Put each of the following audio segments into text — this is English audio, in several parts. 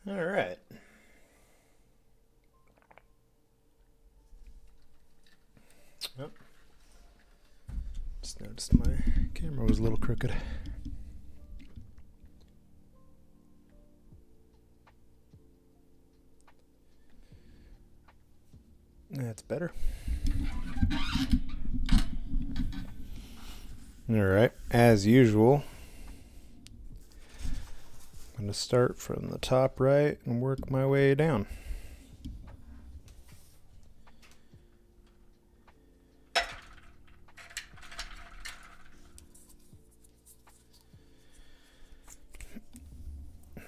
All right. Oh, just noticed my camera was a little crooked. That's better. All right, as usual, I'm going to start from the top right and work my way down.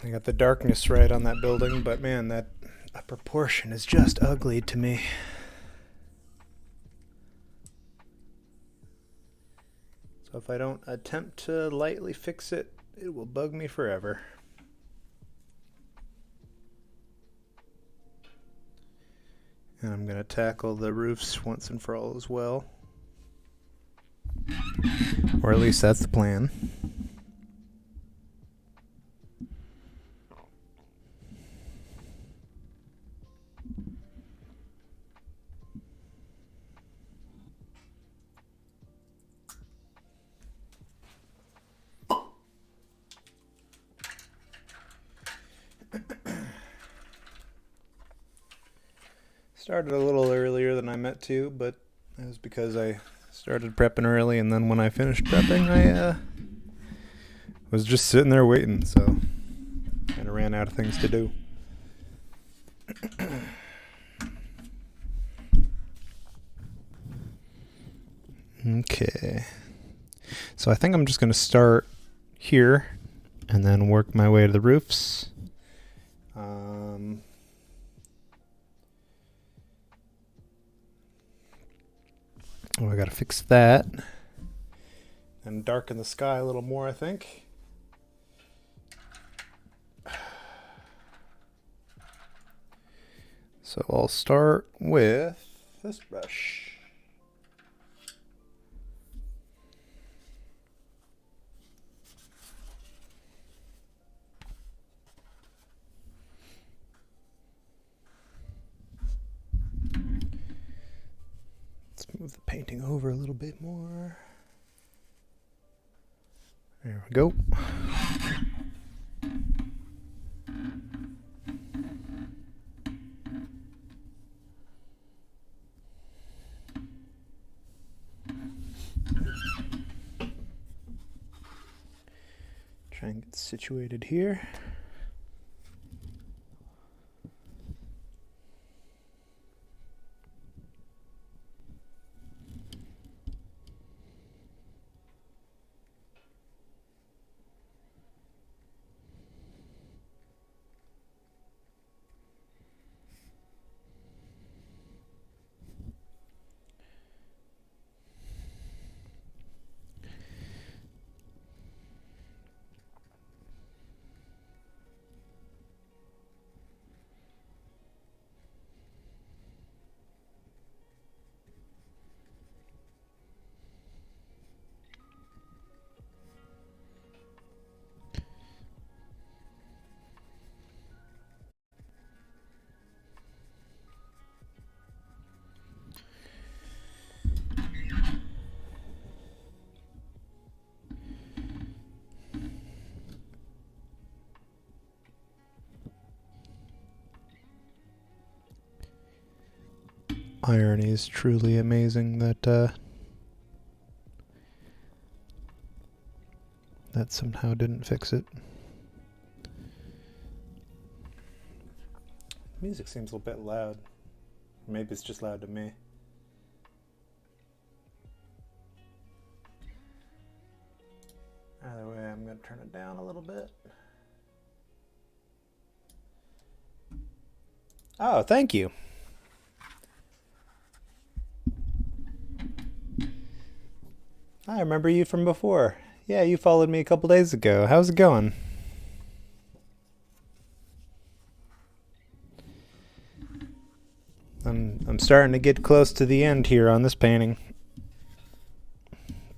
I got the darkness right on that building, but man, that upper portion is just ugly to me. So if I don't attempt to lightly fix it, it will bug me forever. And I'm going to tackle the roofs once and for all as well. Or at least that's the plan. Started a little earlier than I meant to, but it was because I started prepping early, and then when I finished prepping, I was just sitting there waiting, so kind of ran out of things to do. Okay, so I think I'm just going to start here and then work my way to the roofs. Oh, I gotta fix that and darken the sky a little more, I think. So I'll start with this brush. Move the painting over a little bit more. There we go. Try and get situated here. Irony is truly amazing that that somehow didn't fix it. Music seems a little bit loud. Maybe it's just loud to me. Either way, I'm going to turn it down a little bit. Oh, thank you. I remember you from before. Yeah, you followed me a couple days ago. How's it going? I'm starting to get close to the end here on this painting.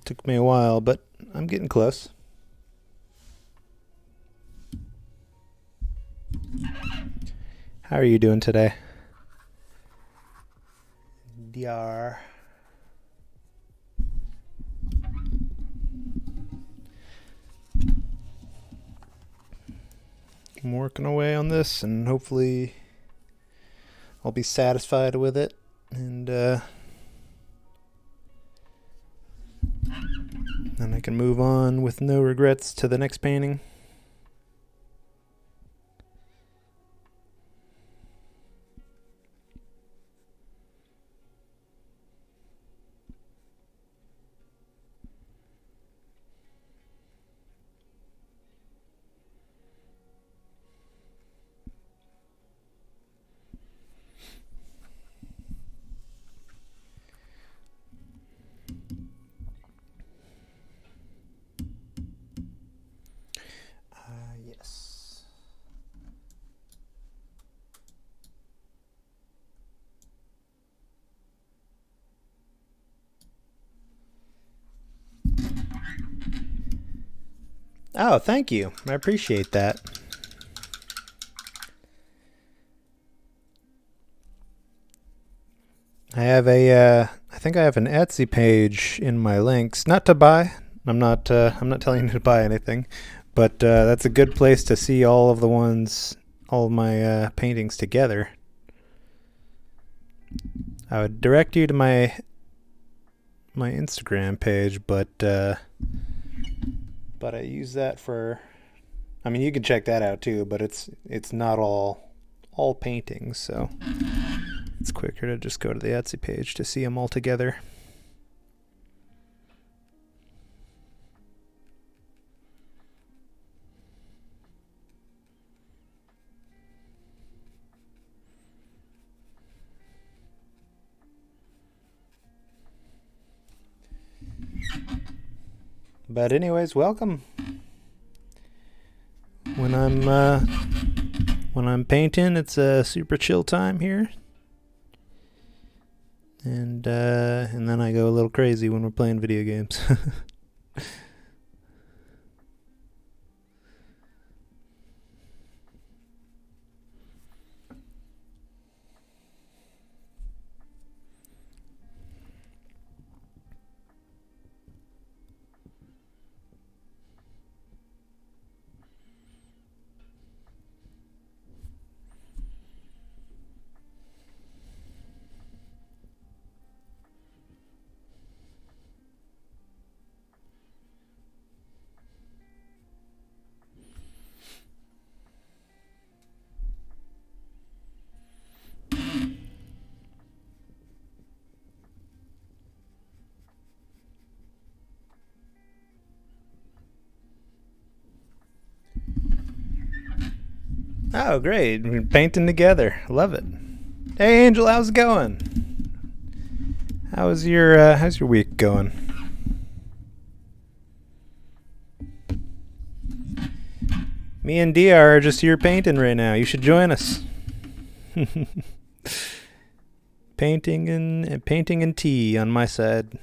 Took me a while, but I'm getting close. How are you doing today? DR. I'm working away on this, and hopefully I'll be satisfied with it, and then I can move on with no regrets to the next painting. Yes. Oh, thank you. I appreciate that. I have I think I have an Etsy page in my links. Not to buy. I'm not telling you to buy anything, but that's a good place to see all of my paintings together. I would direct you to my Instagram page, but I use that for. I mean, you can check that out too, but it's not all paintings, so it's quicker to just go to the Etsy page to see them all together. But anyways, welcome. When I'm painting, it's a super chill time here. And then I go a little crazy when we're playing video games. Oh, great. We're painting together. Love it. Hey, Angel, how's it going? How's your week going? Me and DR are just here painting right now. You should join us. painting and tea on my side.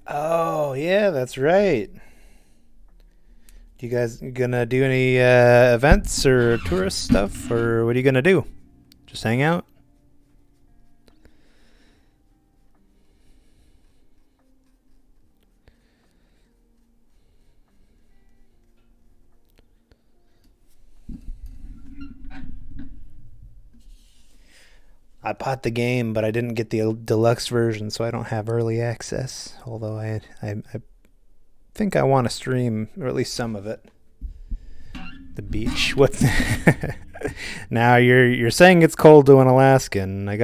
Oh, yeah, that's right. You guys gonna do any events or tourist stuff, or what are you gonna do? Just hang out? I bought the game, but I didn't get the deluxe version, so I don't have early access. Although I think I want to stream, or at least some of it. The beach. What's now? You're saying it's cold to an Alaskan. I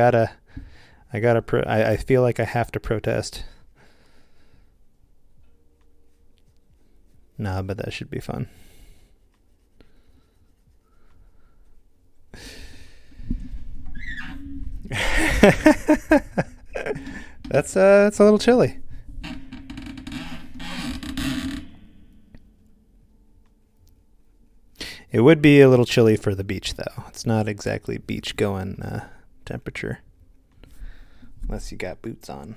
feel like I have to protest. Nah, but that should be fun. That's a little chilly. It would be a little chilly for the beach, though. It's not exactly beach going temperature, unless you got boots on.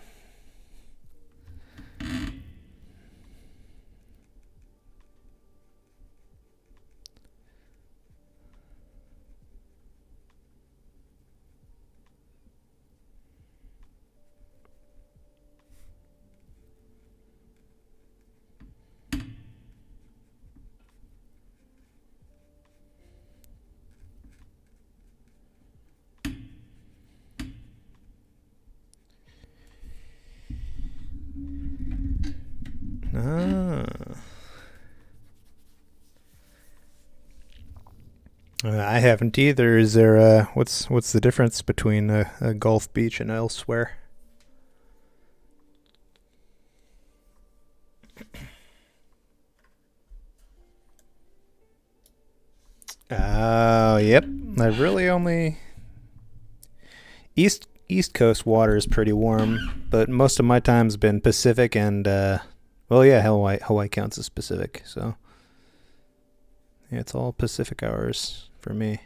I haven't either. Is there what's the difference between a Gulf beach and elsewhere? Oh, yep. I've really only East Coast water is pretty warm, but most of my time's been Pacific and well, yeah, Hawaii counts as Pacific, so yeah, it's all Pacific hours for me.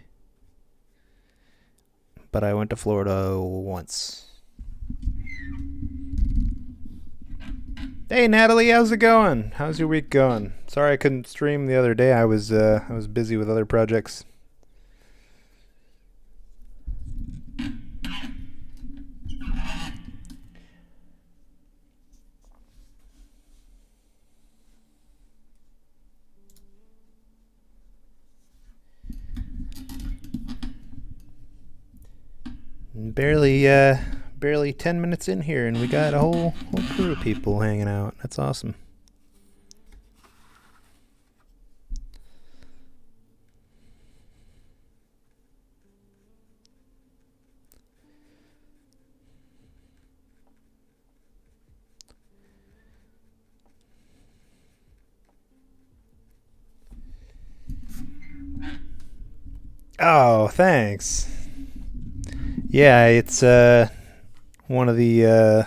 But I went to Florida once. Hey Natalie, how's it going? How's your week going? Sorry I couldn't stream the other day. I was busy with other projects. Barely 10 minutes in here and we got a whole crew of people hanging out. That's awesome. Oh, thanks. Yeah, it's one of the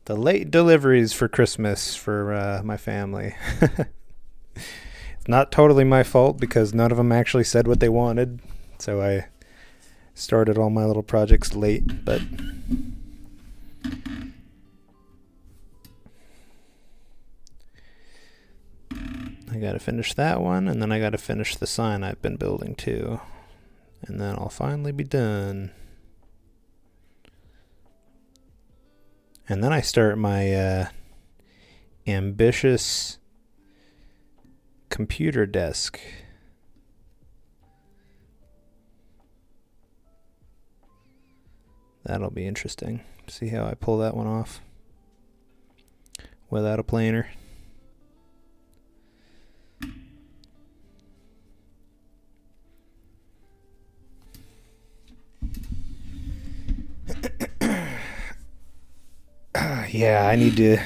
late deliveries for Christmas for my family. It's not totally my fault because none of them actually said what they wanted, so I started all my little projects late, but I gotta finish that one, and then I gotta finish the sign I've been building too, and then I'll finally be done. And then I start my ambitious computer desk. That'll be interesting. See how I pull that one off without a planer. Yeah, I need to.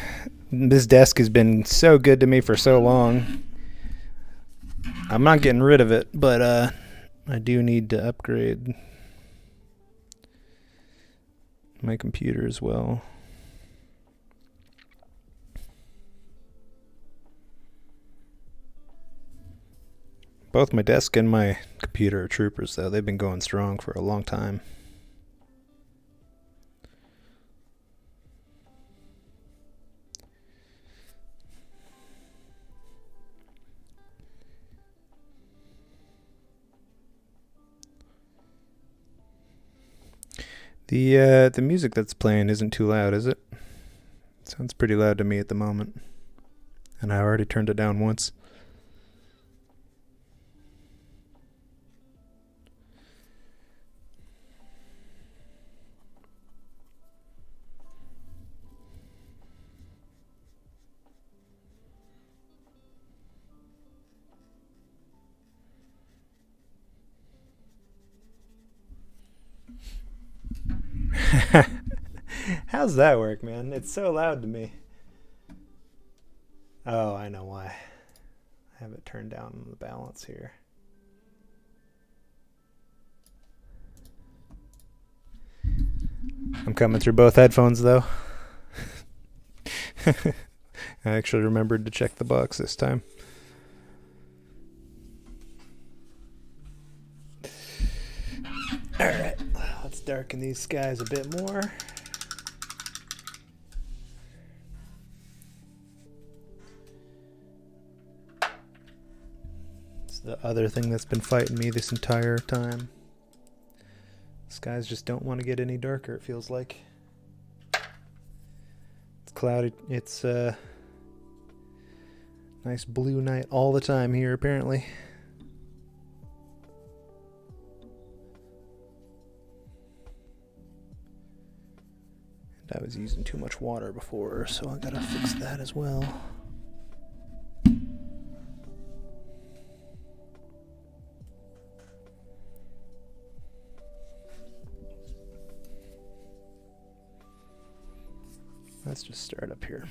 This desk has been so good to me for so long. I'm not getting rid of it, but I do need to upgrade my computer as well. Both my desk and my computer are troopers, though. They've been going strong for a long time. The music that's playing isn't too loud, is it? It sounds pretty loud to me at the moment. And I already turned it down once. How's that work, man? It's so loud to me. Oh, I know why. I have it turned down on the balance here. I'm coming through both headphones, though. I actually remembered to check the box this time. Alright, let's darken these skies a bit more. It's the other thing that's been fighting me this entire time. Skies just don't want to get any darker, it feels like. It's cloudy. It's nice blue night all the time here, apparently. And I was using too much water before, so I gotta fix that as well. Let's just start up here.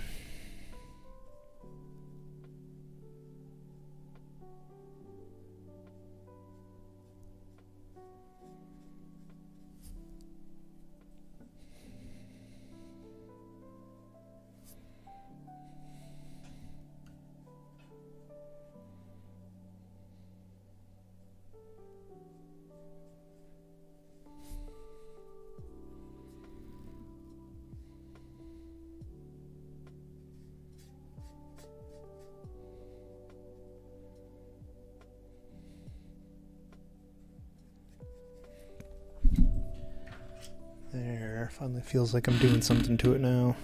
There, finally feels like I'm doing something to it now.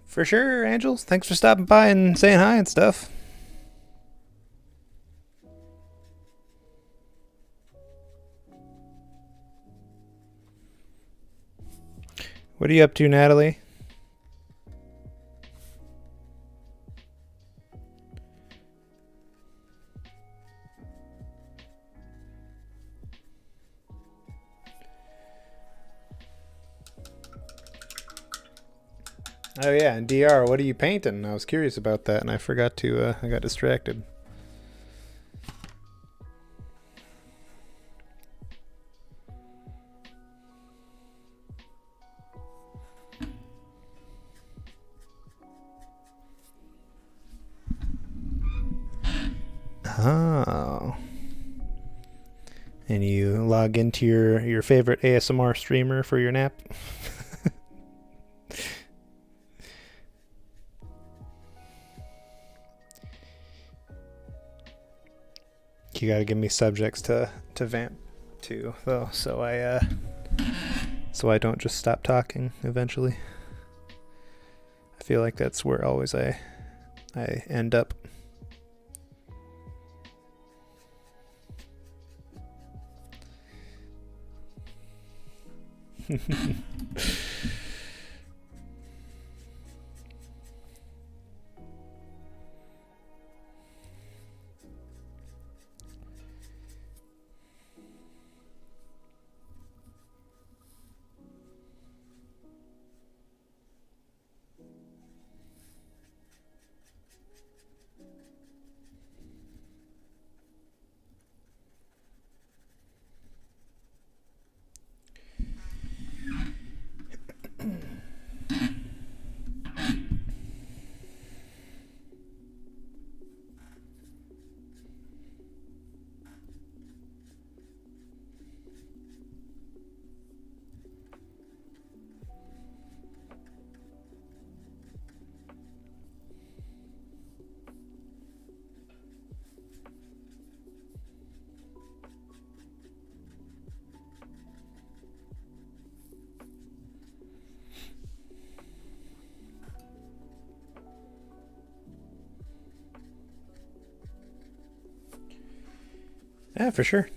For sure, Angels. Thanks for stopping by and saying hi and stuff. What are you up to, Natalie? Oh yeah, and DR, what are you painting? I was curious about that, and I forgot to. I got distracted. Oh. And you log into your favorite ASMR streamer for your nap? You gotta give me subjects to vamp to, though, so I don't just stop talking eventually. I feel like that's where always I end up. Yeah, for sure.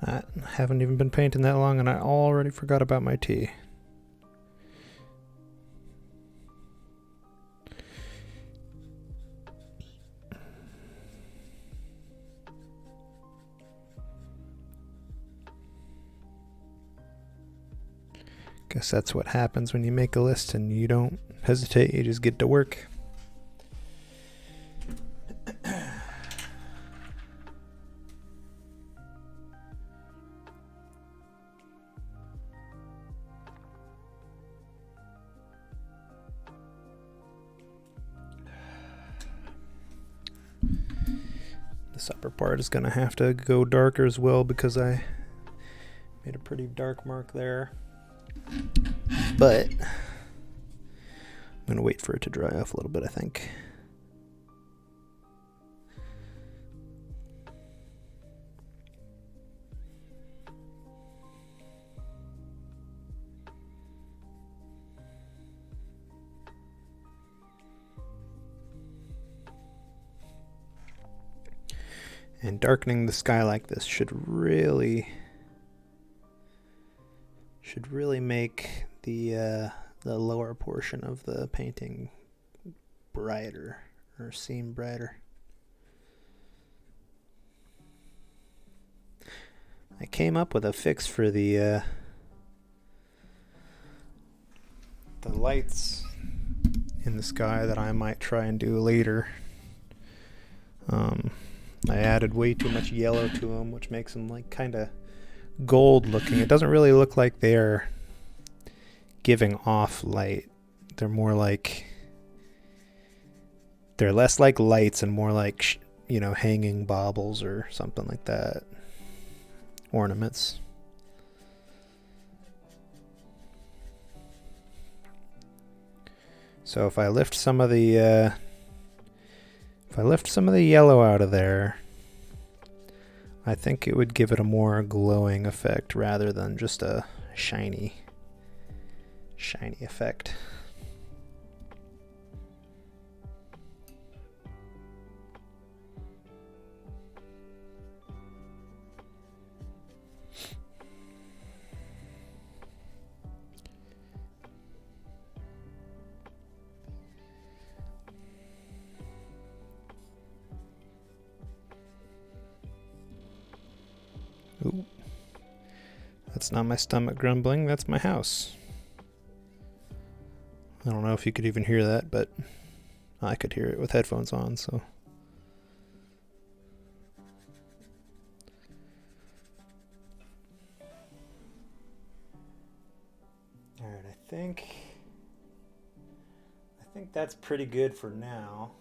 I haven't even been painting that long and I already forgot about my tea. Guess that's what happens when you make a list and you don't hesitate, you just get to work. This upper part is going to have to go darker as well because I made a pretty dark mark there. But I'm going to wait for it to dry off a little bit, I think. And darkening the sky like this should really make the lower portion of the painting brighter, or seem brighter. I came up with a fix for the lights in the sky that I might try and do later. I added way too much yellow to them, which makes them like kind of gold looking. It doesn't really look like they're giving off light. They're more like, they're less like lights and more like, hanging baubles or something like that. Ornaments. So if I lift some of the yellow out of there, I think it would give it a more glowing effect rather than just a shiny effect. Ooh. That's not my stomach grumbling, that's my house. I don't know if you could even hear that, but I could hear it with headphones on, so. Alright, I think that's pretty good for now.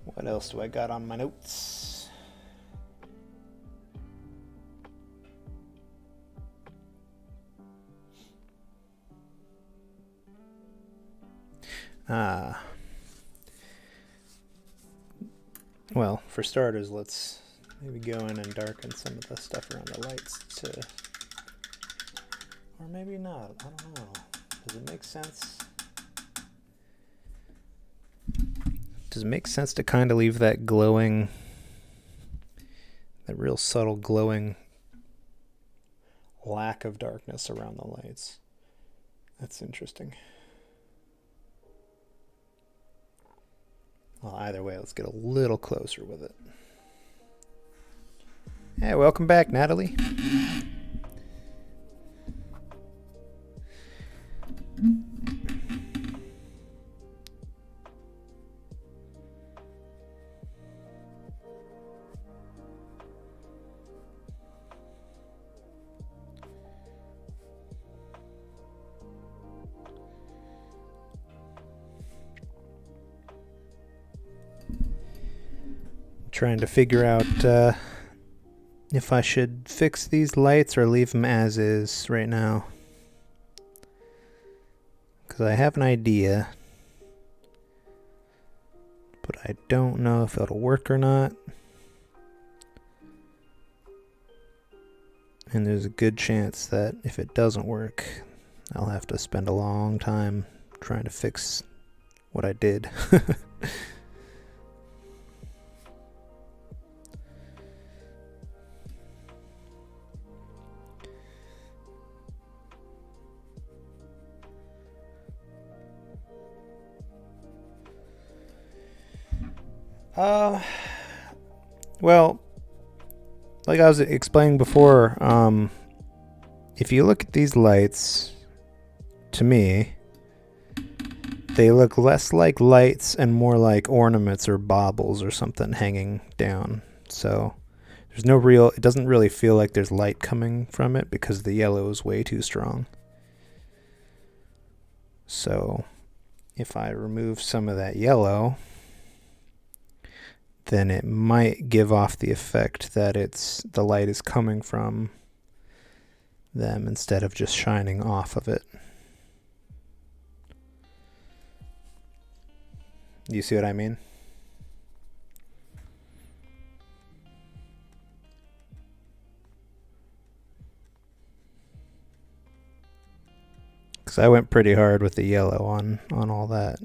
What else do I got on my notes? Well, for starters, let's maybe go in and darken some of the stuff around the lights to, or maybe not, I don't know. Does it make sense? Does it make sense to kind of leave that glowing, that real subtle glowing lack of darkness around the lights? That's interesting. Well, either way, let's get a little closer with it. Hey, welcome back, Natalie. trying to figure out if I should fix these lights or leave them as is right now. Because I have an idea, but I don't know if it'll work or not. And there's a good chance that if it doesn't work, I'll have to spend a long time trying to fix what I did. Well, like I was explaining before, if you look at these lights, to me, they look less like lights and more like ornaments or baubles or something hanging down. So there's no real, it doesn't really feel like there's light coming from it because the yellow is way too strong. So if I remove some of that yellow, then it might give off the effect that the light is coming from them instead of just shining off of it. You see what I mean? Because I went pretty hard with the yellow on all that.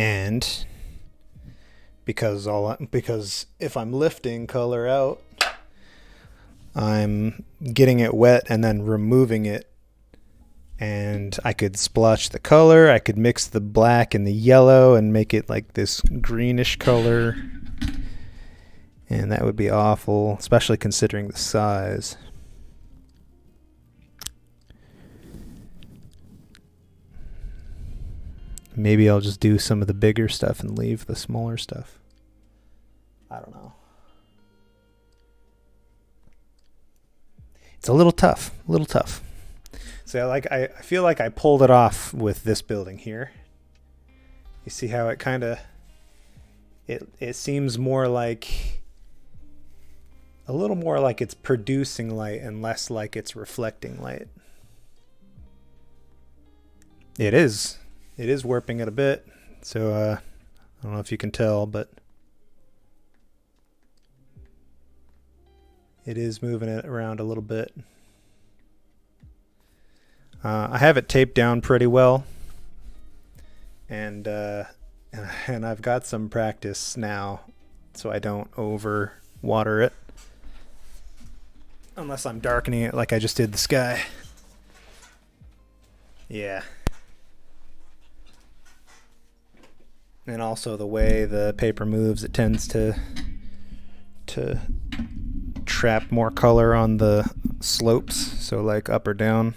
And because if I'm lifting color out, I'm getting it wet and then removing it, and I could splotch the color, I could mix the black and the yellow and make it like this greenish color, and that would be awful, especially considering the size. Maybe I'll just do some of the bigger stuff and leave the smaller stuff. I don't know. It's a little tough. So I feel like I pulled it off with this building here. You see how it kind of, it seems more like, a little more like it's producing light and less like it's reflecting light. It is warping it a bit, so I don't know if you can tell, but it is moving it around a little bit. I have it taped down pretty well, and I've got some practice now, so I don't over water it, unless I'm darkening it like I just did the sky. Yeah. And also the way the paper moves, it tends to trap more color on the slopes, so like up or down.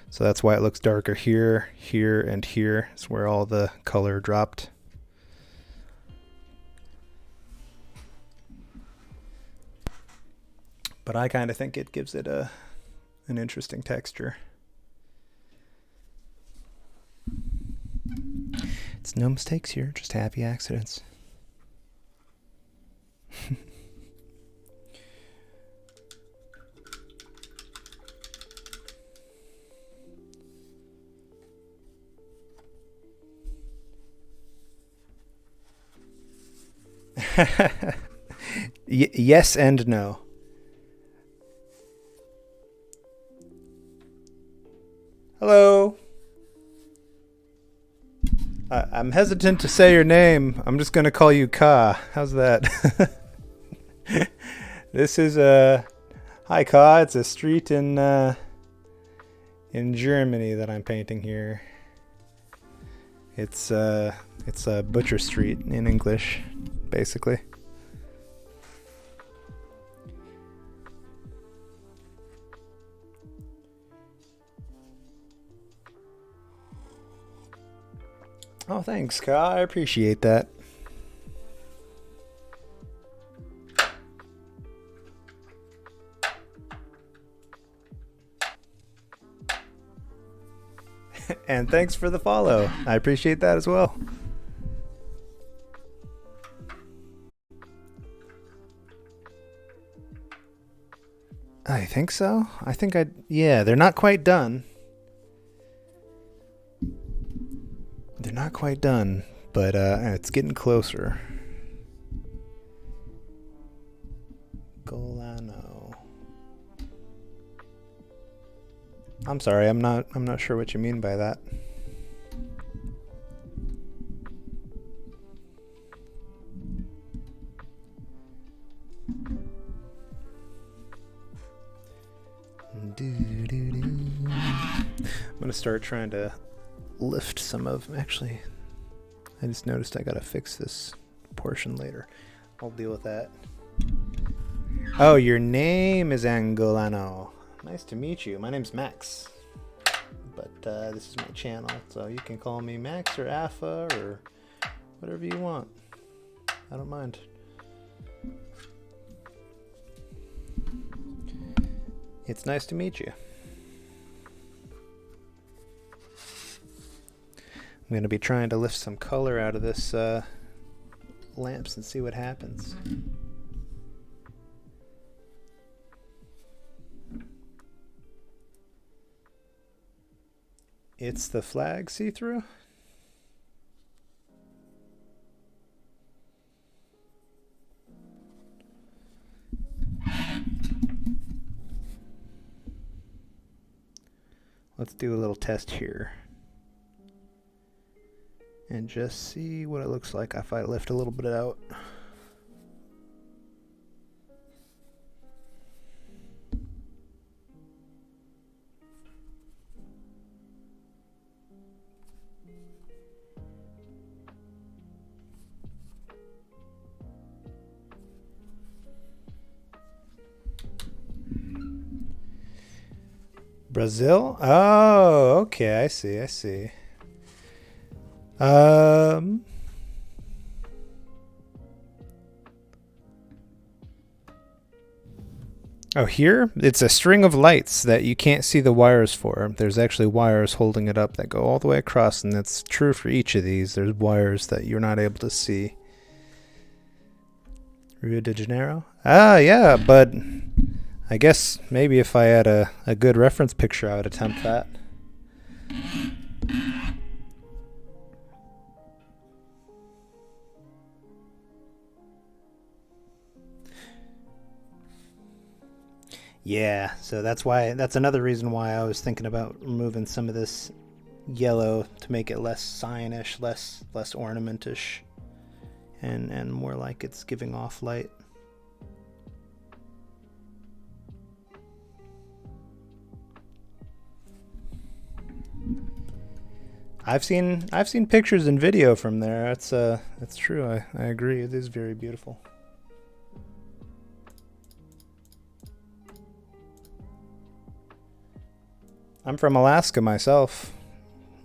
So that's why it looks darker here, here, and here. It's where all the color dropped. But I kind of think it gives it an interesting texture. It's no mistakes here, just happy accidents. Yes and no. Hello. I'm hesitant to say your name. I'm just going to call you Ka. How's that? This is hi Ka. It's a street in Germany that I'm painting here. It's a butcher street in English, basically. Oh, thanks, Ka. I appreciate that. And thanks for the follow. I appreciate that as well. I think so. Yeah, they're not quite done. They're not quite done, but it's getting closer. Golano. I'm sorry, I'm not sure what you mean by that. I'm gonna start trying to lift some of. Actually, I just noticed I gotta fix this portion later. I'll deal with that. Oh, your name is Angolano. Nice to meet you. My name's Max. But this is my channel, so you can call me Max or Alpha or whatever you want. I don't mind. It's nice to meet you. I'm going to be trying to lift some color out of this lamps and see what happens. It's the flag see-through? Let's do a little test here. And just see what it looks like if I lift a little bit out. Brazil? Oh, okay, I see. Oh, here? It's a string of lights that you can't see the wires for. There's actually wires holding it up that go all the way across, and that's true for each of these. There's wires that you're not able to see. Rio de Janeiro? Ah, yeah, but I guess maybe if I had a good reference picture, I would attempt that. Yeah, so that's another reason why I was thinking about removing some of this yellow to make it less cyan-ish, less ornamentish, and more like it's giving off light. I've seen pictures and video from there. It's true. I agree. It is very beautiful. I'm from Alaska myself,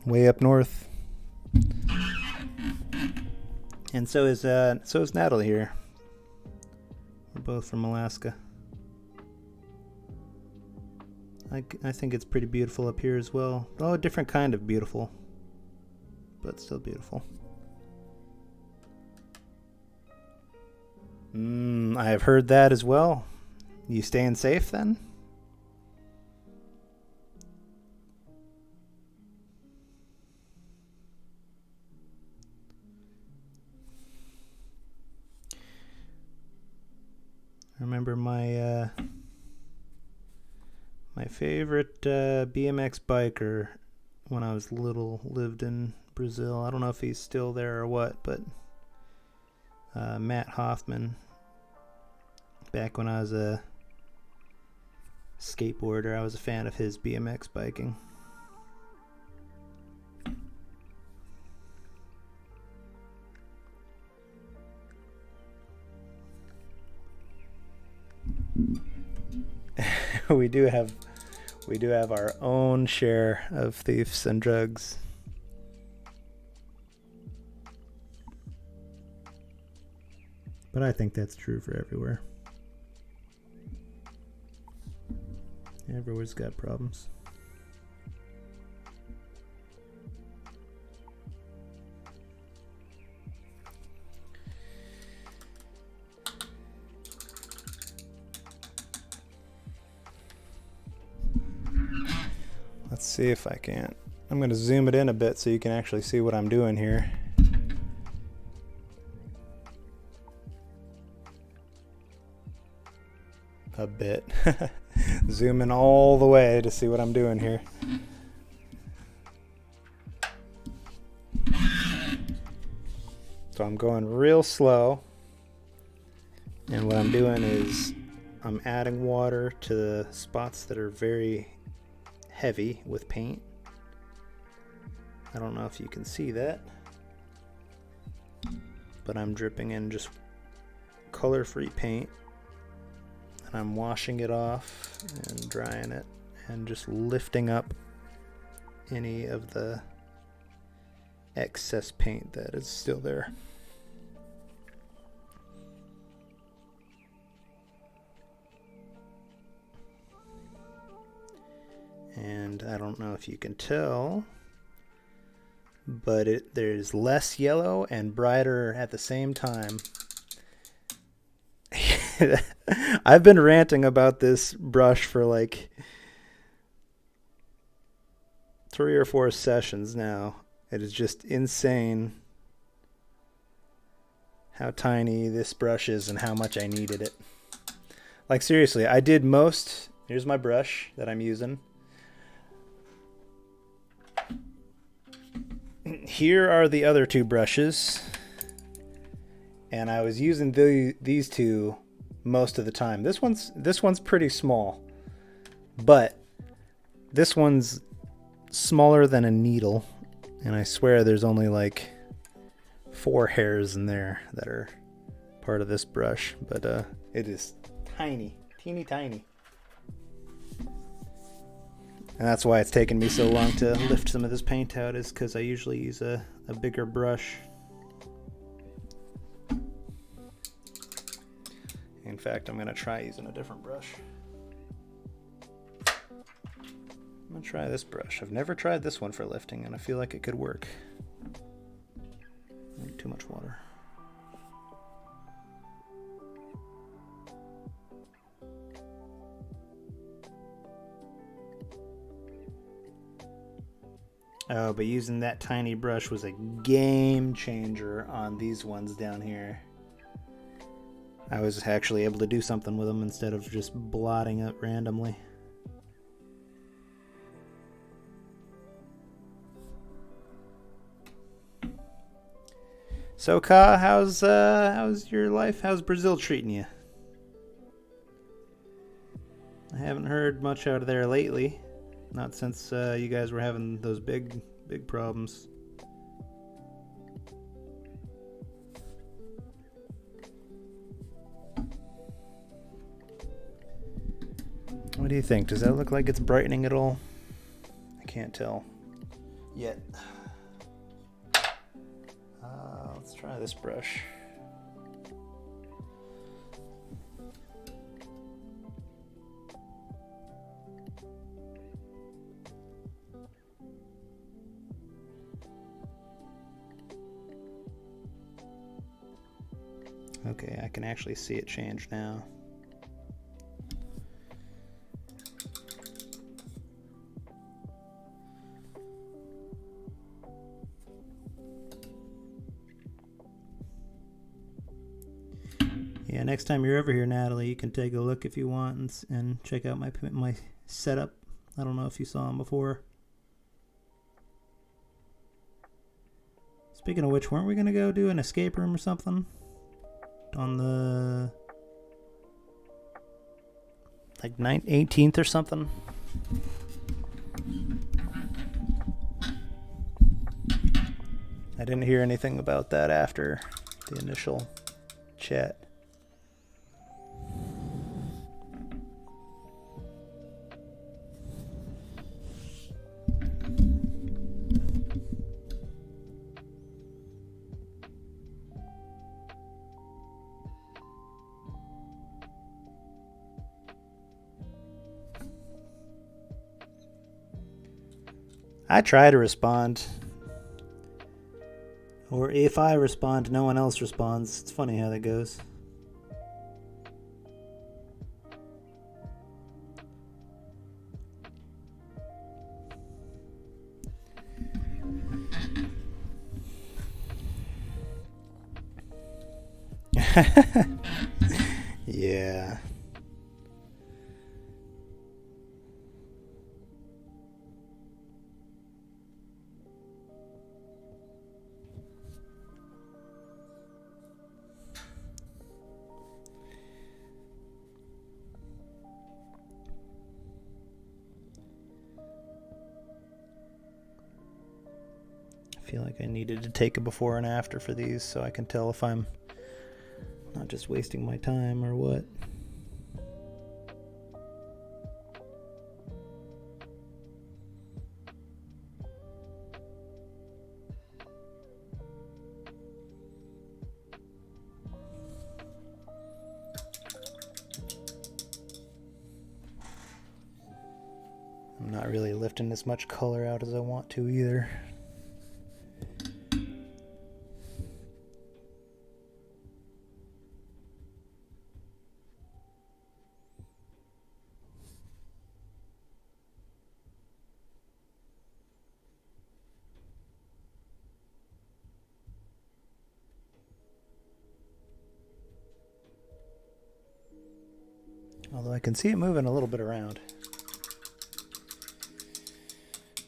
way up north. And so is Natalie here. We're both from Alaska. I think it's pretty beautiful up here as well. Oh, a different kind of beautiful, but still beautiful. I have heard that as well. You staying safe then? I remember my favorite BMX biker when I was little lived in Brazil. I don't know if he's still there or what, but Matt Hoffman. Back when I was a skateboarder, I was a fan of his BMX biking. we do have our own share of thieves and drugs. But I think that's true for everywhere. Everywhere's got problems. Let's see if I can. I'm going to zoom it in a bit so you can actually see what I'm doing here. A bit. Zoom in all the way to see what I'm doing here. So I'm going real slow, and what I'm doing is I'm adding water to the spots that are very heavy with paint. I don't know if you can see that, but I'm dripping in just color-free paint. I'm washing it off and drying it and just lifting up any of the excess paint that is still there. And I don't know if you can tell, but there's less yellow and brighter at the same time. I've been ranting about this brush for like 3 or 4 sessions now. It is just insane how tiny this brush is and how much I needed it. Like seriously, I did most. Here's my brush that I'm using. Here are the other 2 brushes. And I was using these 2 most of the time. This one's pretty small, but this one's smaller than a needle, and I swear there's only like 4 hairs in there that are part of this brush, but it is tiny, teeny tiny, and that's why it's taken me so long to lift some of this paint out, is because I usually use a bigger brush. In fact, I'm going to try using a different brush. I'm going to try this brush. I've never tried this one for lifting, and I feel like it could work. Too much water. Oh, but using that tiny brush was a game changer on these ones down here. I was actually able to do something with them instead of just blotting it randomly. So, Ka, how's your life? How's Brazil treating you? I haven't heard much out of there lately. Not since you guys were having those big problems. What do you think? Does that look like it's brightening at all? I can't tell yet. Let's try this brush. Okay, I can actually see it change now. Yeah, next time you're over here, Natalie, you can take a look if you want and check out my setup. I don't know if you saw them before. Speaking of which, weren't we going to go do an escape room or something? On the like 18th or something? I didn't hear anything about that after the initial chat. I try to respond. Or if I respond, no one else responds. It's funny how that goes. Yeah. I feel like I needed to take a before and after for these so I can tell if I'm not just wasting my time or what. I'm not really lifting as much color out as I want to either. Although I can see it moving a little bit around.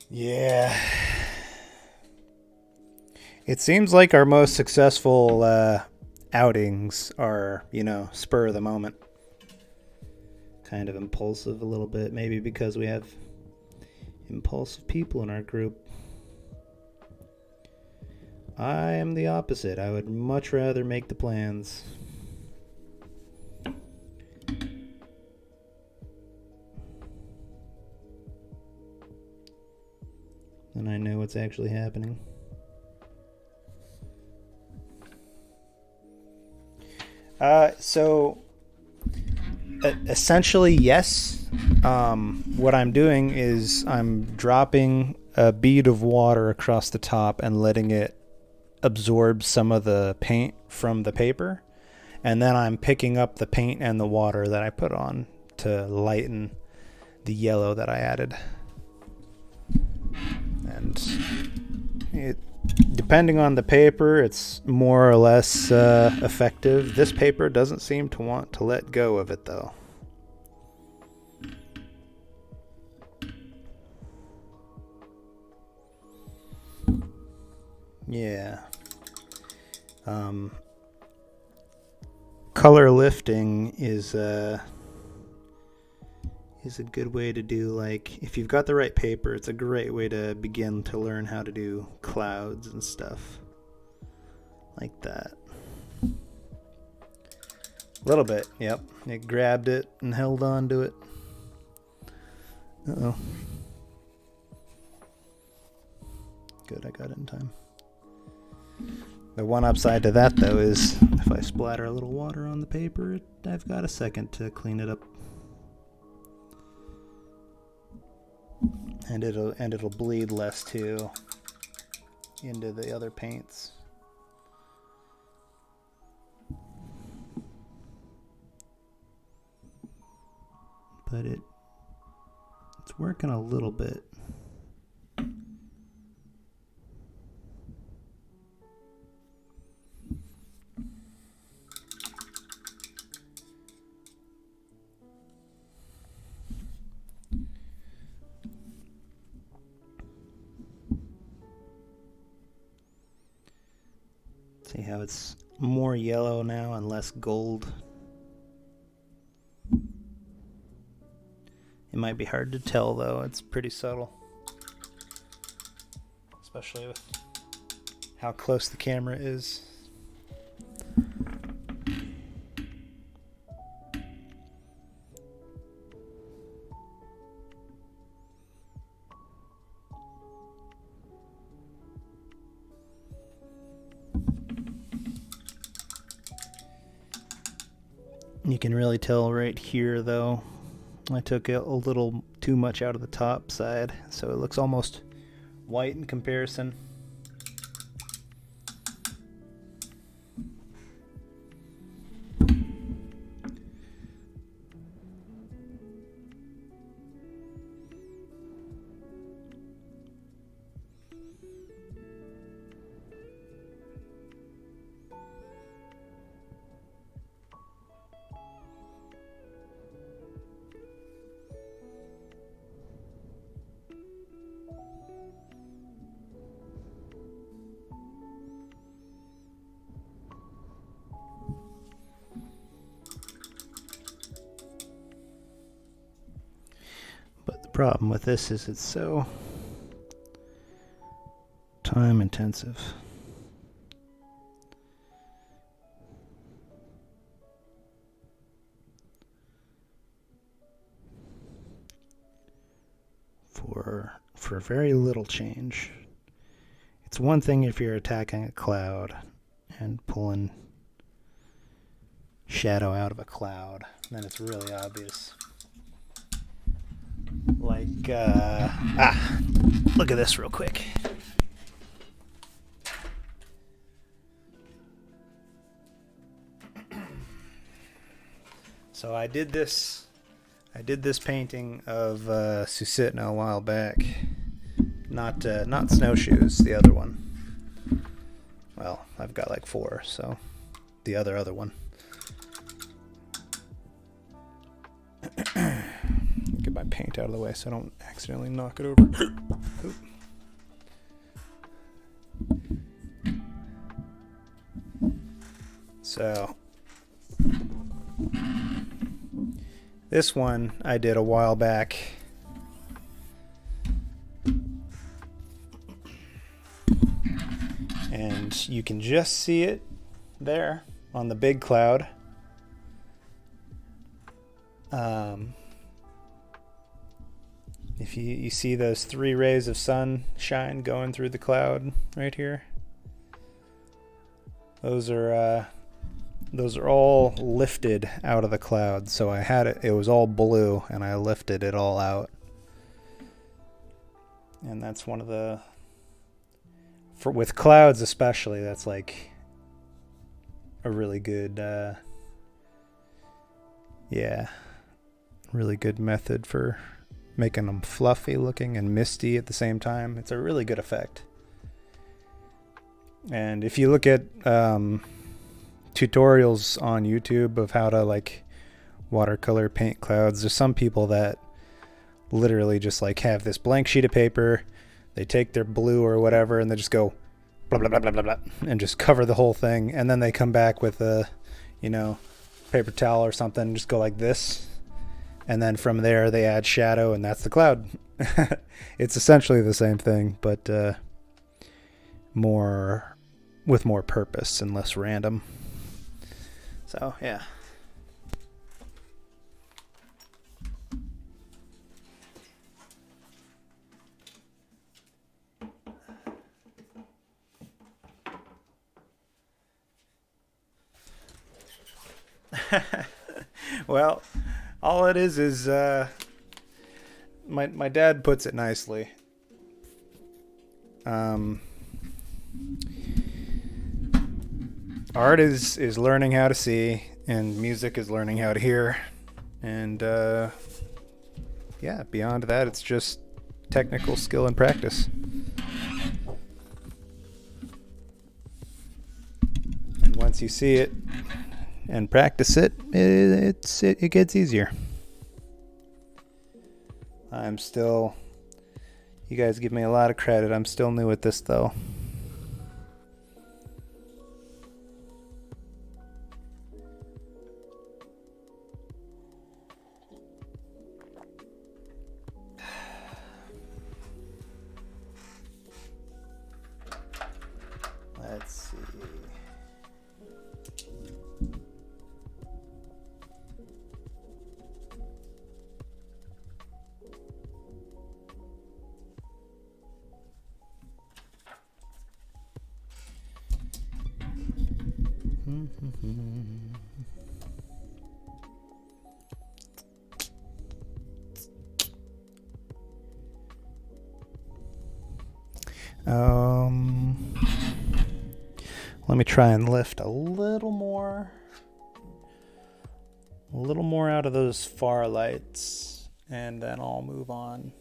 Yeah. It seems like our most successful outings are, spur of the moment. Kind of impulsive a little bit, maybe because we have impulsive people in our group. I am the opposite. I would much rather make the plans. And I know what's actually happening. So essentially, yes. What I'm doing is I'm dropping a bead of water across the top and letting it absorb some of the paint from the paper. And then I'm picking up the paint and the water that I put on to lighten the yellow that I added. And depending on the paper, it's more or less effective. This paper doesn't seem to want to let go of it, though. Yeah. Color lifting is a good way to do, like, if you've got the right paper, it's a great way to begin to learn how to do clouds and stuff like that. A little bit, yep. It grabbed it and held on to it. Uh-oh. Good, I got it in time. The one upside to that, though, is if I splatter a little water on the paper, I've got a second to clean it up. And it'll bleed less too into the other paints. But it's working a little bit. See how it's more yellow now and less gold. It might be hard to tell, though. It's pretty subtle. Especially with how close the camera is. You can really tell right here, though. I took a little too much out of the top side, so it looks almost white in comparison. But the problem with this is it's so time intensive. For very little change. It's one thing if you're attacking a cloud and pulling shadow out of a cloud, then it's really obvious. Like, look at this real quick. So I did this painting of Susitna a while back. Not snowshoes, the other one. Well, I've got like 4, so the other one. Get my paint out of the way so I don't accidentally knock it over. So this one I did a while back. And you can just see it there on the big cloud. If you see those 3 rays of sunshine going through the cloud right here, those are all lifted out of the cloud. So I had it was all blue and I lifted it all out. And that's one of the, with clouds especially, that's like a really good really good method for making them fluffy looking and misty at the same time. It's a really good effect. And if you look at tutorials on YouTube of how to like watercolor paint clouds, there's some people that literally just like have this blank sheet of paper, they take their blue or whatever and they just go blah blah blah blah blah blah and just cover the whole thing, and then they come back with a paper towel or something and just go like this, and then from there they add shadow and that's the cloud. It's essentially the same thing, but more with more purpose and less random. So yeah. Well, all it is my dad puts it nicely. Art is learning how to see, and music is learning how to hear, and beyond that, it's just technical skill and practice. And once you see it and practice it, it gets easier. You guys give me a lot of credit. I'm still new at this though. Let's see. Let me try and lift a little more out of those far lights, and then I'll move on.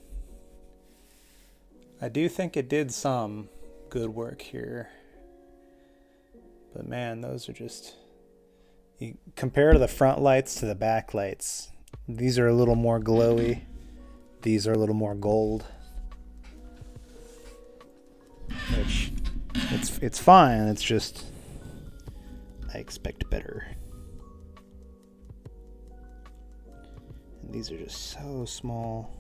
I do think it did some good work here, but man, those are just, you compare to the front lights to the back lights, these are a little more glowy, these are a little more gold, which it's fine, it's just I expect better. And these are just so small.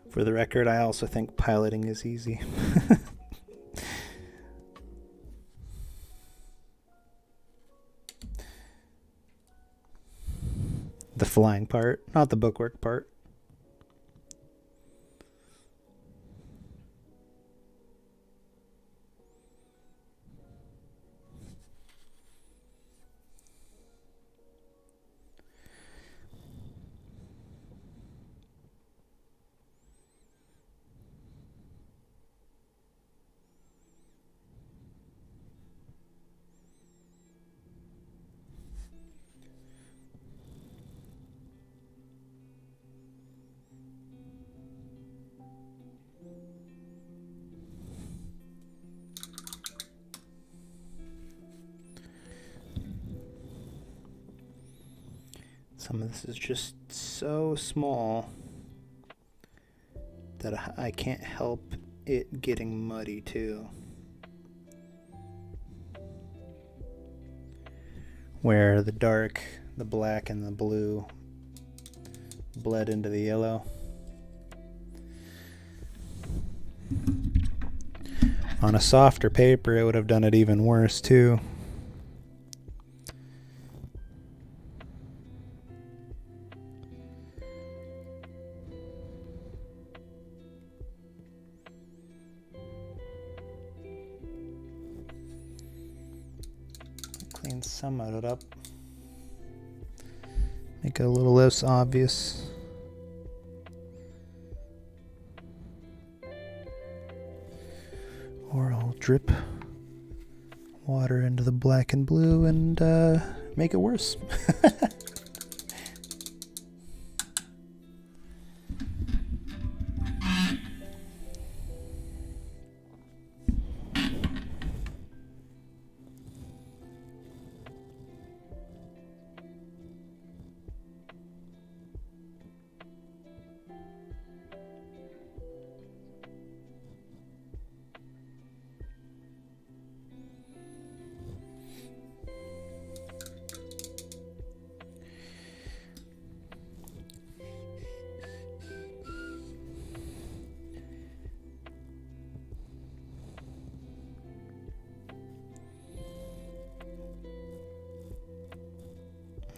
For the record, I also think piloting is easy. The flying part, not the bookwork part. Some of this is just so small that I can't help it getting muddy too. Where the dark, the black, and the blue bled into the yellow. On a softer paper, it would have done it even worse too. Clean some of it up. Make it a little less obvious. Or I'll drip water into the black and blue and make it worse.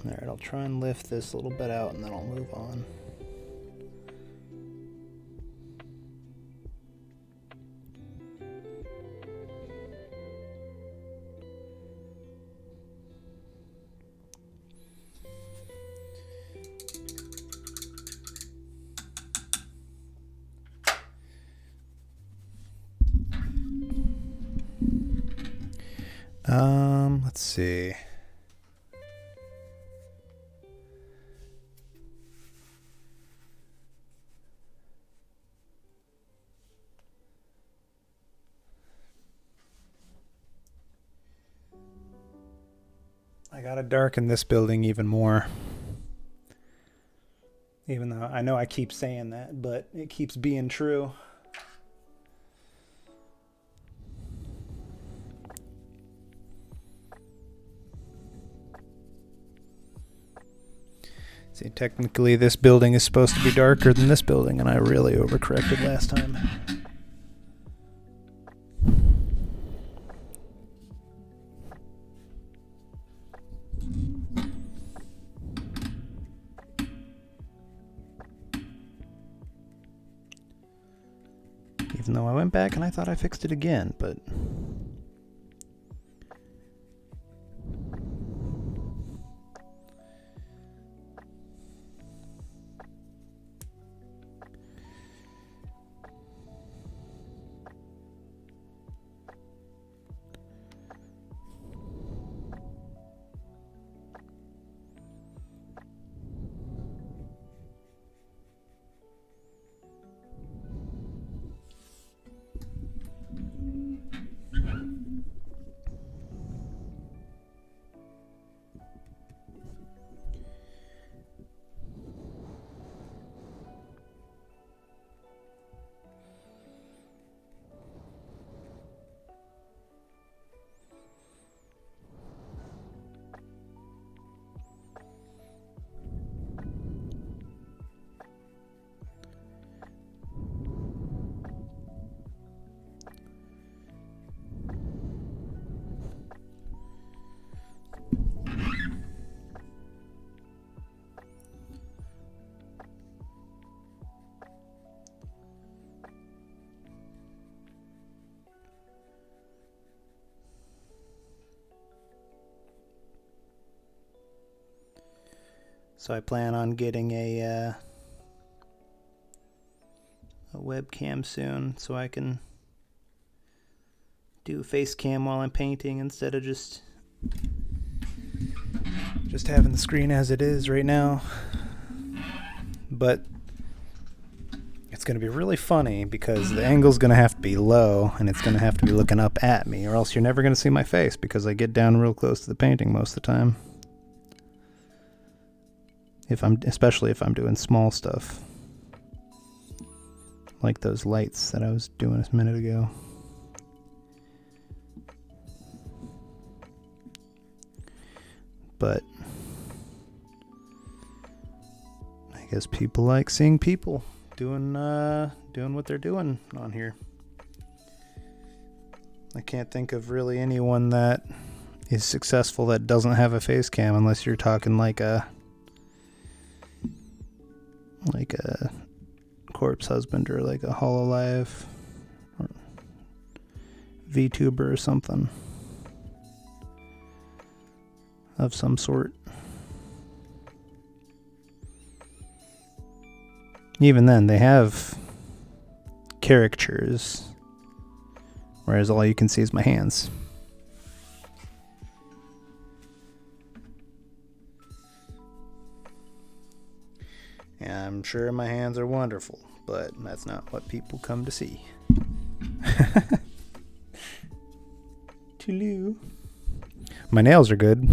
Alright, I'll try and lift this a little bit out and then I'll move on. Let's see. I gotta darken this building even more. Even though I know I keep saying that, but it keeps being true. See, technically this building is supposed to be darker than this building, and I really overcorrected last time. even though I went back and I thought I fixed it again, but... So I plan on getting a webcam soon so I can do face cam while I'm painting instead of just having the screen as it is right now. But it's going to be really funny because the angle's going to have to be low and it's going to have to be looking up at me, or else you're never going to see my face because I get down real close to the painting most of the time. Especially if I'm doing small stuff, like those lights that I was doing a minute ago. But I guess people like seeing people doing what they're doing on here. I can't think of really anyone that is successful that doesn't have a face cam, unless you're talking like a corpse husband or like a Hololive or VTuber or something of some sort. Even then, they have caricatures, whereas all you can see is my hands. Yeah, I'm sure my hands are wonderful, but that's not what people come to see. Toulou. My nails are good.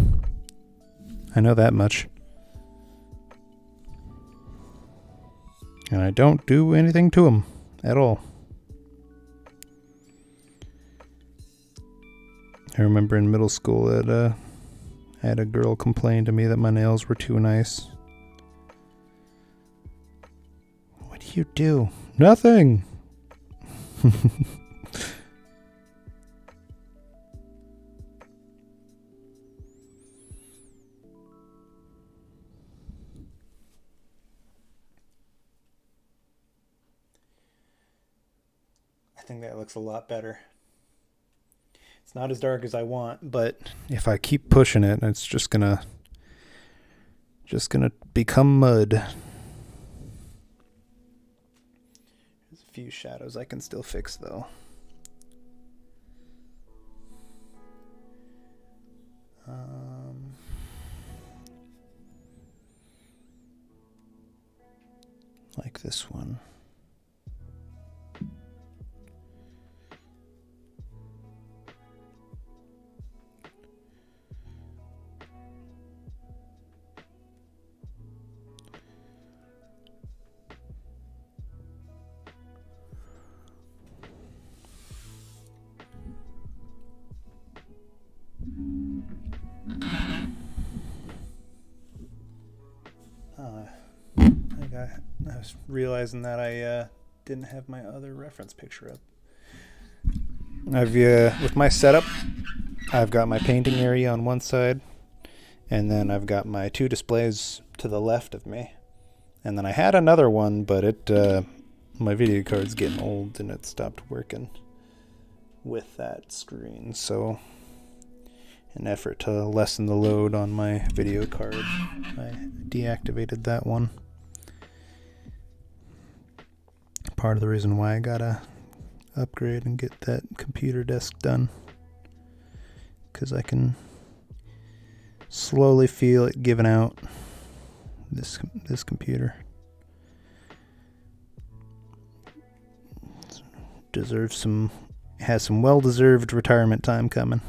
I know that much. And I don't do anything to them at all. I remember in middle school that I had a girl complain to me that my nails were too nice. What do you do? Nothing. I think that looks a lot better. It's not as dark as I want, but if I keep pushing it, it's just gonna become mud. There's a few shadows I can still fix though. Like this one. I was realizing that I didn't have my other reference picture up. With my setup, I've got my painting area on one side, and then I've got my two displays to the left of me. And then I had another one, but it My video card's getting old and it stopped working with that screen, so in an effort to lessen the load on my video card, I deactivated that one. Part of the reason why I gotta upgrade and get that computer desk done, because I can slowly feel it giving out. This computer has some well-deserved retirement time coming.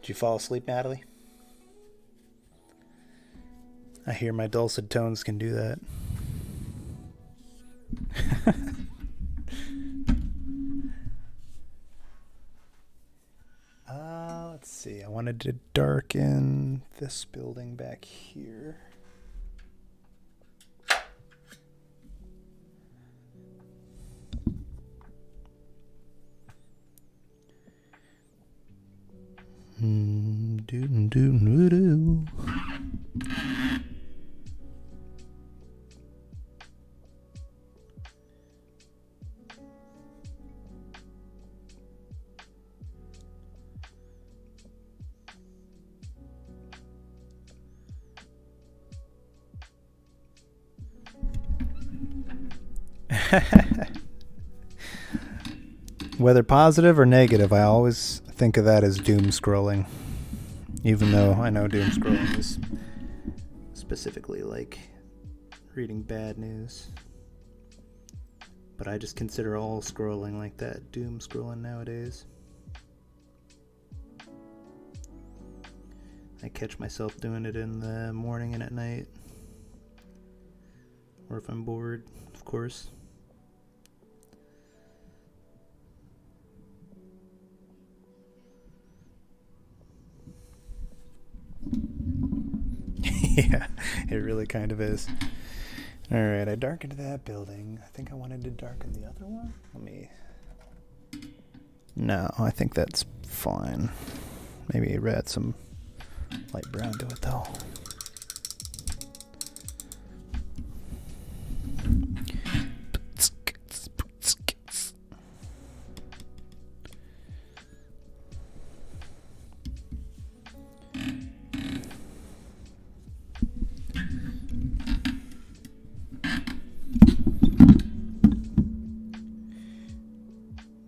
Did you fall asleep, Natalie? I hear my dulcet tones can do that. Let's see. I wanted to darken this building back here. Whether positive or negative, I always think of that as doom scrolling. Even though I know doom scrolling is specifically like reading bad news. But I just consider all scrolling like that doom scrolling nowadays. I catch myself doing it in the morning and at night. Or if I'm bored, of course. Yeah, it really kind of is. Alright, I darkened that building. I think I wanted to darken the other one. No, I think that's fine. Maybe add some light brown to it though.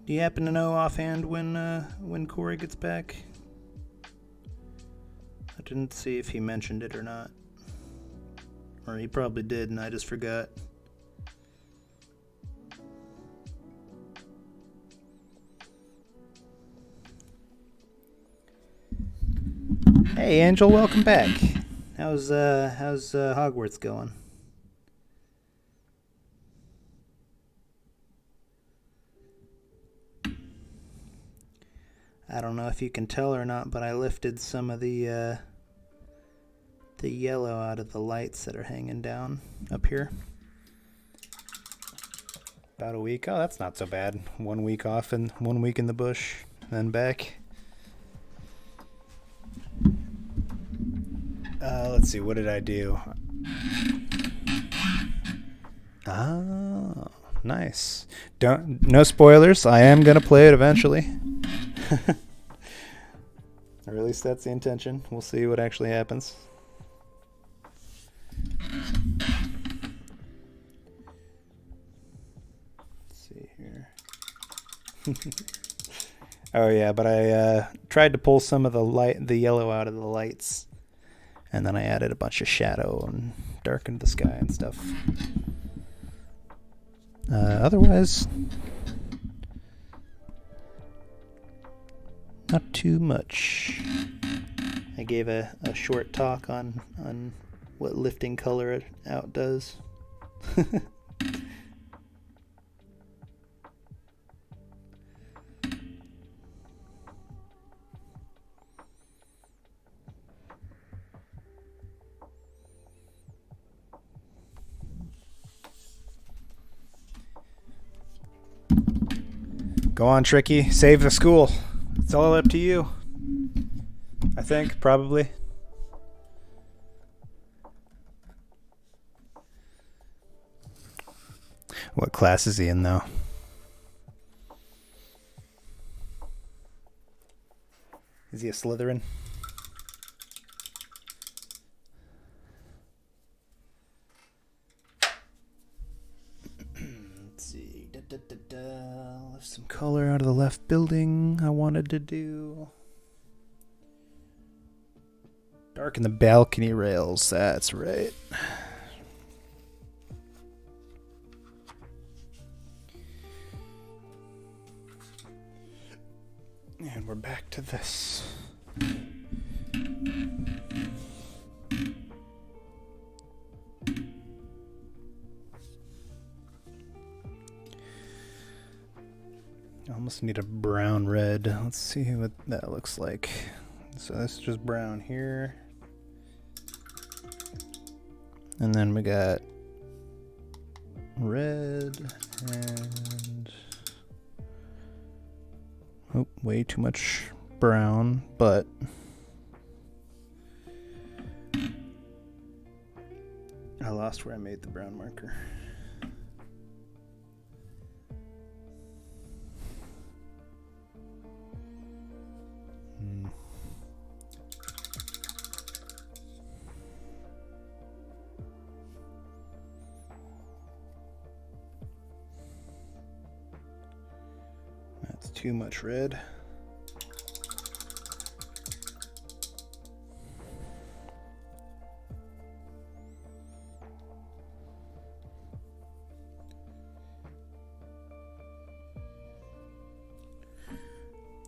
Do you happen to know offhand when Corey gets back? I didn't see if he mentioned it or not. Or he probably did and I just forgot. Hey Angel, welcome back. How's Hogwarts going? I don't know if you can tell or not, but I lifted some of the yellow out of the lights that are hanging down up here. About a week. Oh, that's not so bad. 1 week off and 1 week in the bush, then back. Let's see, what did I do? Oh, nice. No spoilers. I am gonna play it eventually. Or at least that's the intention. We'll see what actually happens. Let's see here. Oh yeah, but I tried to pull some of the yellow out of the lights, And then I added a bunch of shadow and darkened the sky and stuff. Otherwise, not too much. I gave a short talk on what lifting color out does. Go on, Tricky. Save the school. It's all up to you. I think, probably. What class is he in, though? Is he a Slytherin? Let's see. Left some color out of the left building I wanted to do. Darken the balcony rails. That's right. And we're back to this. I almost need a brown red. Let's see what that looks like. So this is just brown here. And then we got red and way too much brown, but I lost where I made the brown marker. That's too much red.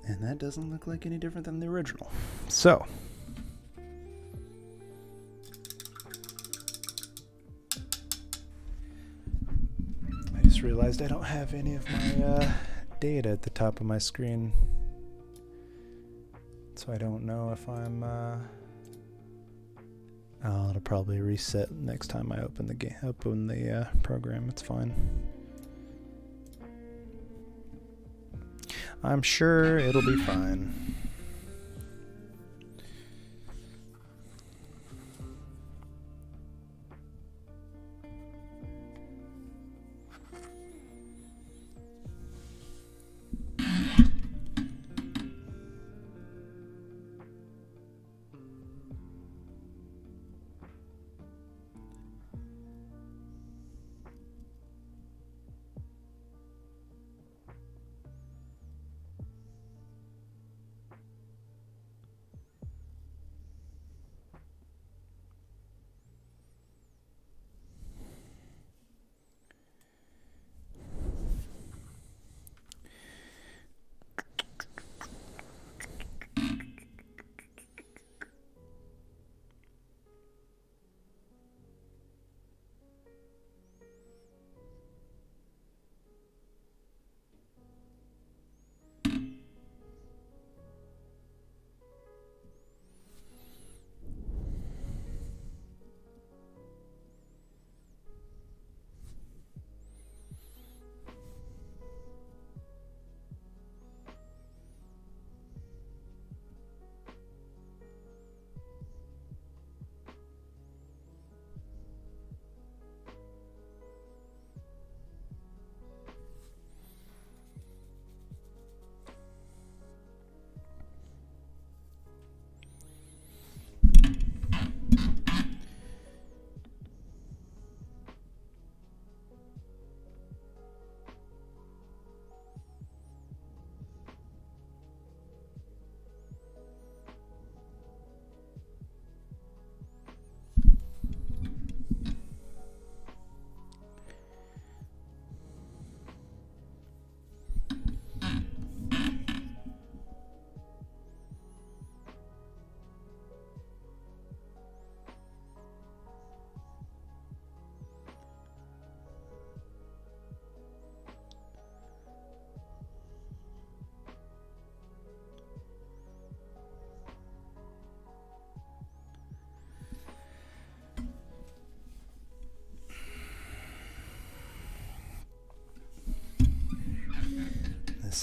And that doesn't look like any different than the original. So, I just realized I don't have any of my data at the top of my screen. So I don't know if I'm it'll probably reset next time I open the program. It's fine. I'm sure it'll be fine.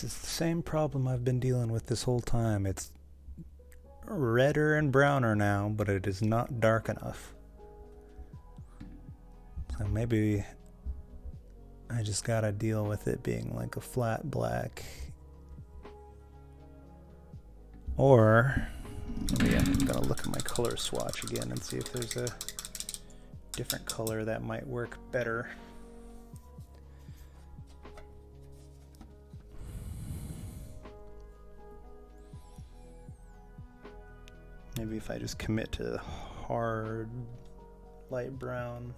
This is the same problem I've been dealing with this whole time. It's redder and browner now, but it is not dark enough. So maybe I just gotta deal with it being like a flat black. Or maybe I'm gonna look at my color swatch again and see if there's a different color that might work better. Maybe if I just commit to hard light brown,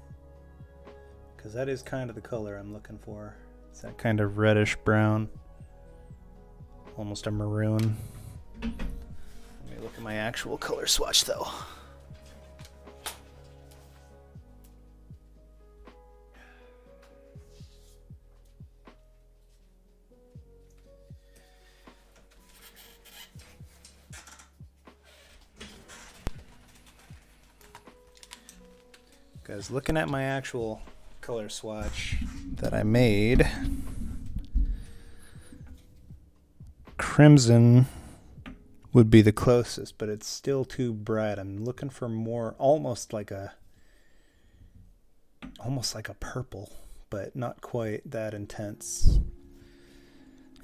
because that is kind of the color I'm looking for. It's that kind of reddish brown, almost a maroon. Let me look at my actual color swatch though. Because looking at my actual color swatch that I made, crimson would be the closest, but it's still too bright. I'm looking for more, almost like a purple, but not quite that intense.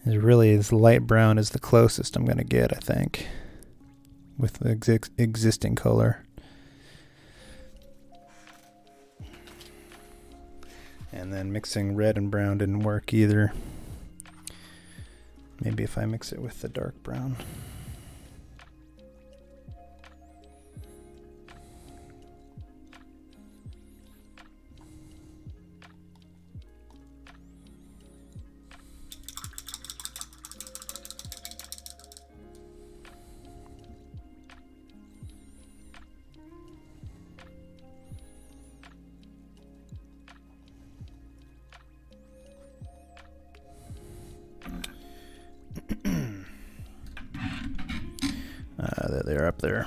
This light brown is the closest I'm going to get, I think, with the existing color. And then mixing red and brown didn't work either. Maybe if I mix it with the dark brown. There they are up there.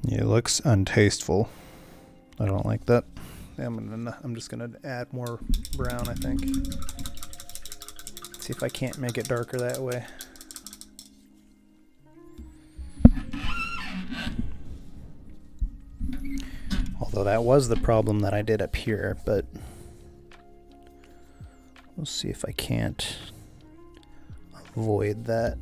It looks untasteful. I don't like that. I'm just gonna add more brown, I think. See if I can't make it darker that way. Although that was the problem that I did up here, but we'll see if I can't avoid that.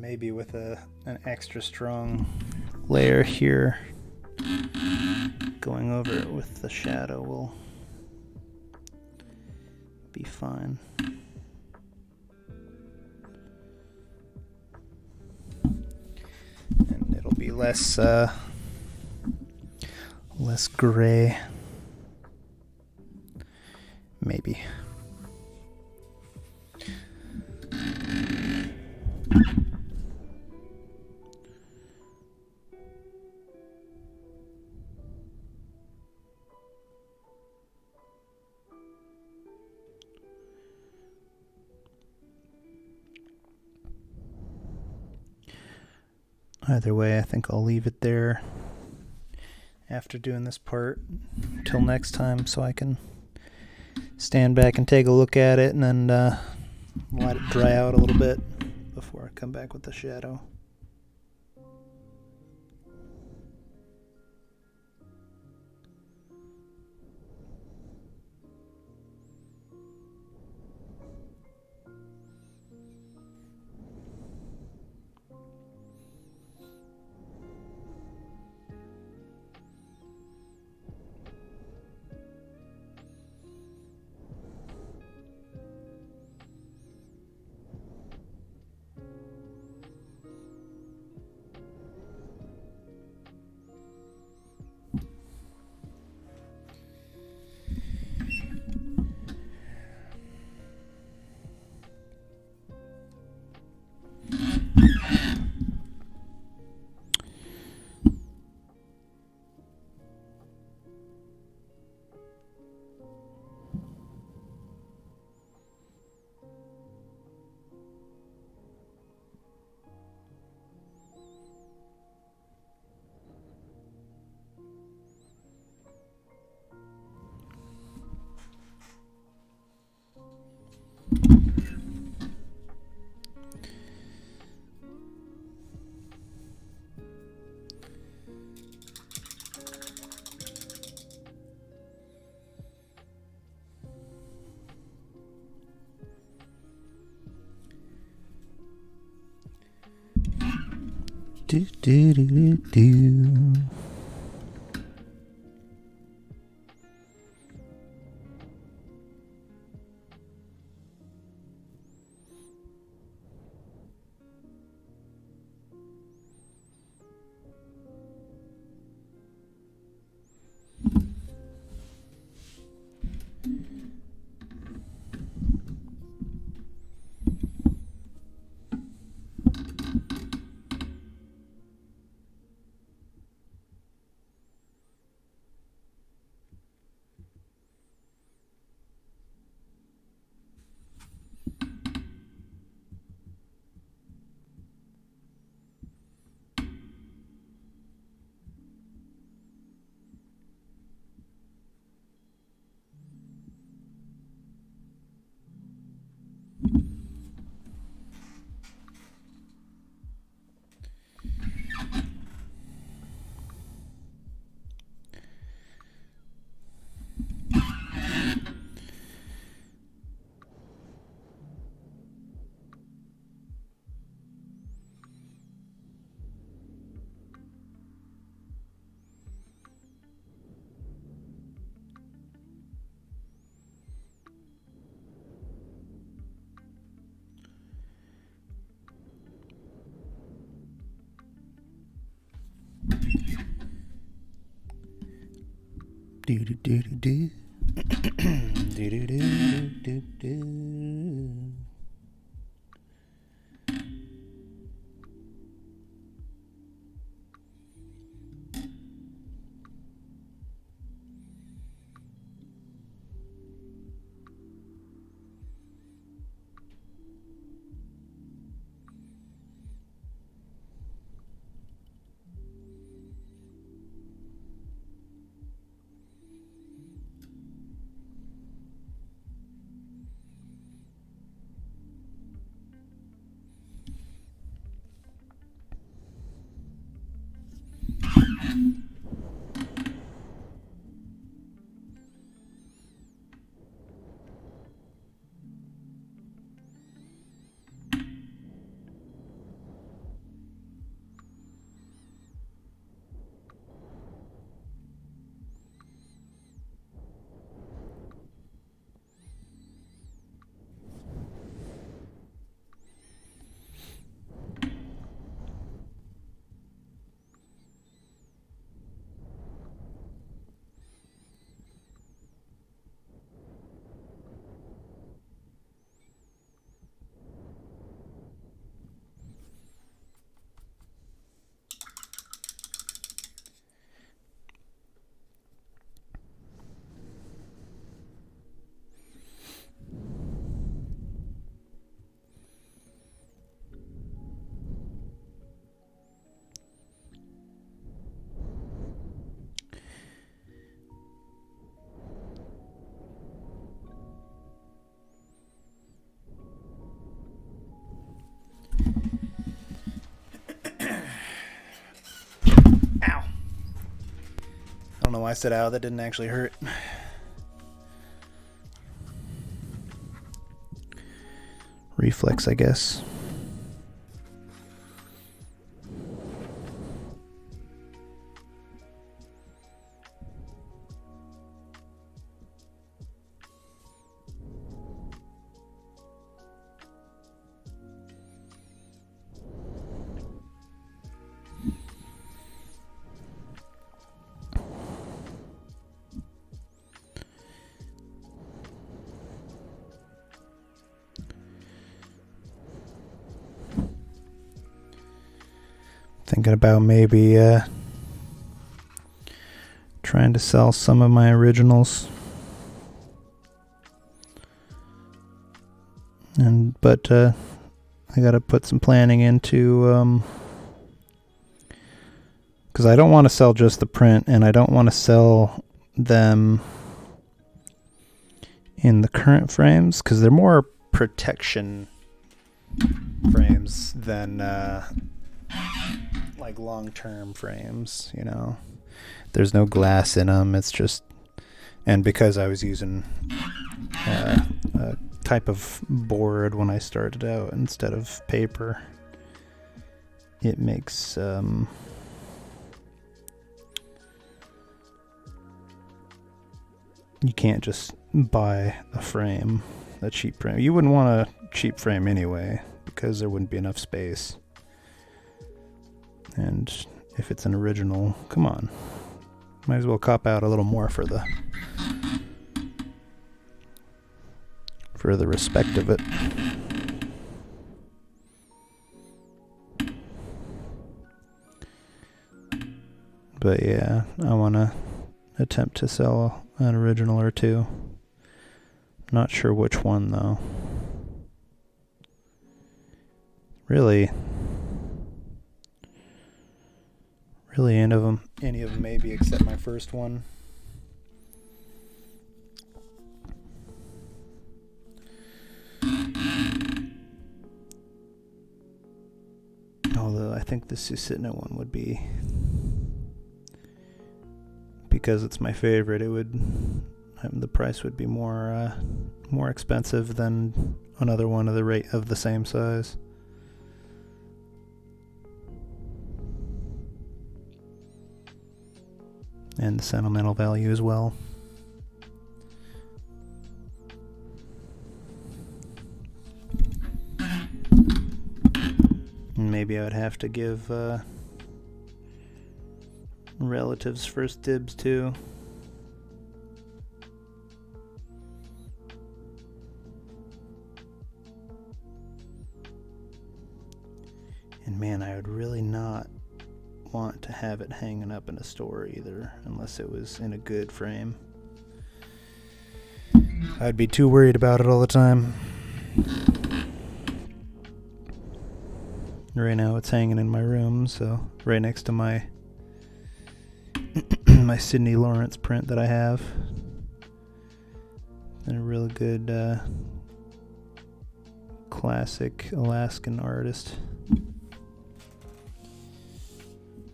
maybe with an extra strong layer here going over it with the shadow will be fine. And it'll be less gray, maybe. Either way, I think I'll leave it there after doing this part till next time so I can stand back and take a look at it and then let it dry out a little bit before I come back with the shadow. Do, do, do, do, do. Do do do do do. Do do do do do. know why I said ow, that didn't actually hurt. Reflex, I guess. Thinking about maybe trying to sell some of my originals, but I gotta put some planning into because I don't want to sell just the print, and I don't want to sell them in the current frames because they're more protection frames than like long-term frames, you know. There's no glass in them. It's just, and because I was using a type of board when I started out instead of paper, it makes you can't just buy a frame, a cheap frame. You wouldn't want a cheap frame anyway because there wouldn't be enough space. And if it's an original, come on, might as well cop out a little more for the respect of it. But yeah, I want to attempt to sell an original or two. Not sure which one though. Really any of them maybe except my first one. Although I think the Susitna one would be, because it's my favorite, it would, the price would be more expensive than another one of the rate of the same size. And the sentimental value as well. Maybe I would have to give relatives first dibs too. And man, I would really not want to have it hanging up in a store either, unless it was in a good frame. I'd be too worried about it all the time. Right now it's hanging in my room, so right next to my my Sidney Lawrence print that I have. And a really good classic Alaskan artist.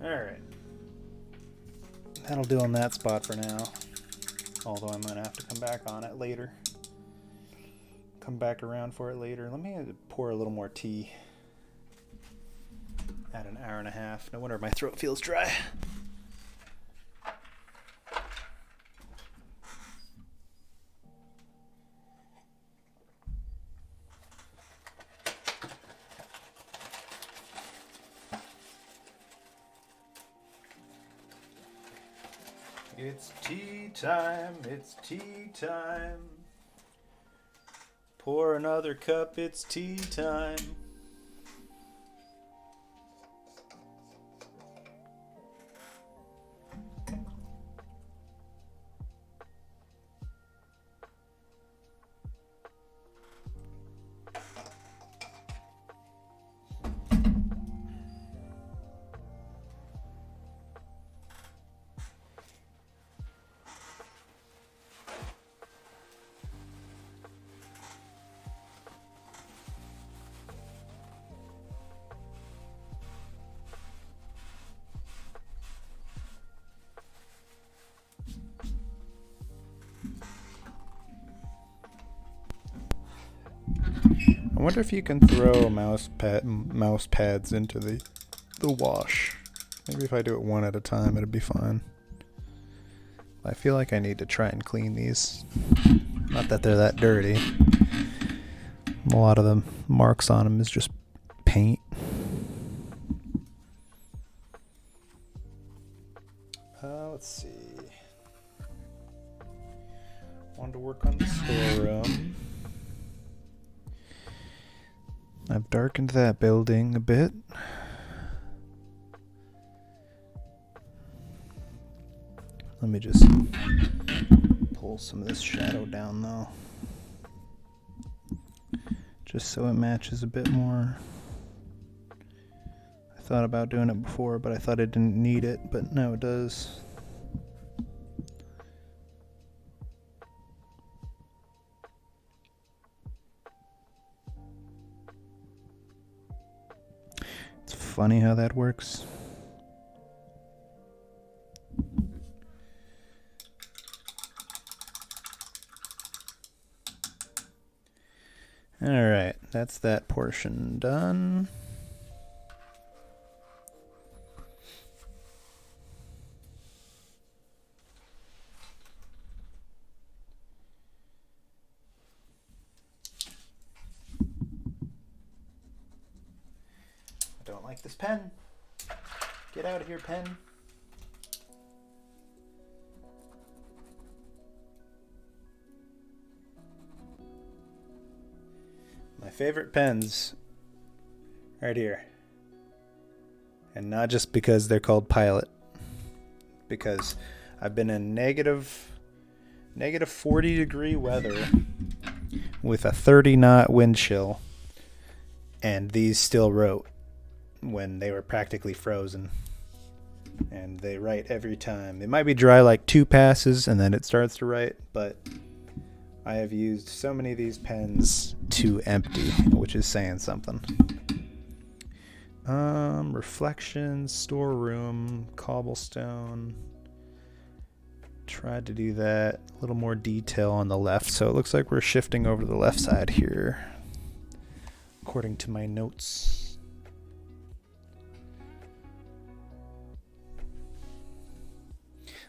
Alright. That'll do on that spot for now. Although I'm going to have to come back on it later. Come back around for it later. Let me pour a little more tea. At an hour and a half. No wonder my throat feels dry. It's tea time, it's tea time. Pour another cup, it's tea time. I wonder if you can throw mouse pads into the wash. Maybe if I do it one at a time, it'd be fine. I feel like I need to try and clean these. Not that they're that dirty. A lot of the marks on them is just paint. Let's see. Wanted to work on the storeroom. I've darkened that building a bit. Let me just pull some of this shadow down though. Just so it matches a bit more. I thought about doing it before, but I thought I didn't need it, but now it does. It's funny how that works. Alright, that's that portion done. I don't like this pen. Get out of here, pen. My favorite pens right here. And not just because they're called Pilot. Because I've been in negative 40 degree weather with a 30 knot wind chill. And these still wrote when they were practically frozen. And they write every time. It might be dry like 2 passes and then it starts to write, but I have used so many of these pens to empty, which is saying something. Reflections, storeroom, cobblestone. Tried to do that. A little more detail on the left, so it looks like we're shifting over to the left side here, according to my notes.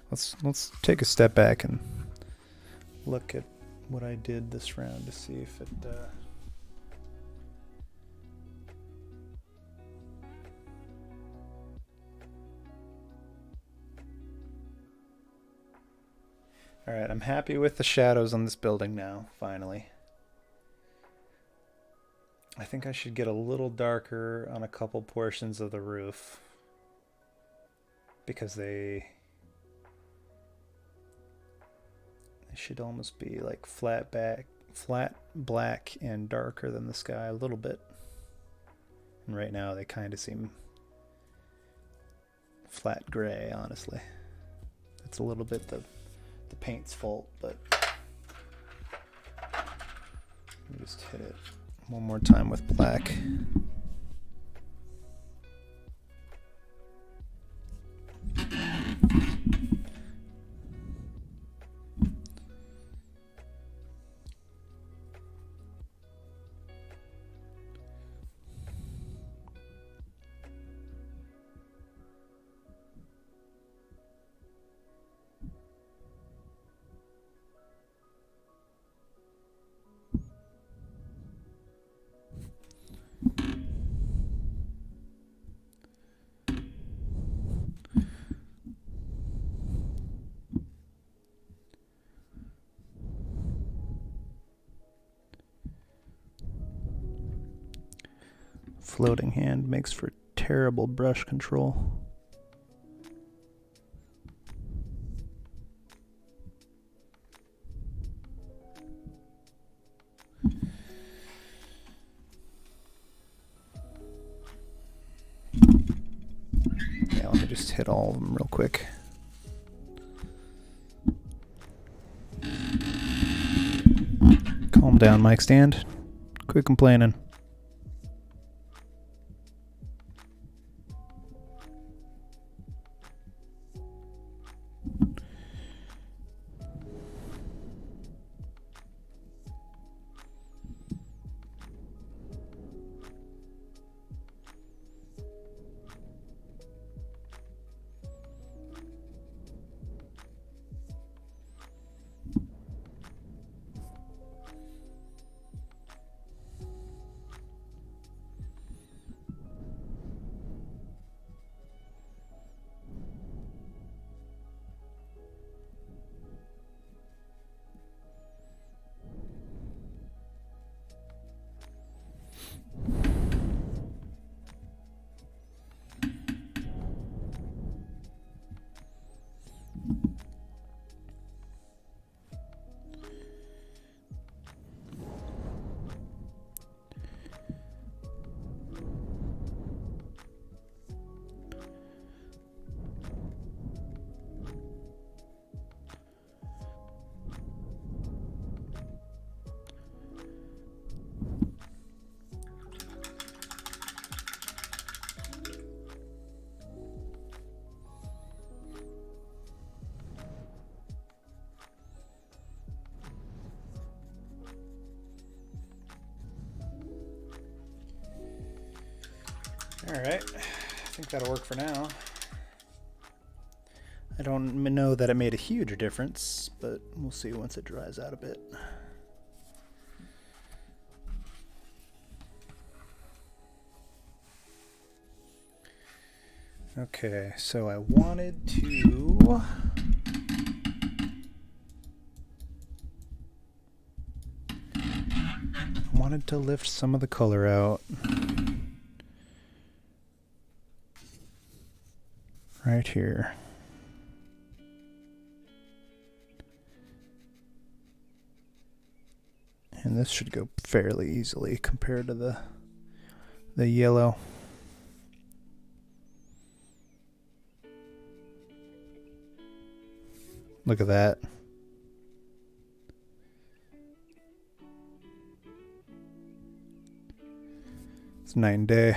Let's take a step back and look at what I did this round to see if it Alright, I'm happy with the shadows on this building now, finally. I think I should get a little darker on a couple portions of the roof because they should almost be like flat black and darker than the sky a little bit. And right now they kind of seem flat gray, honestly. It's a little bit the paint's fault, but let me just hit it one more time with black. Floating hand makes for terrible brush control. Yeah, let me just hit all of them real quick. Calm down, mic stand. Quit complaining. Alright, I think that'll work for now. I don't know that it made a huge difference, but we'll see once it dries out a bit. Okay, so I wanted to lift some of the color out. Right here. And this should go fairly easily compared to the yellow. Look at that. It's night and day.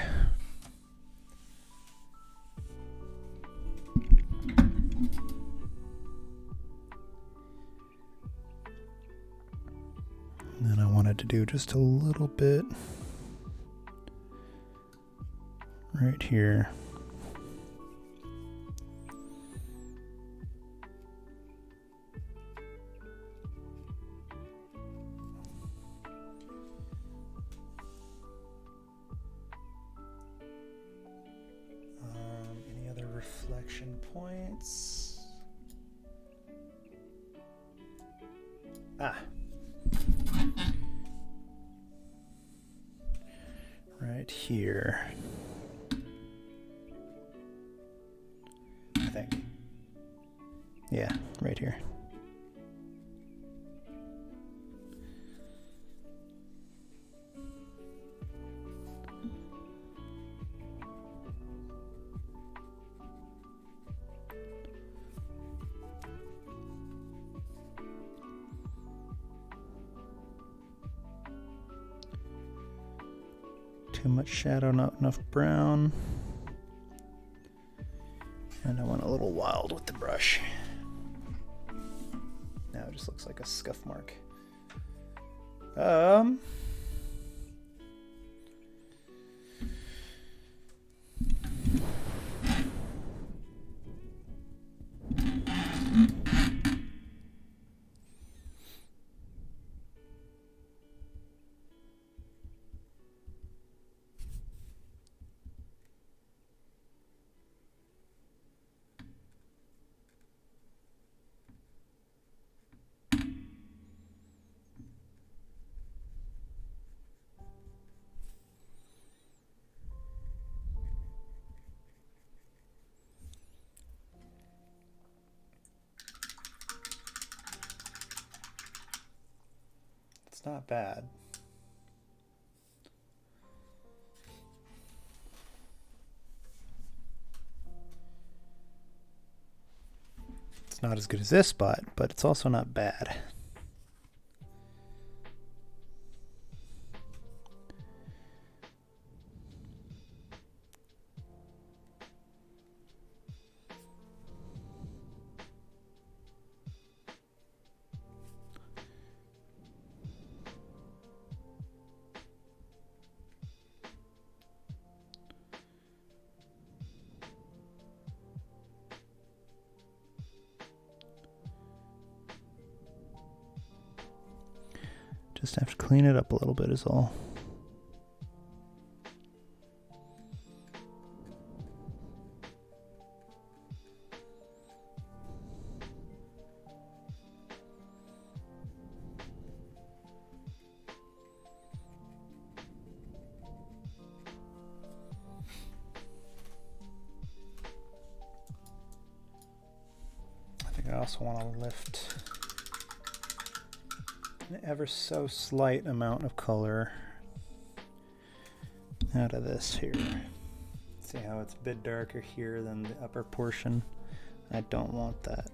And then I wanted to do just a little bit right here. Any other reflection points? Right here, I think. Yeah, right here. Too much shadow, not enough brown. And I went a little wild with the brush. Now it just looks like a scuff mark. It's not bad. It's not as good as this spot, but it's also not bad. Just have to clean it up a little bit is all. I think I also want to lift an ever so slight amount of color out of this here. See how it's a bit darker here than the upper portion? I don't want that.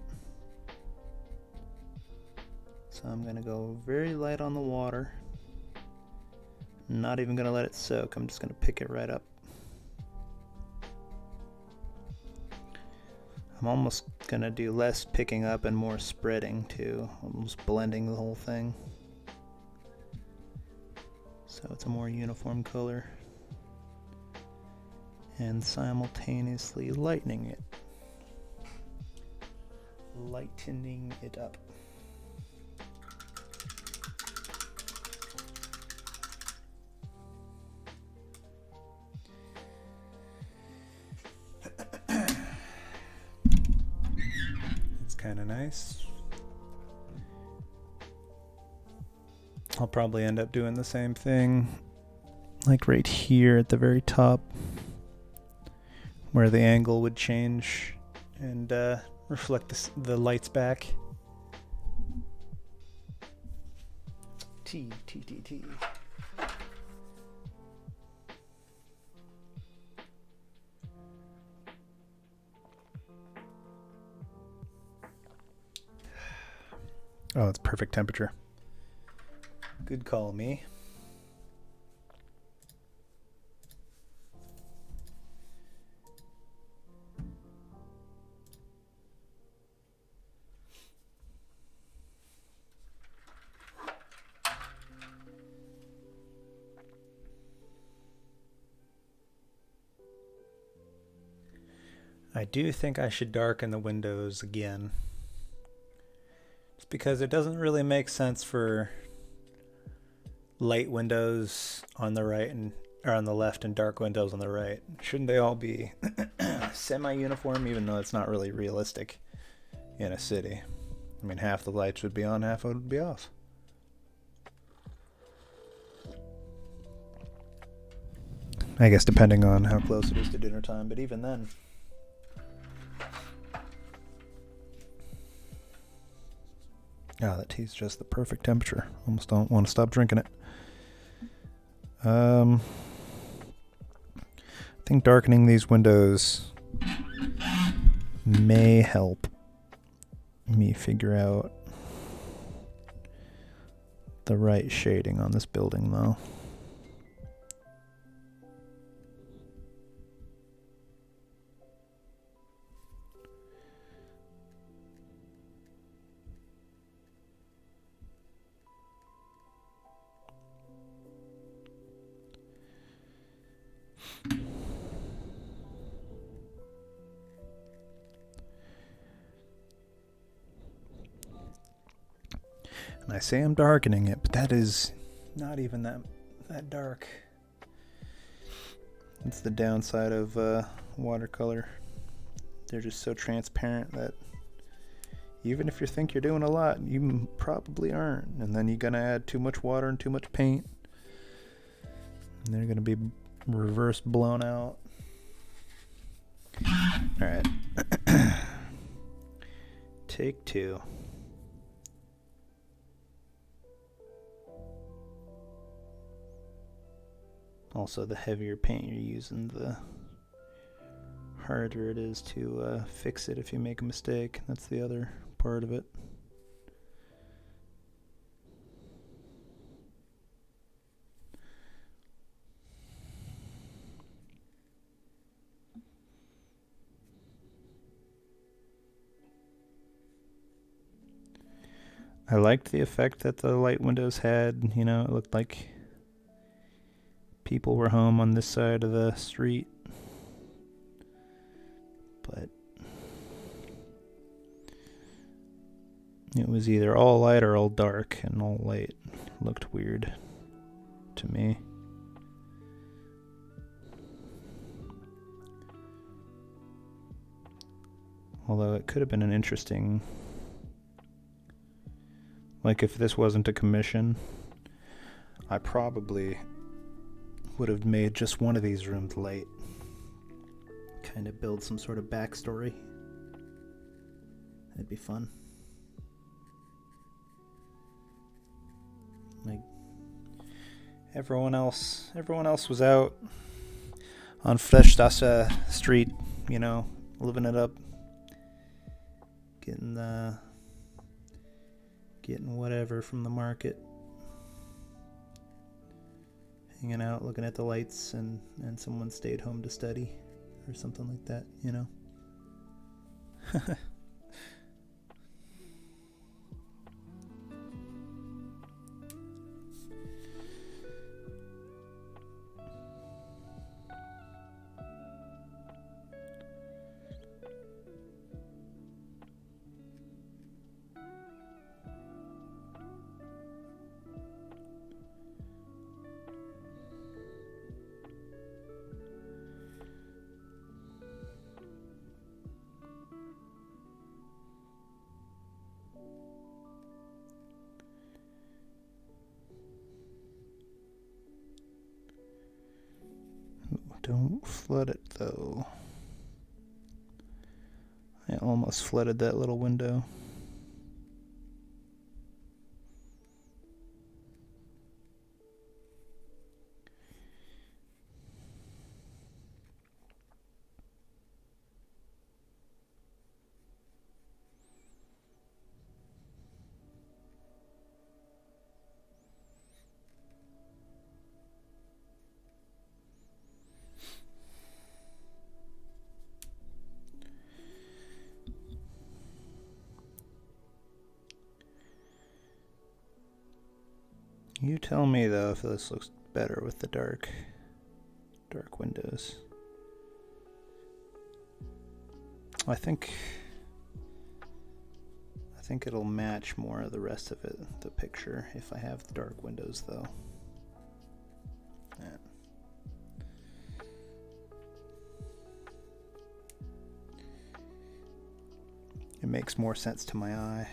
So I'm going to go very light on the water. Not even going to let it soak. I'm just going to pick it right up. I'm almost going to do less picking up and more spreading too. Almost blending the whole thing. So it's a more uniform color. and simultaneously lightening it up. It's kind of nice. I'll probably end up doing the same thing, like right here at the very top, where the angle would change and reflect the lights back. T. Oh, it's perfect temperature. Good call, me. I do think I should darken the windows again. Just because it doesn't really make sense for light windows on the right or on the left and dark windows on the right. Shouldn't they all be semi-uniform, even though it's not really realistic in a city? I mean, half the lights would be on, half would be off. I guess depending on how close it is to dinner time, but even then. Oh, that tea's just the perfect temperature. Almost don't want to stop drinking it. I think darkening these windows may help me figure out the right shading on this building, though. And I say I'm darkening it, but that is not even that dark. It's the downside of watercolor. They're just so transparent that even if you think you're doing a lot, you probably aren't. And then you're going to add too much water and too much paint, and they're going to be reverse blown out. Alright. Take two. Also, the heavier paint you're using, the harder it is to fix it if you make a mistake. That's the other part of it. I liked the effect that the light windows had. You know, it looked like people were home on this side of the street. But it was either all light or all dark, and all light looked weird to me. Although it could have been an interesting... Like, if this wasn't a commission, I probably would have made just one of these rooms light. Kind of build some sort of backstory. That'd be fun. Like, everyone else was out on Fleischstrasse street, you know, living it up, getting whatever from the market, hanging out, looking at the lights, and someone stayed home to study or something like that, you know. Don't flood it though. I almost flooded that little window. You tell me though if this looks better with the dark windows. I think it'll match more of the rest of it, the picture, if I have the dark windows though. Yeah. It makes more sense to my eye.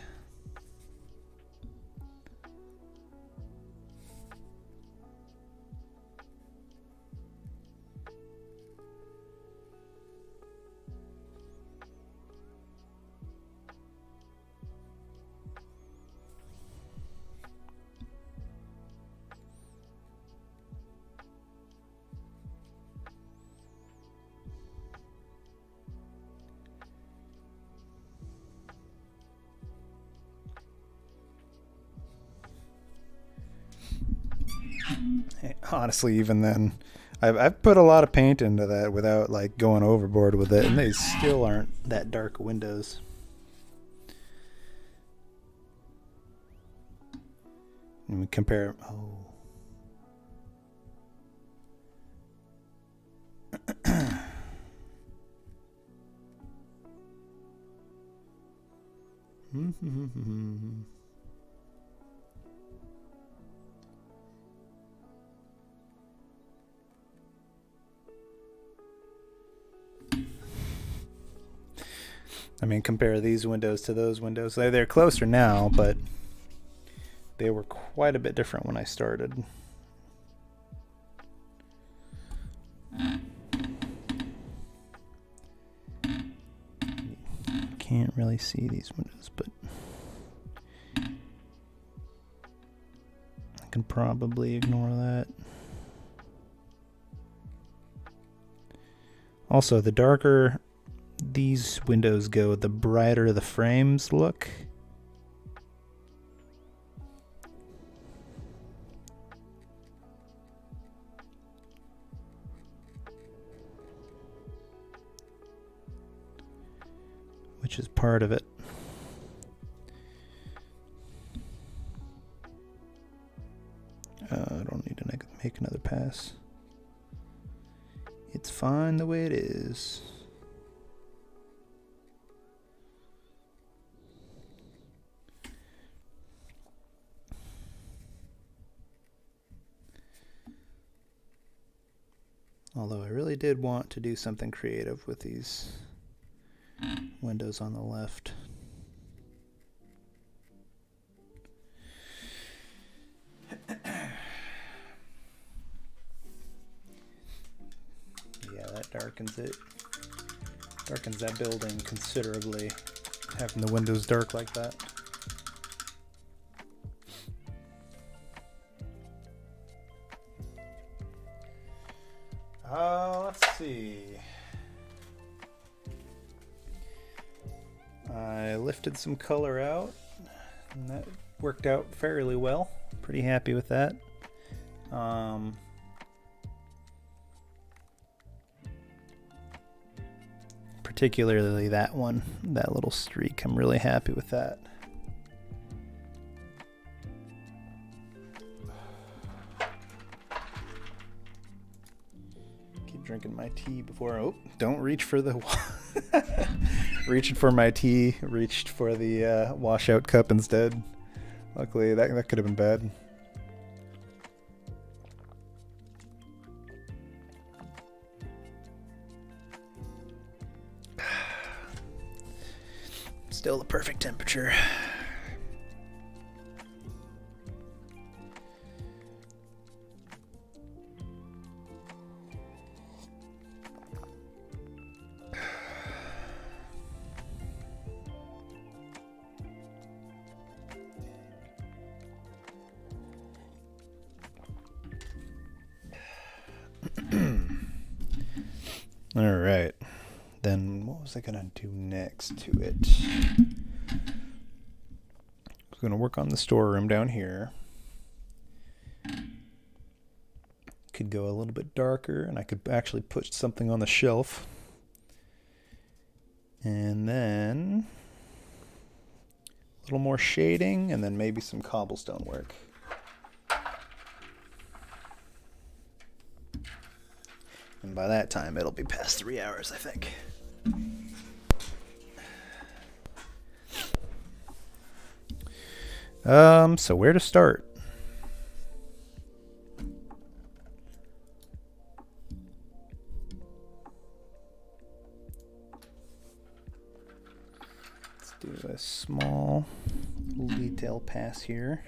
Honestly, even then, I've put a lot of paint into that without like going overboard with it, and they still aren't that dark windows. And we compare. Oh. I mean, compare these windows to those windows. They're closer now, but they were quite a bit different when I started. Can't really see these windows, but I can probably ignore that. Also, the darker these windows go, the brighter the frames look. Which is part of it. I don't need to make another pass. It's fine the way it is. Although I really did want to do something creative with these windows on the left. Yeah, that darkens it. Darkens that building considerably, having the windows dark like that. Let's see. I lifted some color out, and that worked out fairly well. Pretty happy with that. Particularly that one, that little streak. I'm really happy with that. Drinking my tea before. Oh, don't reach for the reaching for my tea, reached for the washout cup instead. Luckily that could have been bad. Still the perfect temperature. All right. Then what was I going to do next to it? I was going to work on the storeroom down here. Could go a little bit darker, and I could actually put something on the shelf. And then a little more shading, and then maybe some cobblestone work. And by that time, it'll be past 3 hours, I think. So where to start? Let's do a small little detail pass here.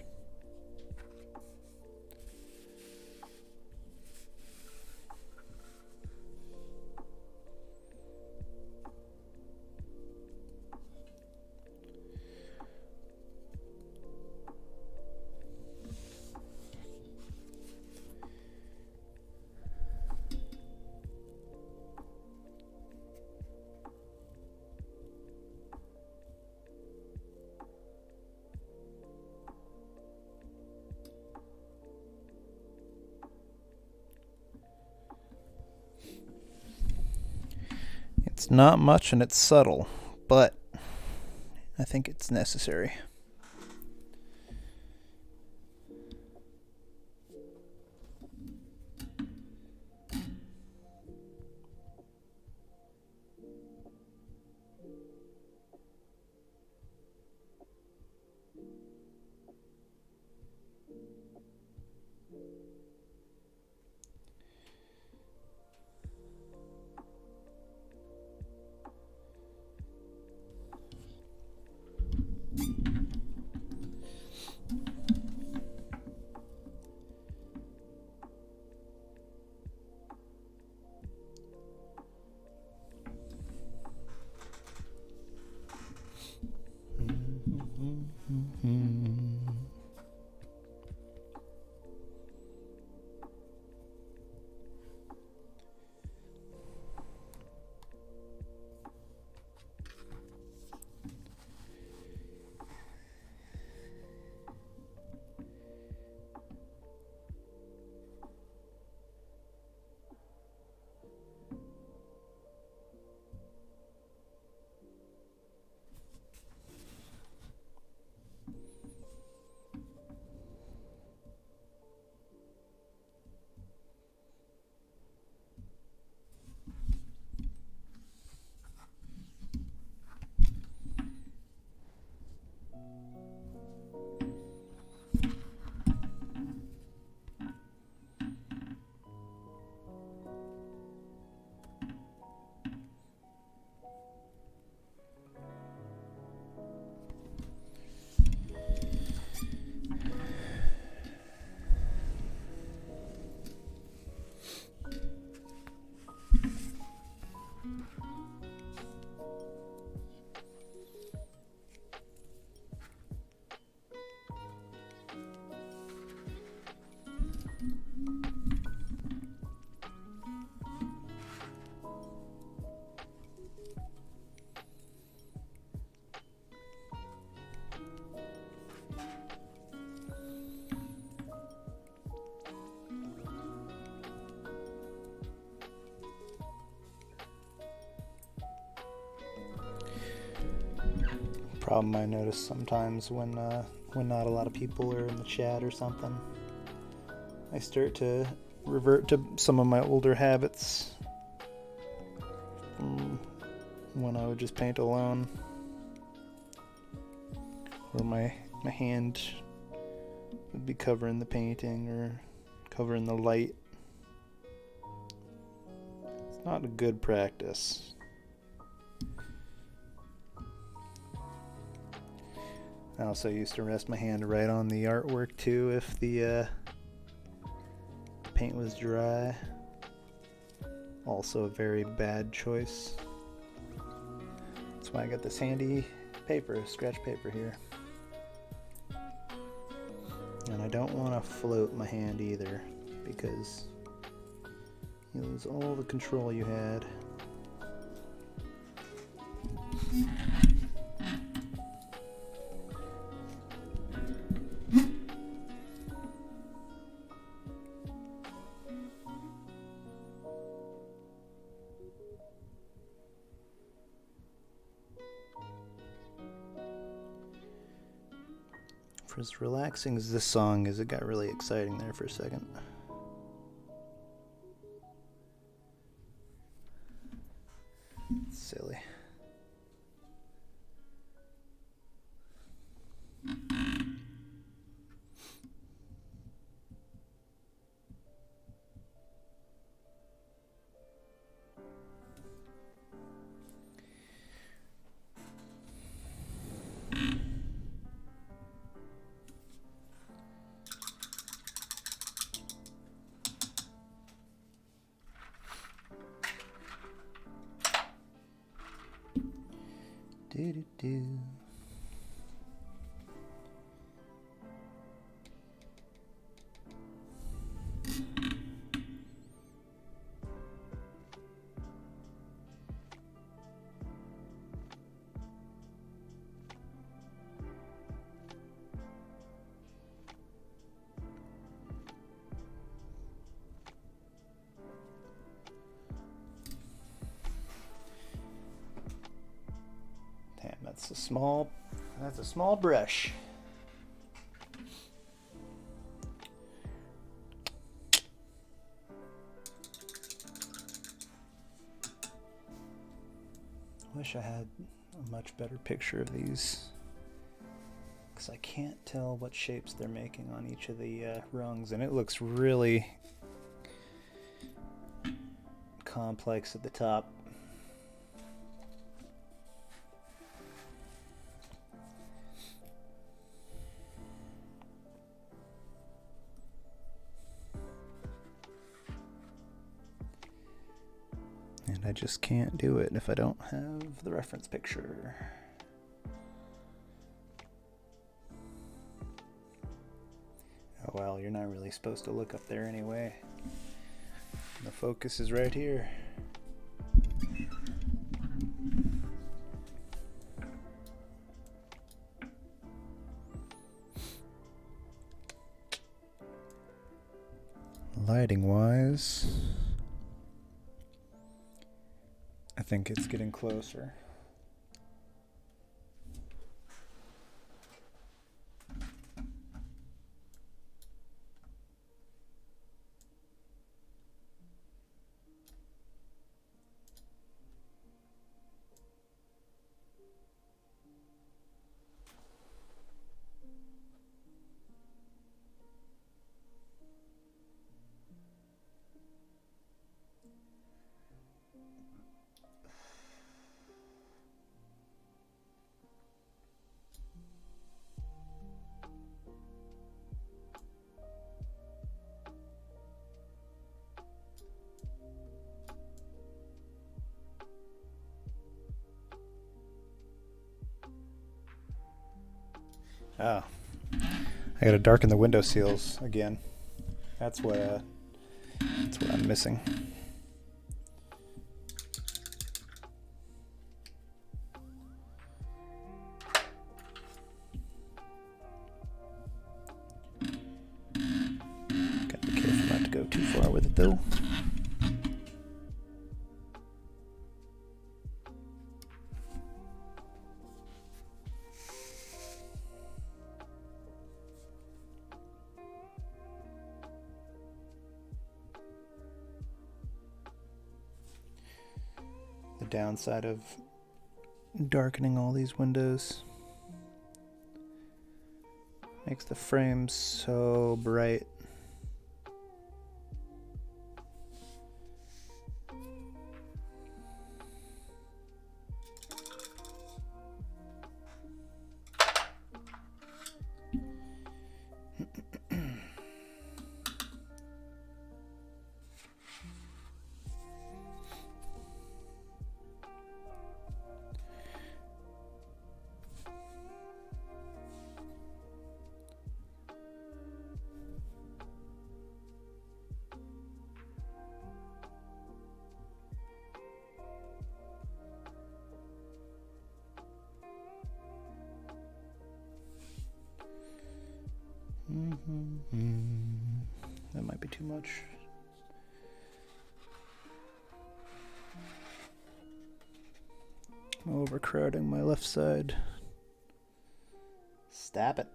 It's not much and it's subtle, but I think it's necessary. Problem I notice sometimes when not a lot of people are in the chat or something, I start to revert to some of my older habits from when I would just paint alone, where my hand would be covering the painting or covering the light. It's not a good practice. I also used to rest my hand right on the artwork too if the paint was dry. Also a very bad choice. That's why I got this handy paper, scratch paper here. And I don't want to float my hand either, because you lose all the control you had. For as relaxing as this song is, it got really exciting there for a second. It's silly. Do. Damn, that's a small brush. Wish I had a much better picture of these, because I can't tell what shapes they're making on each of the rungs, and it looks really complex at the top. And I just can't do it if I don't have the reference picture. Oh well, you're not really supposed to look up there anyway. The focus is right here. Lighting wise, I think it's getting closer. Oh, I gotta darken the window seals again. That's what I'm missing. Gotta be careful not to go too far with it though. The downside of darkening all these windows makes the frame so bright. That might be too much. I'm overcrowding my left side. Stop it.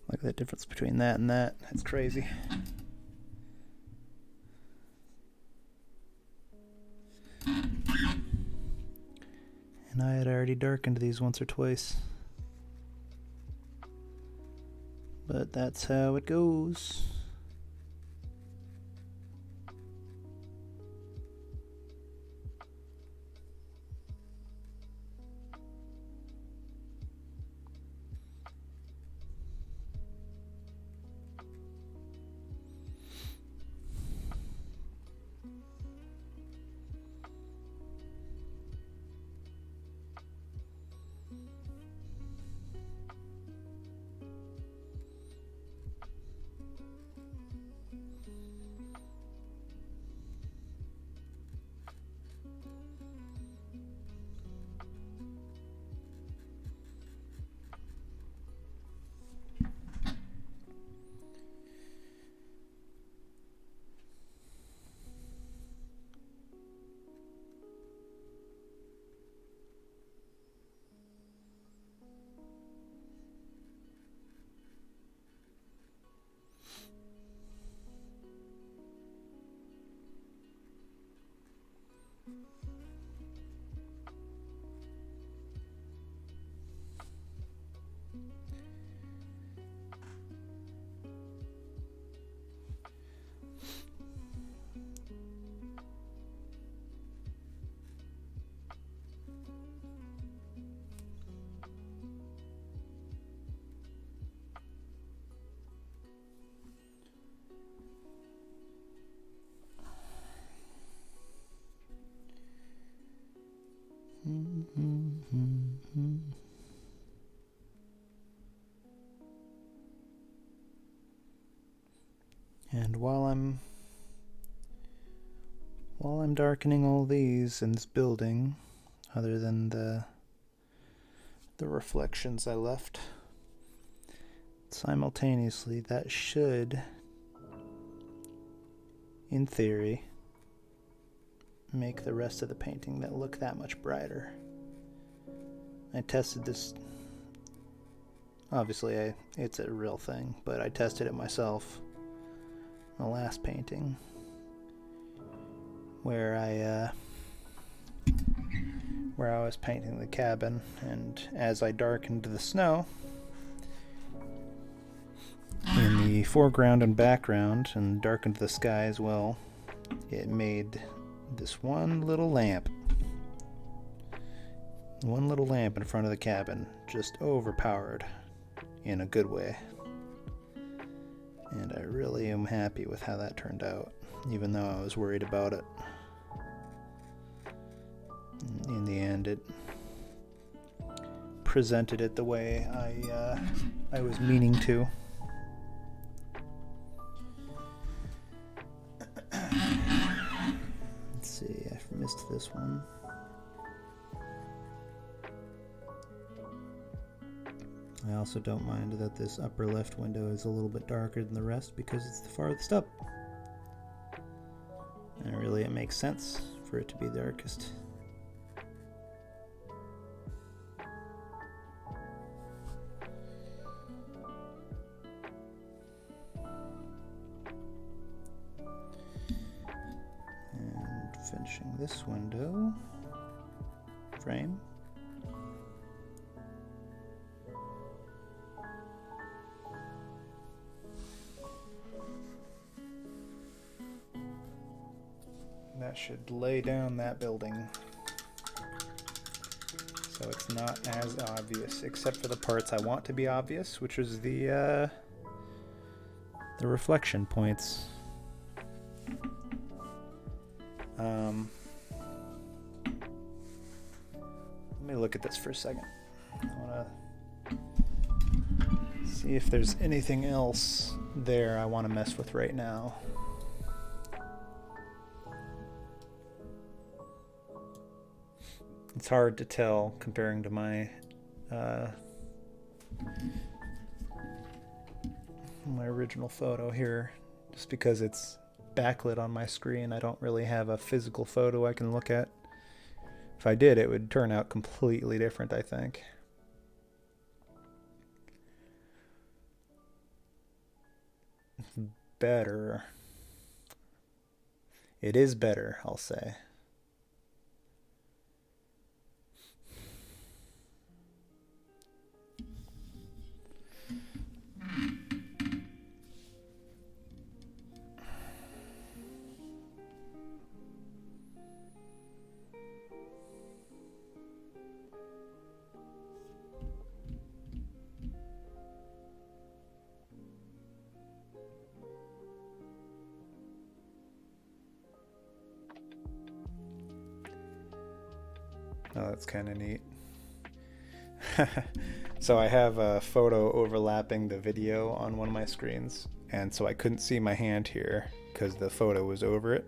Look at the difference between that and that. That's crazy. And I had already darkened these once or twice. But that's how it goes. And while I'm darkening all these in this building, other than the reflections I left, simultaneously that should, in theory, make the rest of the painting that look that much brighter. I tested this. Obviously, it's a real thing, but I tested it myself. The last painting, where I was painting the cabin, and as I darkened the snow in the foreground and background, and darkened the sky as well, it made this one little lamp in front of the cabin just overpowered in a good way. And I really am happy with how that turned out, even though I was worried about it. In the end, it presented it the way I was meaning to. Let's see, I missed this one. I also don't mind that this upper left window is a little bit darker than the rest because it's the farthest up. And really it makes sense for it to be darkest. And finishing this window frame. That should lay down that building so it's not as obvious, except for the parts I want to be obvious, which is the reflection points. Let me look at this for a second. I want to see if there's anything else there I want to mess with right now. It's hard to tell comparing to my my original photo here, just because it's backlit on my screen. I don't really have a physical photo I can look at. If I did, it would turn out completely different, I think. Better. It is better, I'll say. Oh, that's kind of neat. So I have a photo overlapping the video on one of my screens, and so I couldn't see my hand here because the photo was over it.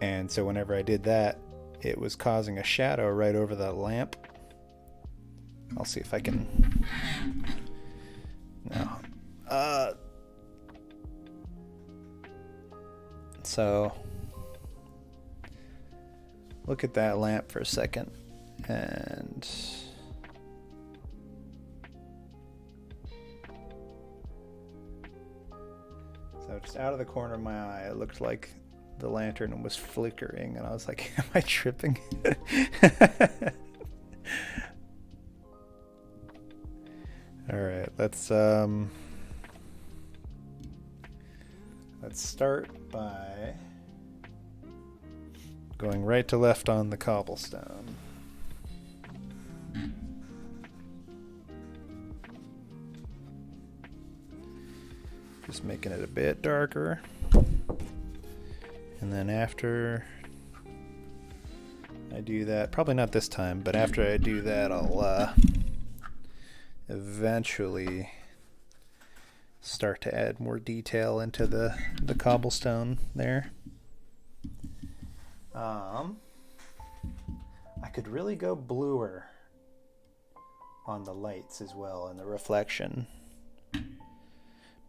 And so whenever I did that, it was causing a shadow right over the lamp. I'll see if I can... No. So look at that lamp for a second. And so just out of the corner of my eye, it looked like the lantern was flickering, and I was like, am I tripping? All right, let's start by going right to left on the cobblestone. Just making it a bit darker. And then after I do that, probably not this time, but after I do that, I'll eventually start to add more detail into the cobblestone there. I could really go bluer on the lights as well and the reflection.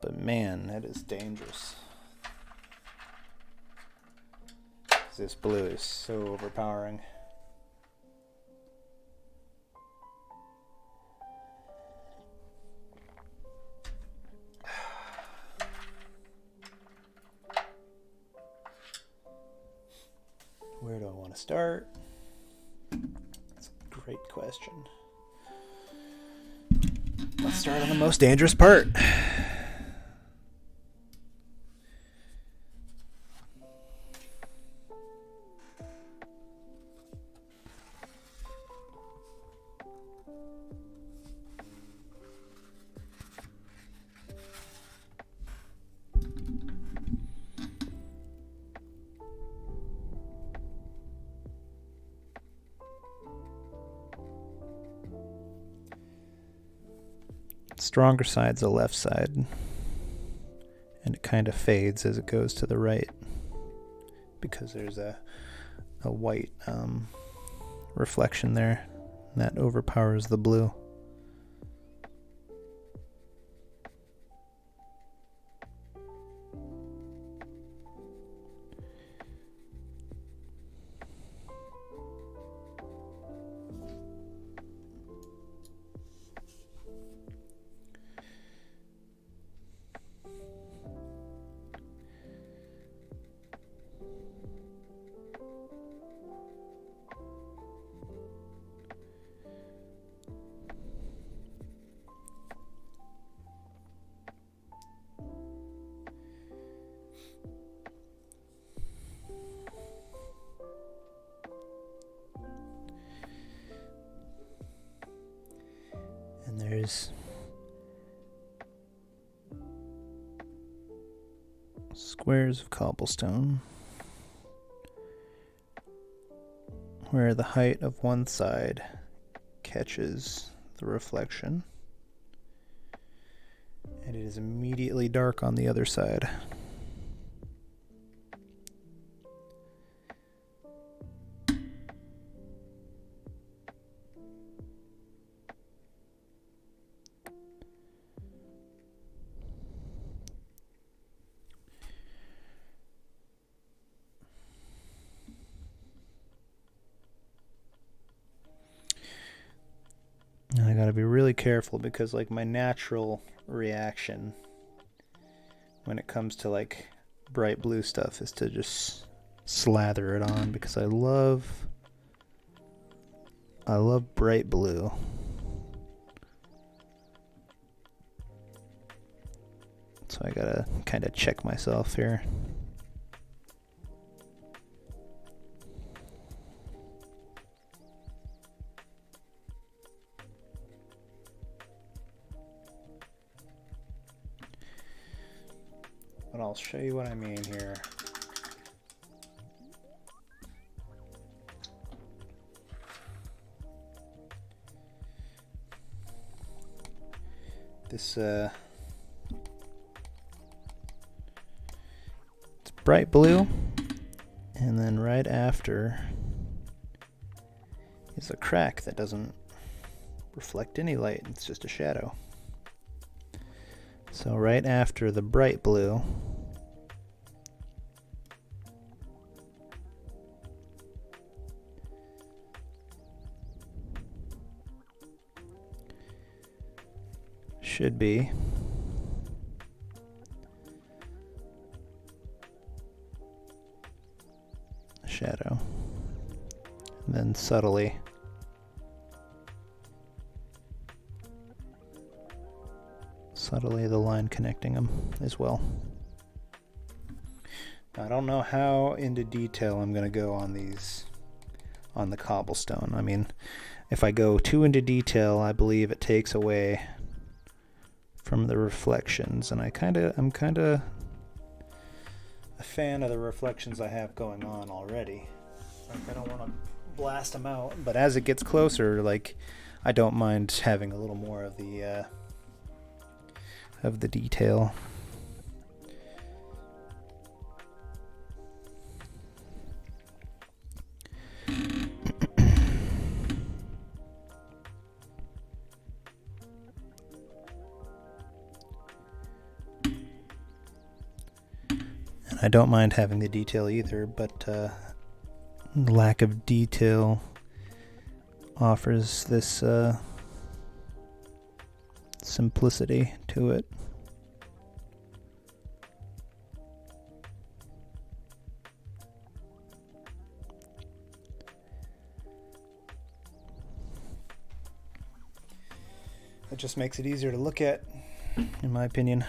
But man, that is dangerous. This blue is so overpowering. Where do I want to start? That's a great question. Let's start on the most dangerous part. Stronger side's the left side, and it kind of fades as it goes to the right because there's a white reflection there, and that overpowers the blue. And there's squares of cobblestone. where the height of one side catches the reflection, and it is immediately dark on the other side. And I gotta be really careful because like my natural reaction when it comes to like bright blue stuff is to just slather it on because I love bright blue. So I gotta kind of check myself here. But I'll show you what I mean here. This it's bright blue, and then right after is a crack that doesn't reflect any light. It's just a shadow. So right after the bright blue, should be a shadow, and then subtly the line connecting them as well. I don't know how into detail I'm going to go on these, on the cobblestone. I mean, if I go too into detail, I believe it takes away from the reflections, and I'm kind of a fan of the reflections I have going on already. Like, I don't want to blast them out, but as it gets closer, like, I don't mind having a little more of the detail. And I don't mind having the detail either, but lack of detail offers this simplicity to it. It just makes it easier to look at, in my opinion.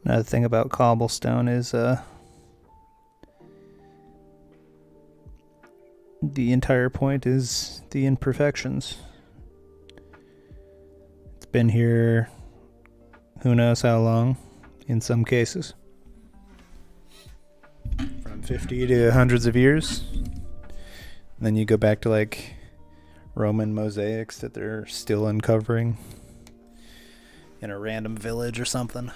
Another thing about cobblestone is the entire point is the imperfections. It's been here who knows how long in some cases. From 50 to hundreds of years. And then you go back to like Roman mosaics that they're still uncovering in a random village or something.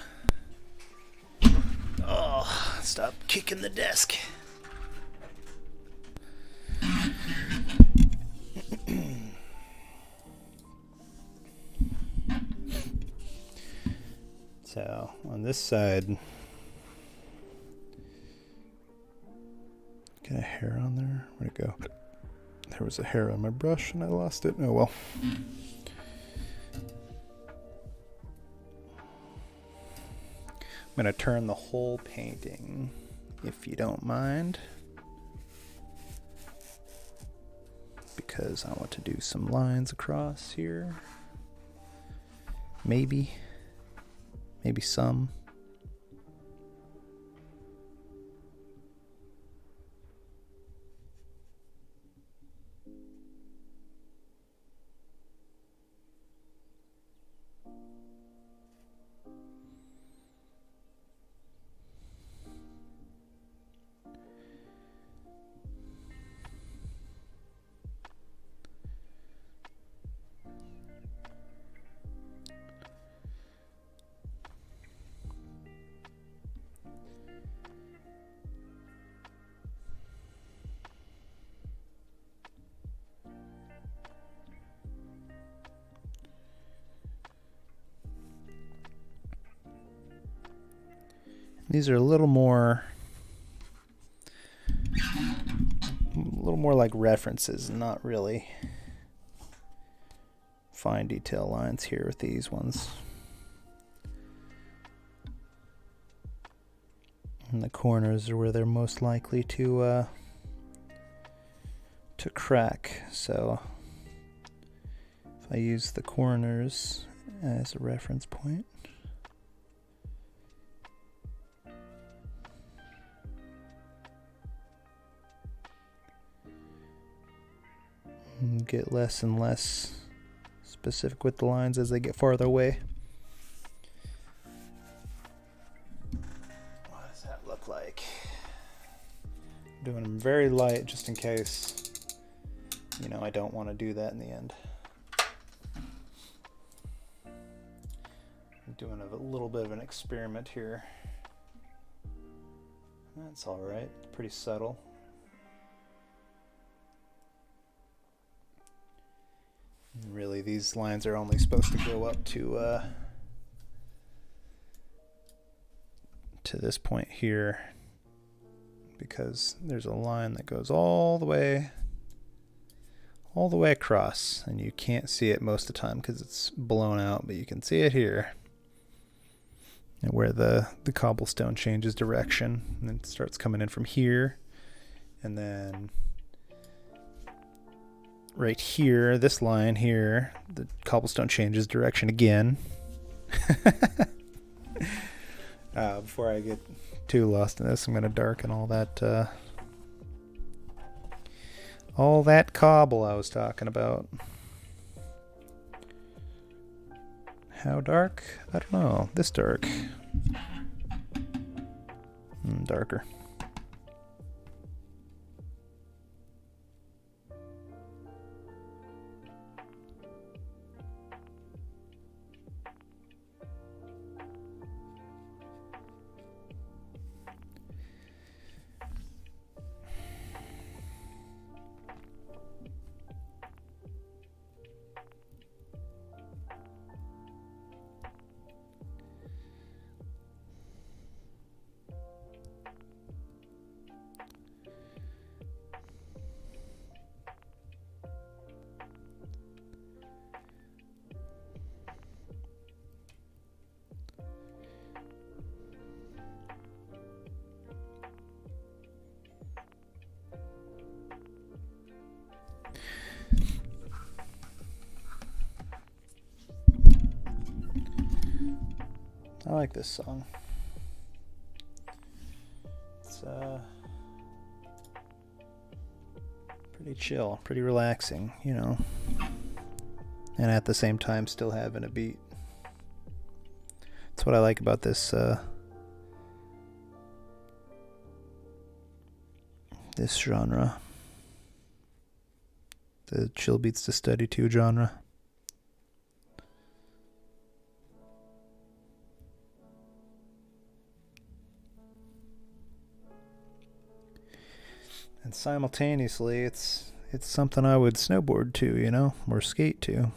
Oh, stop kicking the desk. So on this side, get a hair on there. Where'd it go? There was a hair on my brush and I lost it. Oh well. I'm going to turn the whole painting, if you don't mind, because I want to do some lines across here. Maybe some. These are a little more like references, not really fine detail lines here with these ones. And the corners are where they're most likely to crack. So if I use the corners as a reference point, get less and less specific with the lines as they get farther away. What does that look like? I'm doing them very light just in case, you know, I don't want to do that in the end. I'm doing a little bit of an experiment here. That's all right. It's pretty subtle. Really, these lines are only supposed to go up to this point here, because there's a line that goes all the way across, and you can't see it most of the time because it's blown out, but you can see it here, and where the cobblestone changes direction, and it starts coming in from here, and then right here, this line here, the cobblestone changes direction again. Before I get too lost in this, I'm going to darken all that cobble I was talking about. How dark? I don't know. This dark. Darker. I like this song. It's pretty chill, pretty relaxing, you know, and at the same time still having a beat. That's what I like about this this genre, the chill beats to study to genre. And simultaneously, it's something I would snowboard to, you know, or skate to.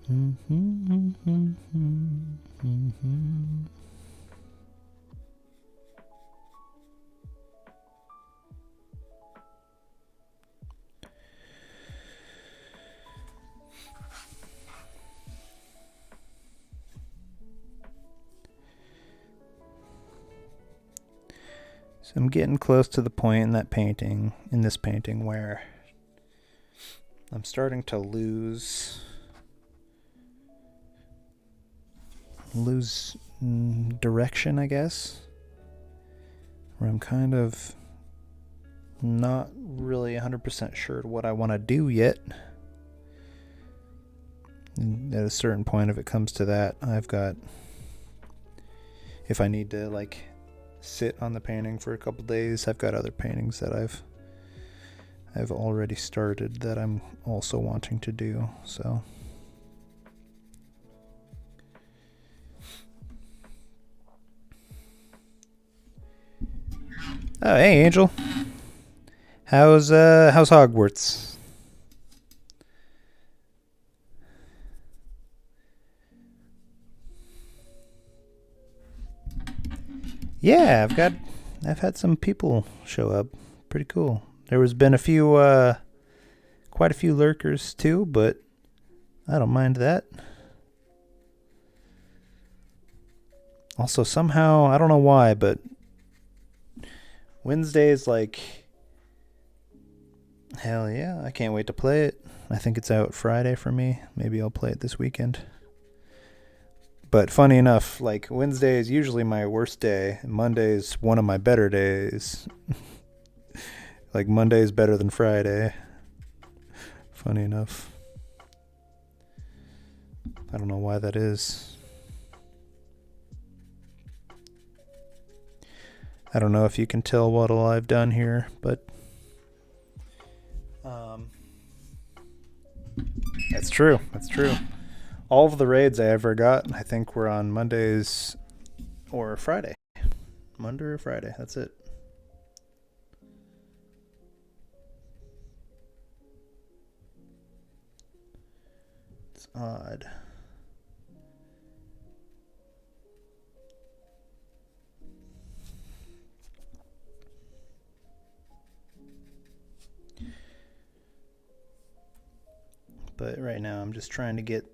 So I'm getting close to the point in this painting, where I'm starting to lose direction, I guess. Where I'm kind of not really 100% sure what I want to do yet. And at a certain point, if it comes to that, if I need to like sit on the painting for a couple days, I've got other paintings that I've already started that I'm also wanting to do. So oh, hey Angel. How's Hogwarts? Yeah, I've had some people show up. Pretty cool. There was been quite a few lurkers too, but I don't mind that. Also, somehow, I don't know why, but Wednesday's like, hell yeah, I can't wait to play it. I think it's out Friday for me. Maybe I'll play it this weekend. But funny enough, like Wednesday is usually my worst day. Monday is one of my better days. Like Monday is better than Friday. Funny enough. I don't know why that is. I don't know if you can tell what all I've done here, but that's true. That's true. All of the raids I ever got, I think, were on Mondays or Friday. Monday or Friday. That's it. It's odd. But right now I'm just trying to get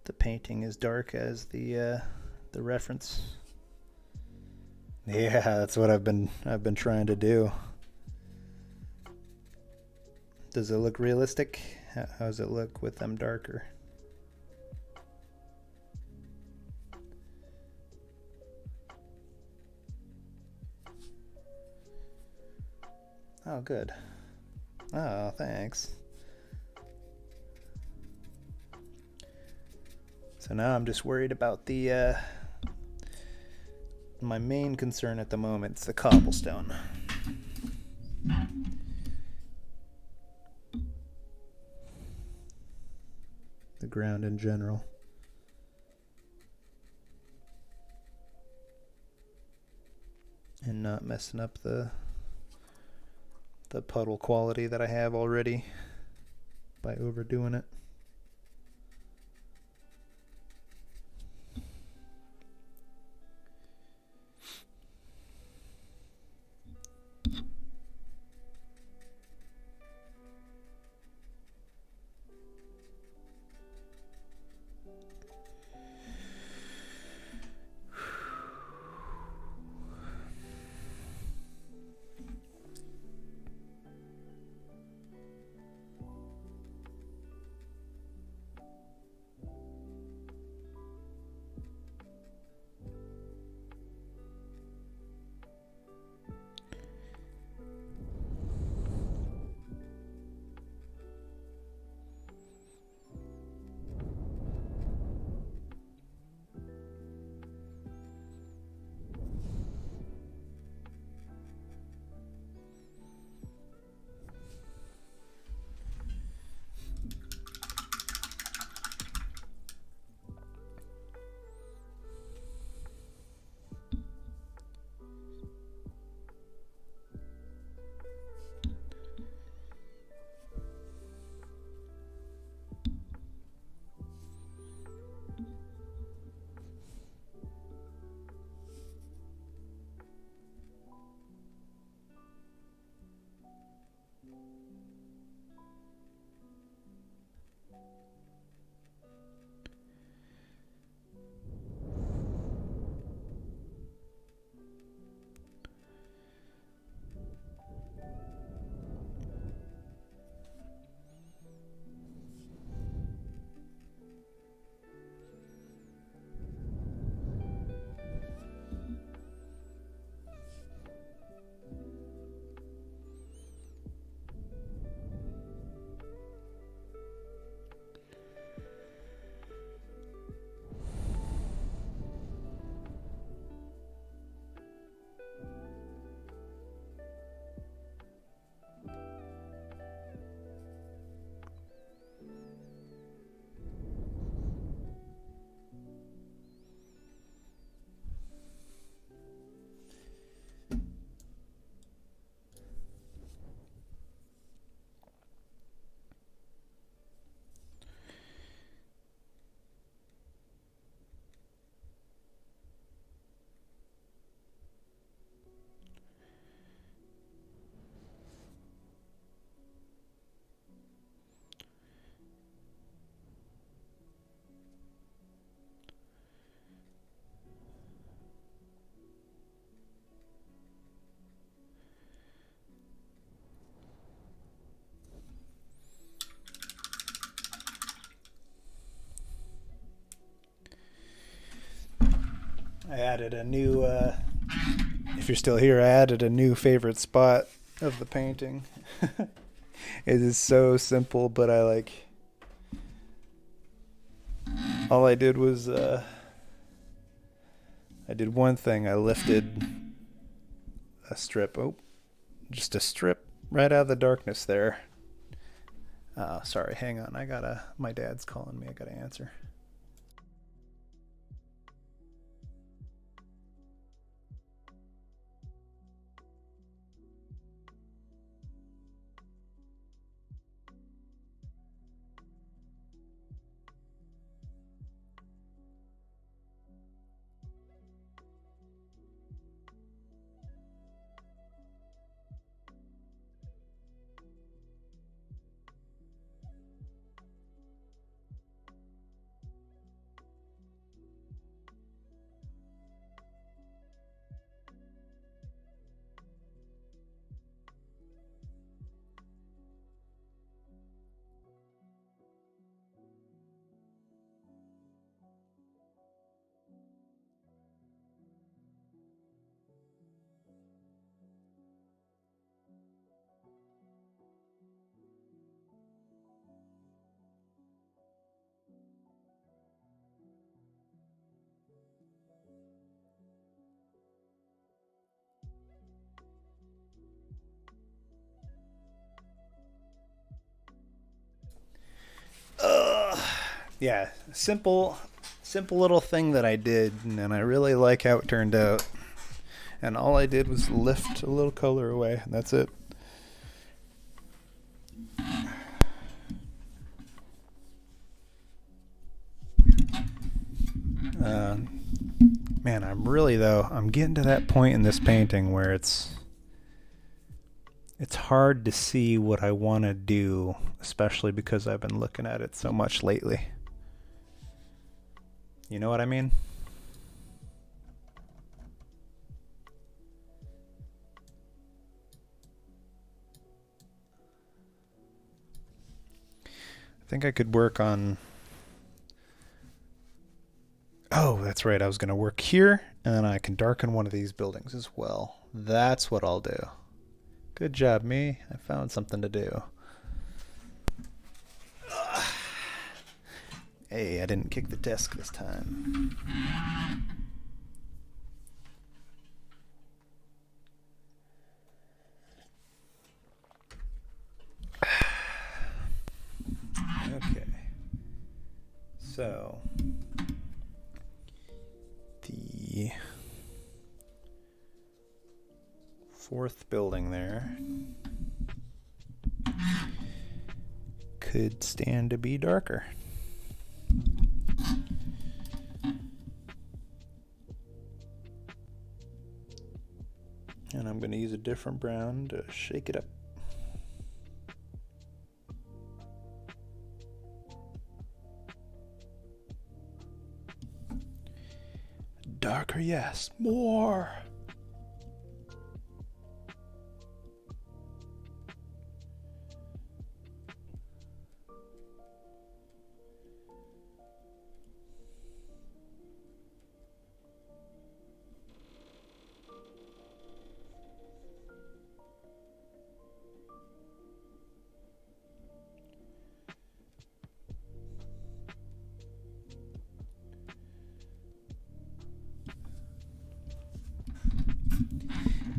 the painting as dark as the reference. Yeah, that's what I've been trying to do. Does it look realistic? How does it look with them darker? Oh, good. Oh, thanks. So now I'm just worried about the my main concern at the moment is the cobblestone. The ground in general. And not messing up the puddle quality that I have already by overdoing it. added a new, if you're still here, I added a new favorite spot of the painting. It is so simple, but I like, all I did was, I did one thing. I lifted a strip, just a strip right out of the darkness there. Sorry, hang on. My dad's calling me. I gotta answer. Yeah, simple little thing that I did, and I really like how it turned out. And all I did was lift a little color away, and that's it. Man, I'm getting to that point in this painting where it's hard to see what I want to do, especially because I've been looking at it so much lately. You know what I mean? I think I could work on... Oh, that's right. I was going to work here, and then I can darken one of these buildings as well. That's what I'll do. Good job, me. I found something to do. Hey, I didn't kick the desk this time. Okay. So, the fourth building there could stand to be darker. And I'm going to use a different brown to shake it up. Darker, yes. More.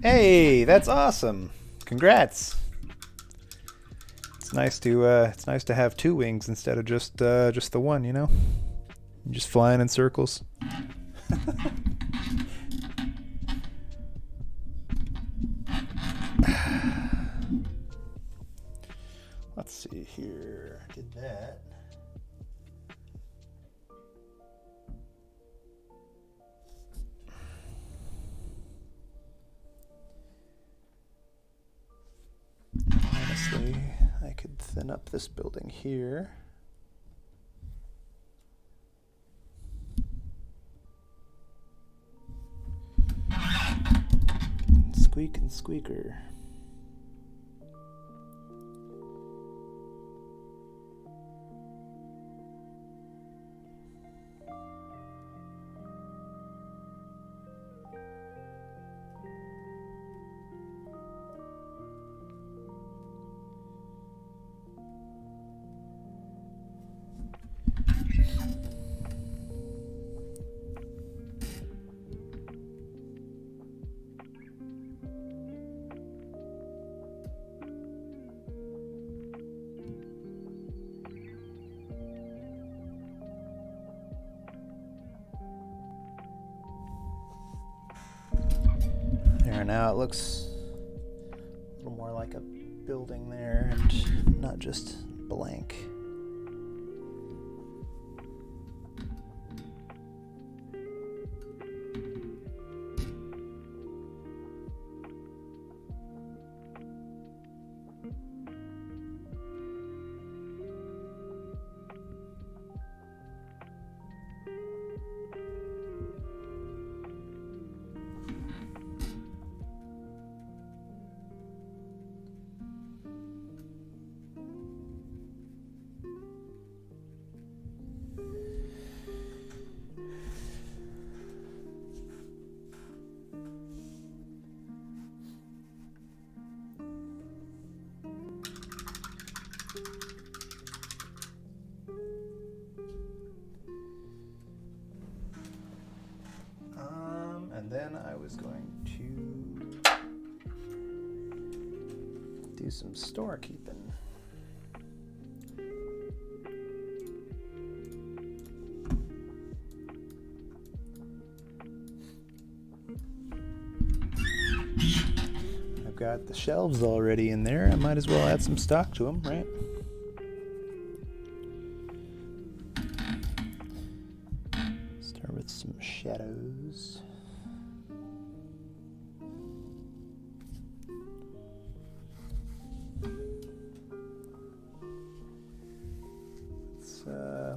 Hey, that's awesome! Congrats. It's nice to have two wings instead of just the one, you know? You're just flying in circles. Let's see here. Did that. Honestly, I could thin up this building here. Squeak and squeaker. Alright, now it looks a little more like a building there and not just blank. And then I was going to do some storekeeping. I've got the shelves already in there. I might as well add some stock to them, right? Start with some shadows.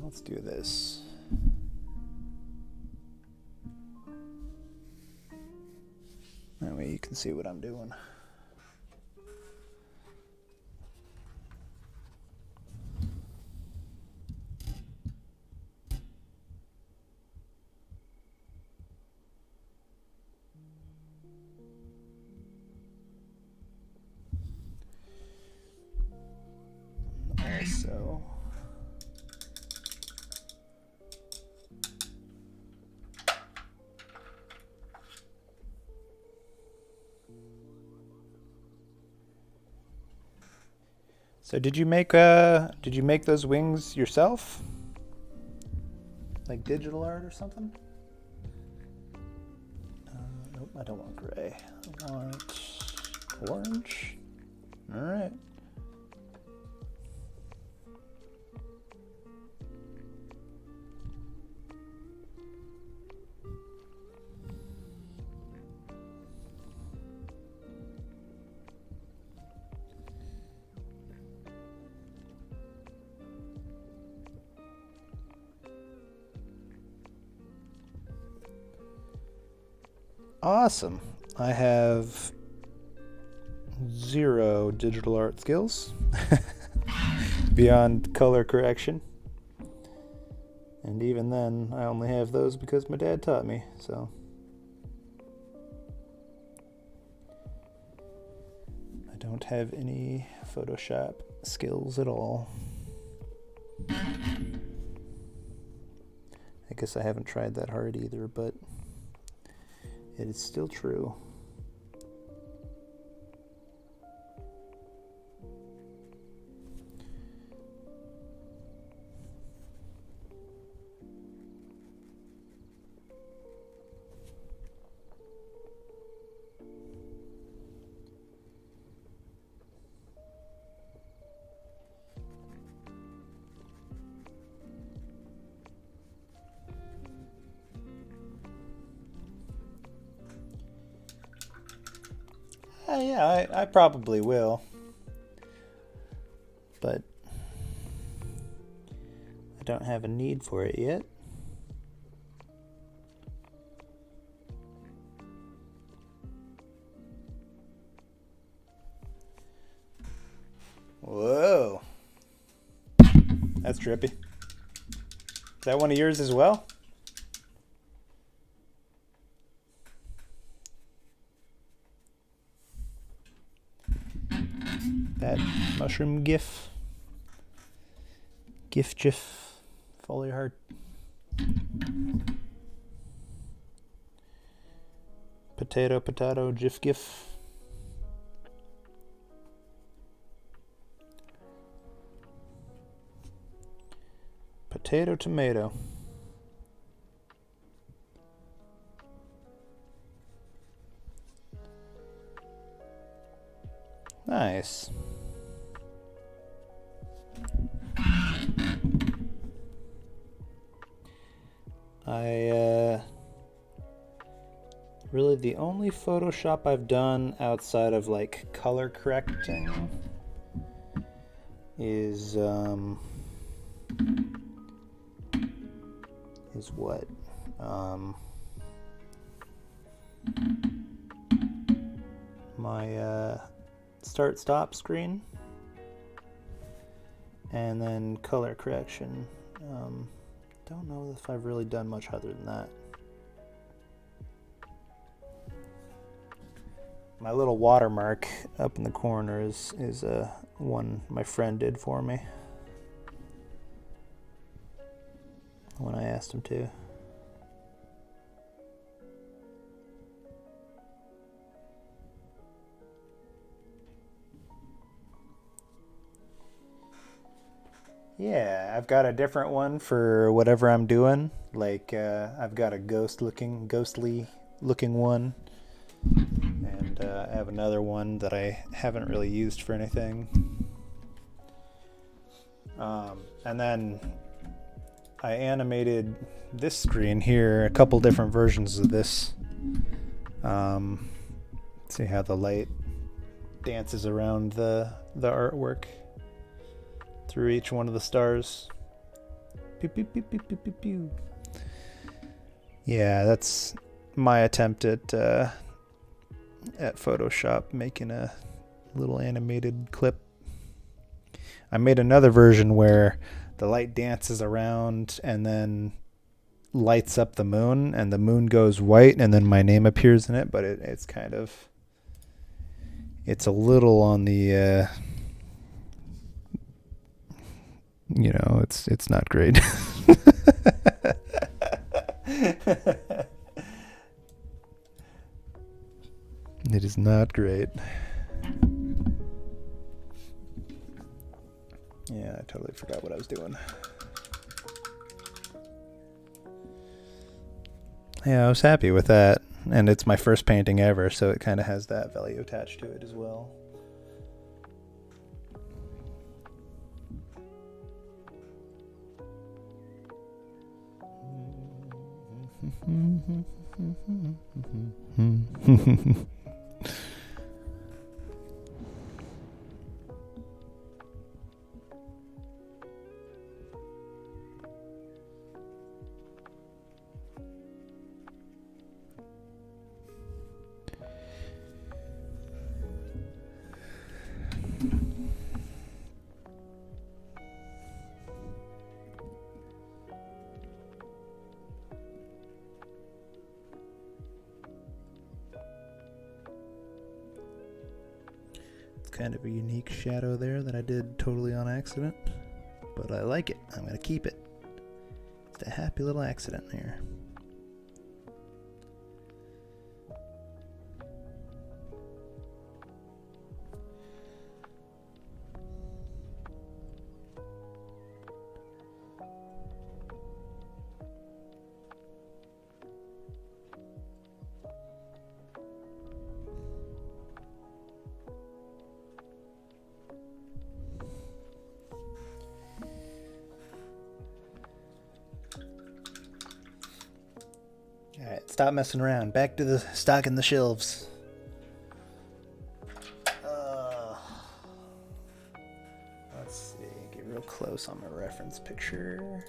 Let's do this. That way you can see what I'm doing. Also, so did you make those wings yourself? Like digital art or something? Nope, I don't want gray. I want orange. All right. Awesome. I have 0 digital art skills beyond color correction. And even then, I only have those because my dad taught me, so. I don't have any Photoshop skills at all. I guess I haven't tried that hard either, but it is still true. Yeah, I probably will. But I don't have a need for it yet. Whoa. That's trippy. Is that one of yours as well? That mushroom gif. GIF. Foley heart. Potato, GIF. Potato, tomato. Nice. Really the only Photoshop I've done outside of like color correcting is what? My start stop screen, and then color correction. Don't know if I've really done much other than that. My little watermark up in the corner is one my friend did for me when I asked him to. Yeah, I've got a different one for whatever I'm doing. Like I've got a ghostly looking one, and I have another one that I haven't really used for anything. And then I animated this screen here, a couple different versions of this. See how the light dances around the artwork through each one of the stars. Pew, pew, pew, pew, pew, pew, pew. Yeah, that's my attempt at Photoshop, making a little animated clip. I made another version where the light dances around and then lights up the moon, and the moon goes white, and then my name appears in it, but it's kind of, it's a little on the it's not great. It is not great. Yeah, I totally forgot what I was doing. Yeah, I was happy with that. And it's my first painting ever, so it kind of has that value attached to it as well. Kind of a unique shadow there that I did totally on accident, but I like it. I'm going to keep it. It's a happy little accident here. Alright, stop messing around. Back to the stocking the shelves. Let's see, get real close on my reference picture.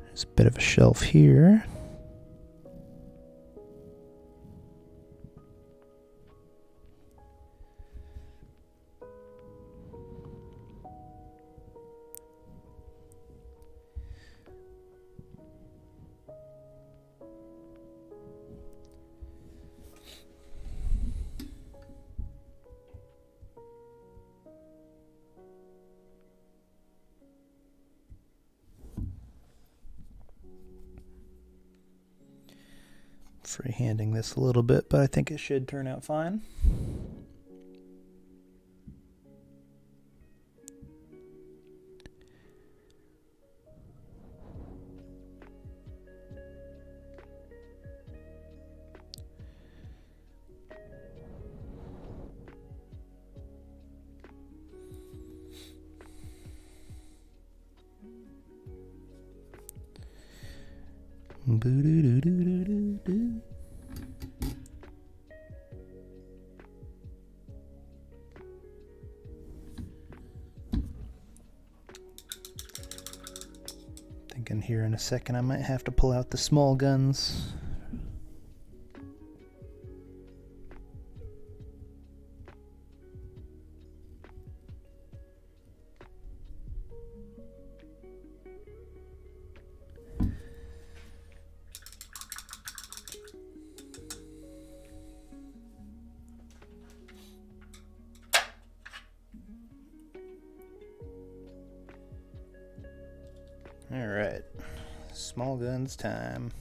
There's a bit of a shelf here. Freehanding this a little bit, but I think it should turn out fine. Boo-doo-doo-doo-doo-doo. Thinking here in a second I might have to pull out the small guns. All right, small guns time.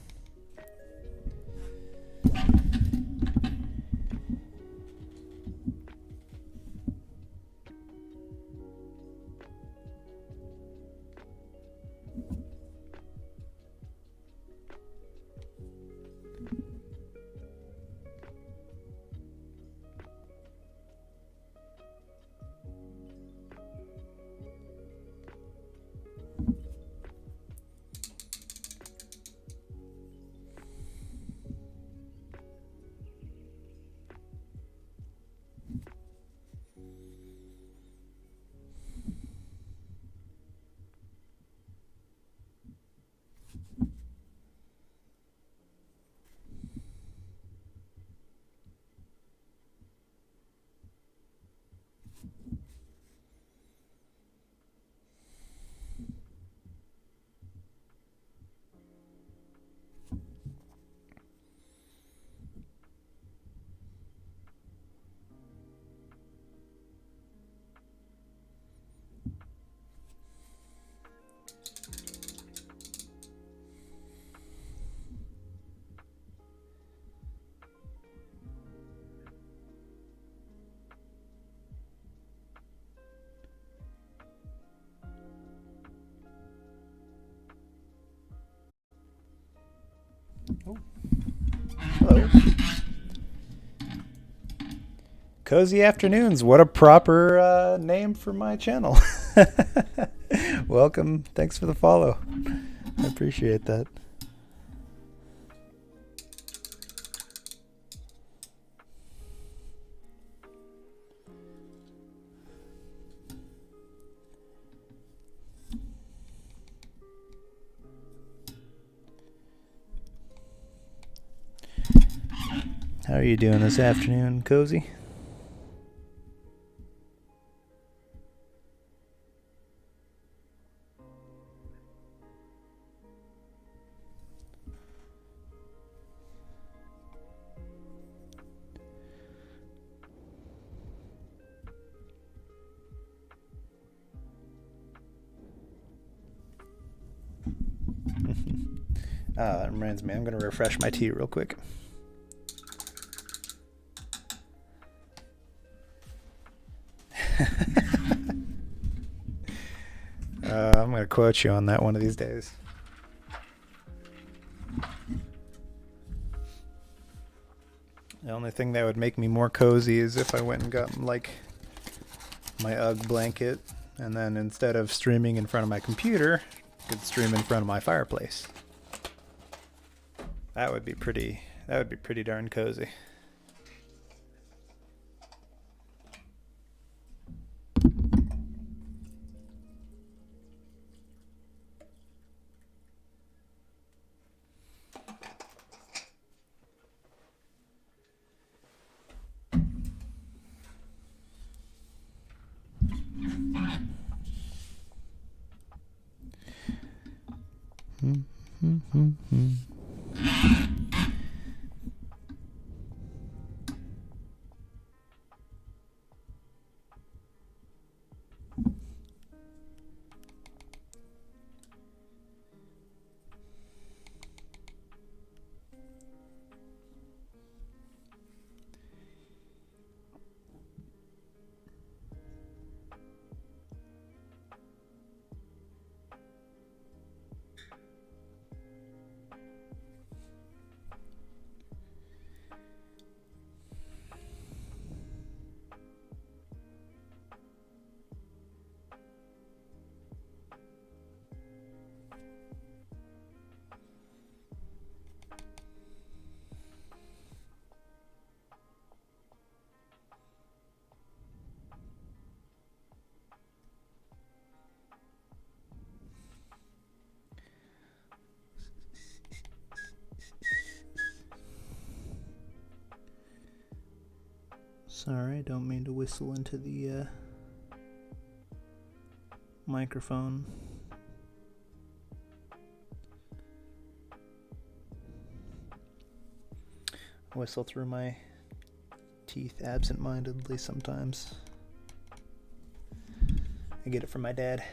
Oh. Hello. Cozy Afternoons. What a proper name for my channel. Welcome. Thanks for the follow. I appreciate that. How are you doing this afternoon, Cozy? That reminds me, I'm going to refresh my tea real quick. I'm going to quote you on that one of these days. The only thing that would make me more cozy is if I went and got like my UGG blanket, and then instead of streaming in front of my computer, I could stream in front of my fireplace. That would be pretty darn cozy. Sorry, don't mean to whistle into the microphone. Whistle through my teeth absent-mindedly sometimes. I get it from my dad.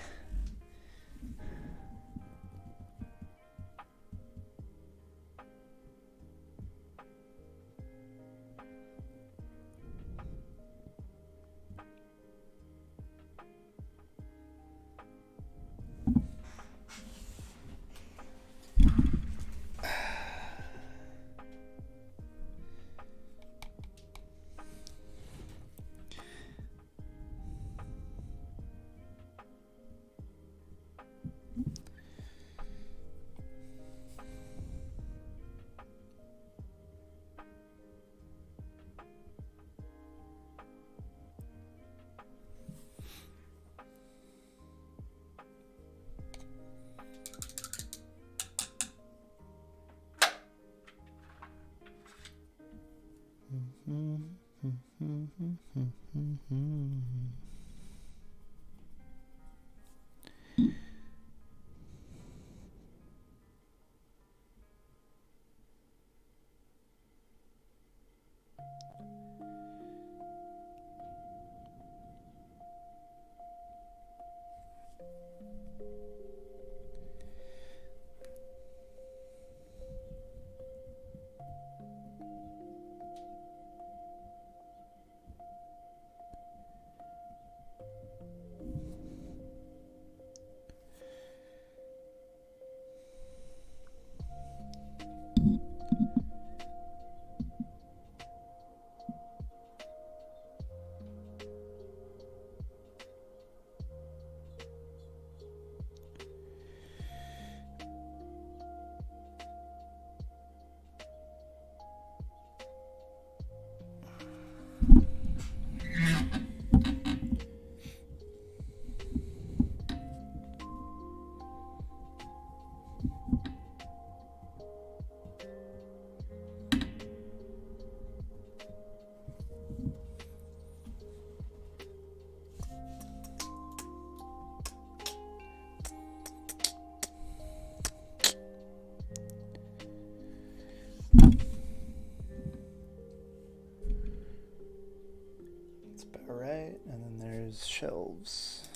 Alright, and then there's shelves.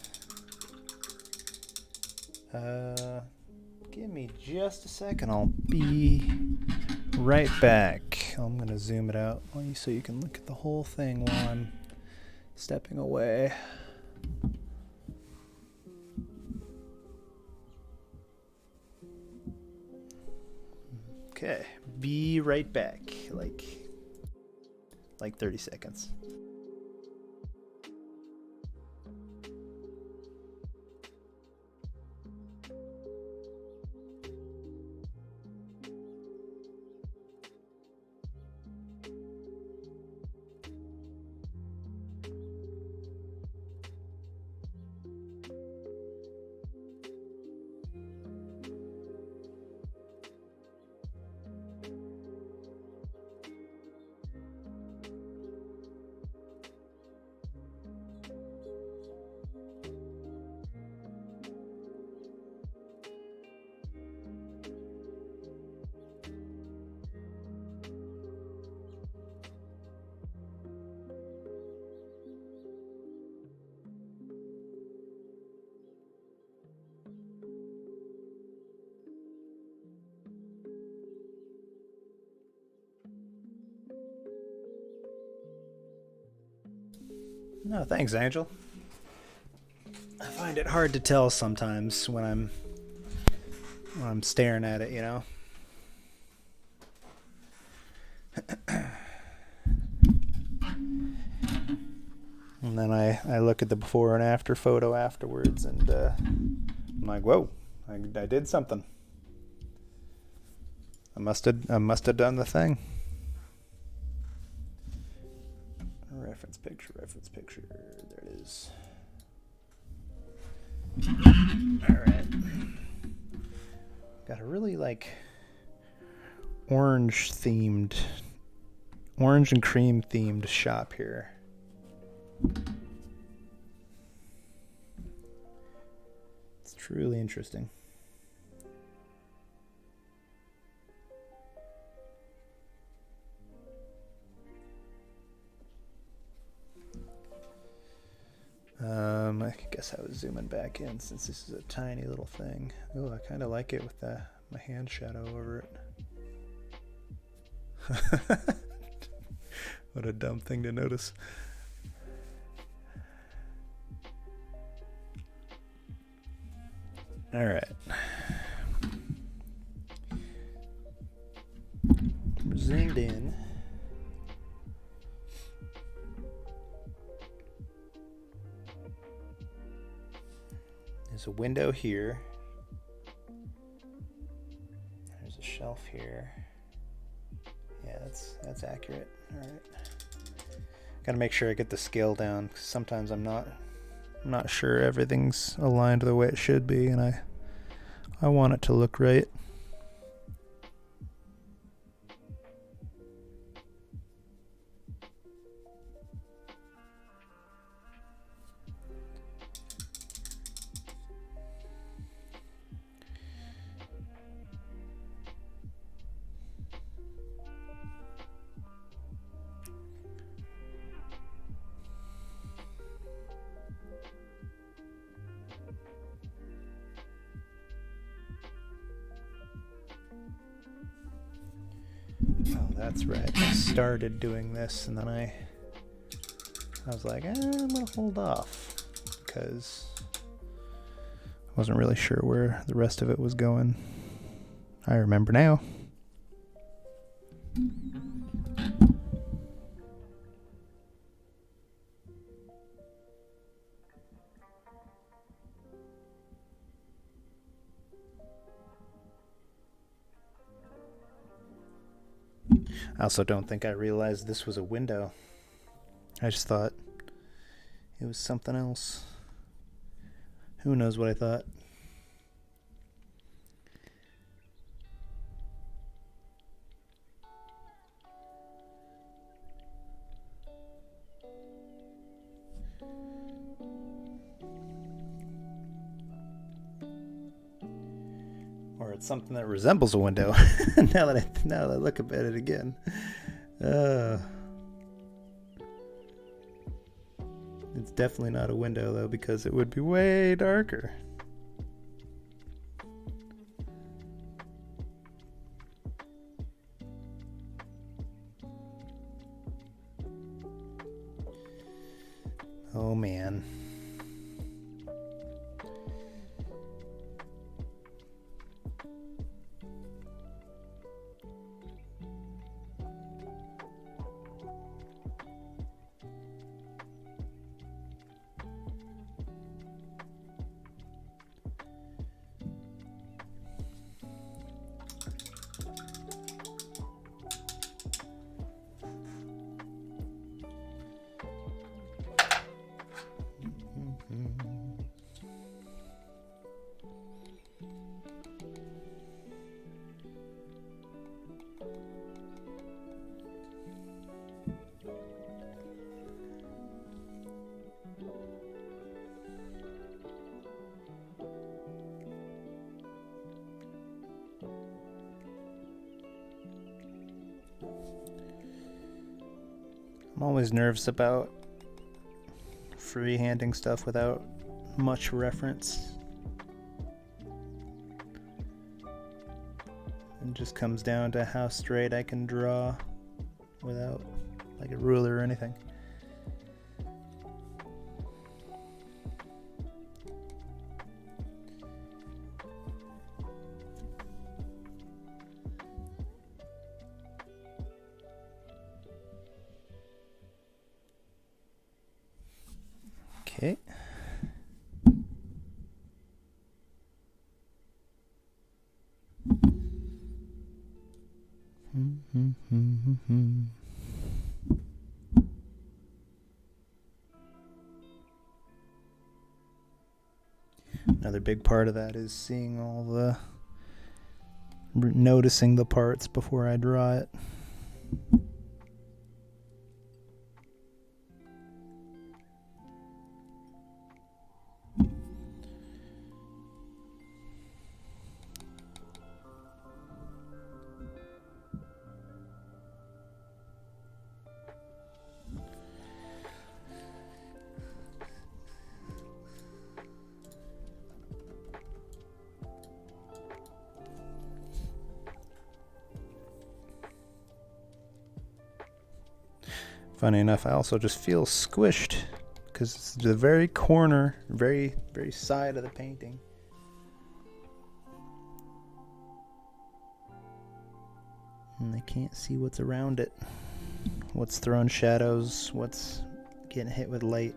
Give me just a second. I'll be right back. I'm going to zoom it out so you can look at the whole thing while I'm stepping away. Okay, be right back. Like 30 seconds. No, thanks, Angel. I find it hard to tell sometimes when I'm staring at it, you know. And then I look at the before and after photo afterwards, and I'm like, whoa, I did something. I must have done the thing. Reference picture. There it is. Alright. Got a really orange and cream themed shop here. It's truly interesting. I guess I was zooming back in since this is a tiny little thing. Oh, I kind of like it with my hand shadow over it. What a dumb thing to notice. All right. We're zoomed in. There's a window here. There's a shelf here. Yeah, that's accurate. All right. Got to make sure I get the scale down, because sometimes I'm not sure everything's aligned the way it should be, and I want it to look right. Oh, that's right. I started doing this, and then I was like, I'm gonna hold off, because I wasn't really sure where the rest of it was going. I remember now. I also don't think I realized this was a window. I just thought it was something else. Who knows what I thought? Or it's something that resembles a window. now that I look at it again. It's definitely not a window, though, because it would be way darker. Oh, man. I'm always nervous about freehanding stuff without much reference. It just comes down to how straight I can draw without like a ruler or anything. Okay. Another big part of that is seeing all the noticing the parts before I draw it. Funny enough, I also just feel squished because it's the very corner, very side of the painting. And I can't see what's around it. What's throwing shadows, what's getting hit with light.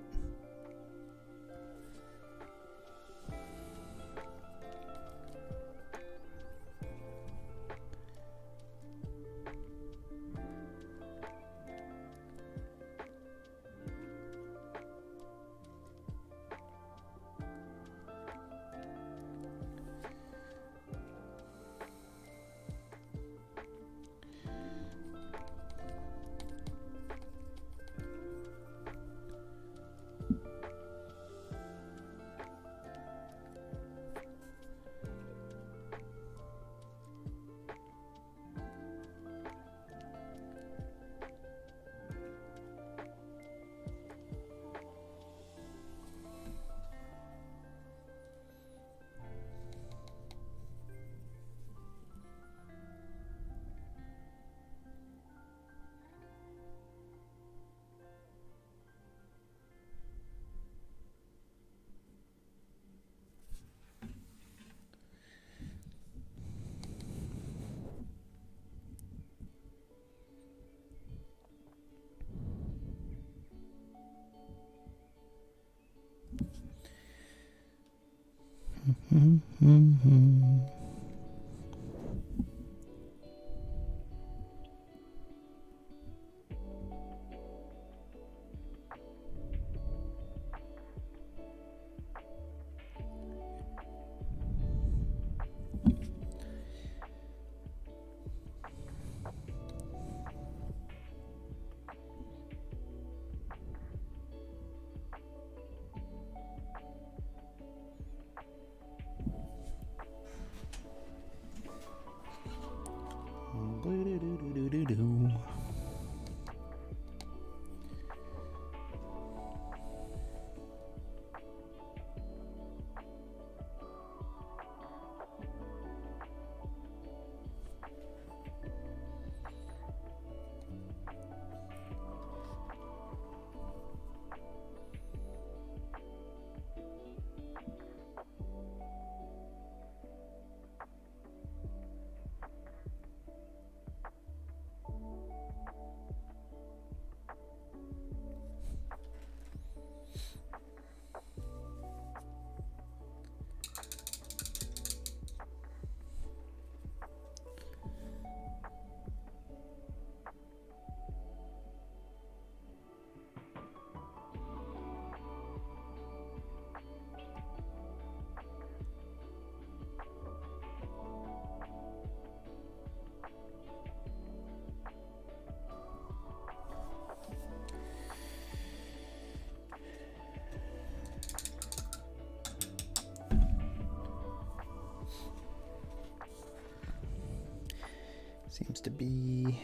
Seems to be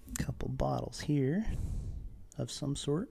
a couple bottles here of some sort.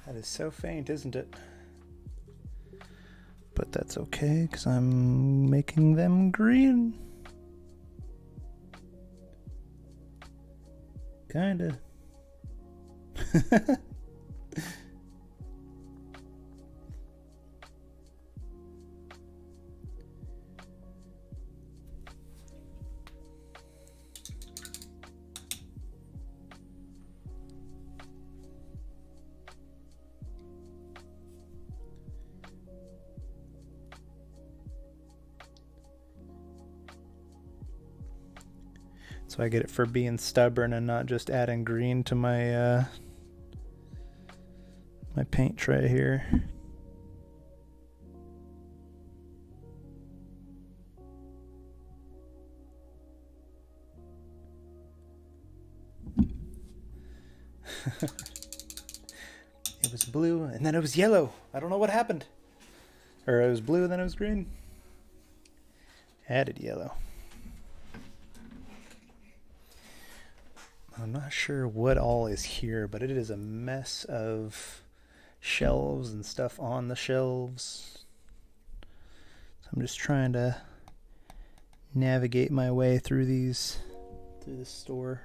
That is so faint, isn't it? But that's okay, because I'm making them green. Kinda. So I get it for being stubborn and not just adding green to my my paint tray here. It was blue and then it was yellow. I don't know what happened. Or it was blue and then it was green. Added yellow. I'm not sure what all is here, but it is a mess of shelves and stuff on the shelves. So I'm just trying to navigate my way through this store.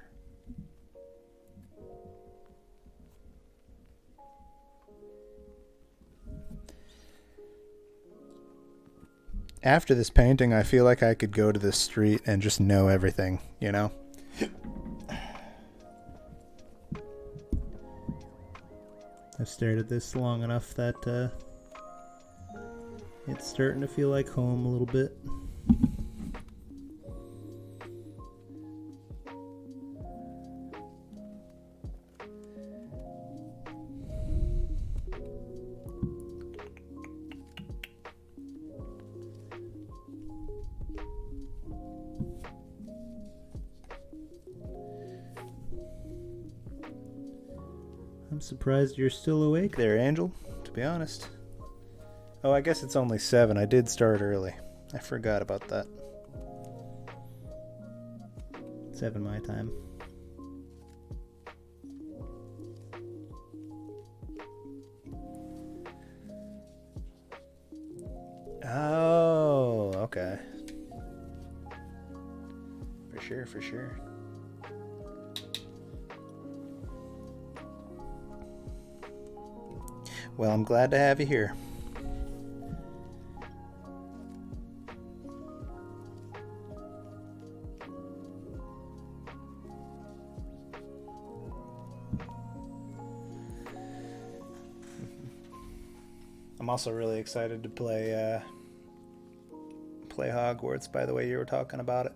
After this painting, I feel like I could go to the street and just know everything, you know? I've stared at this long enough that it's starting to feel like home a little bit. I'm surprised you're still awake there, Angel, to be honest. Oh, I guess it's only 7. I did start early. I forgot about that. 7 my time. Oh, okay. For sure. Well, I'm glad to have you here. I'm also really excited to play Hogwarts, by the way you were talking about it.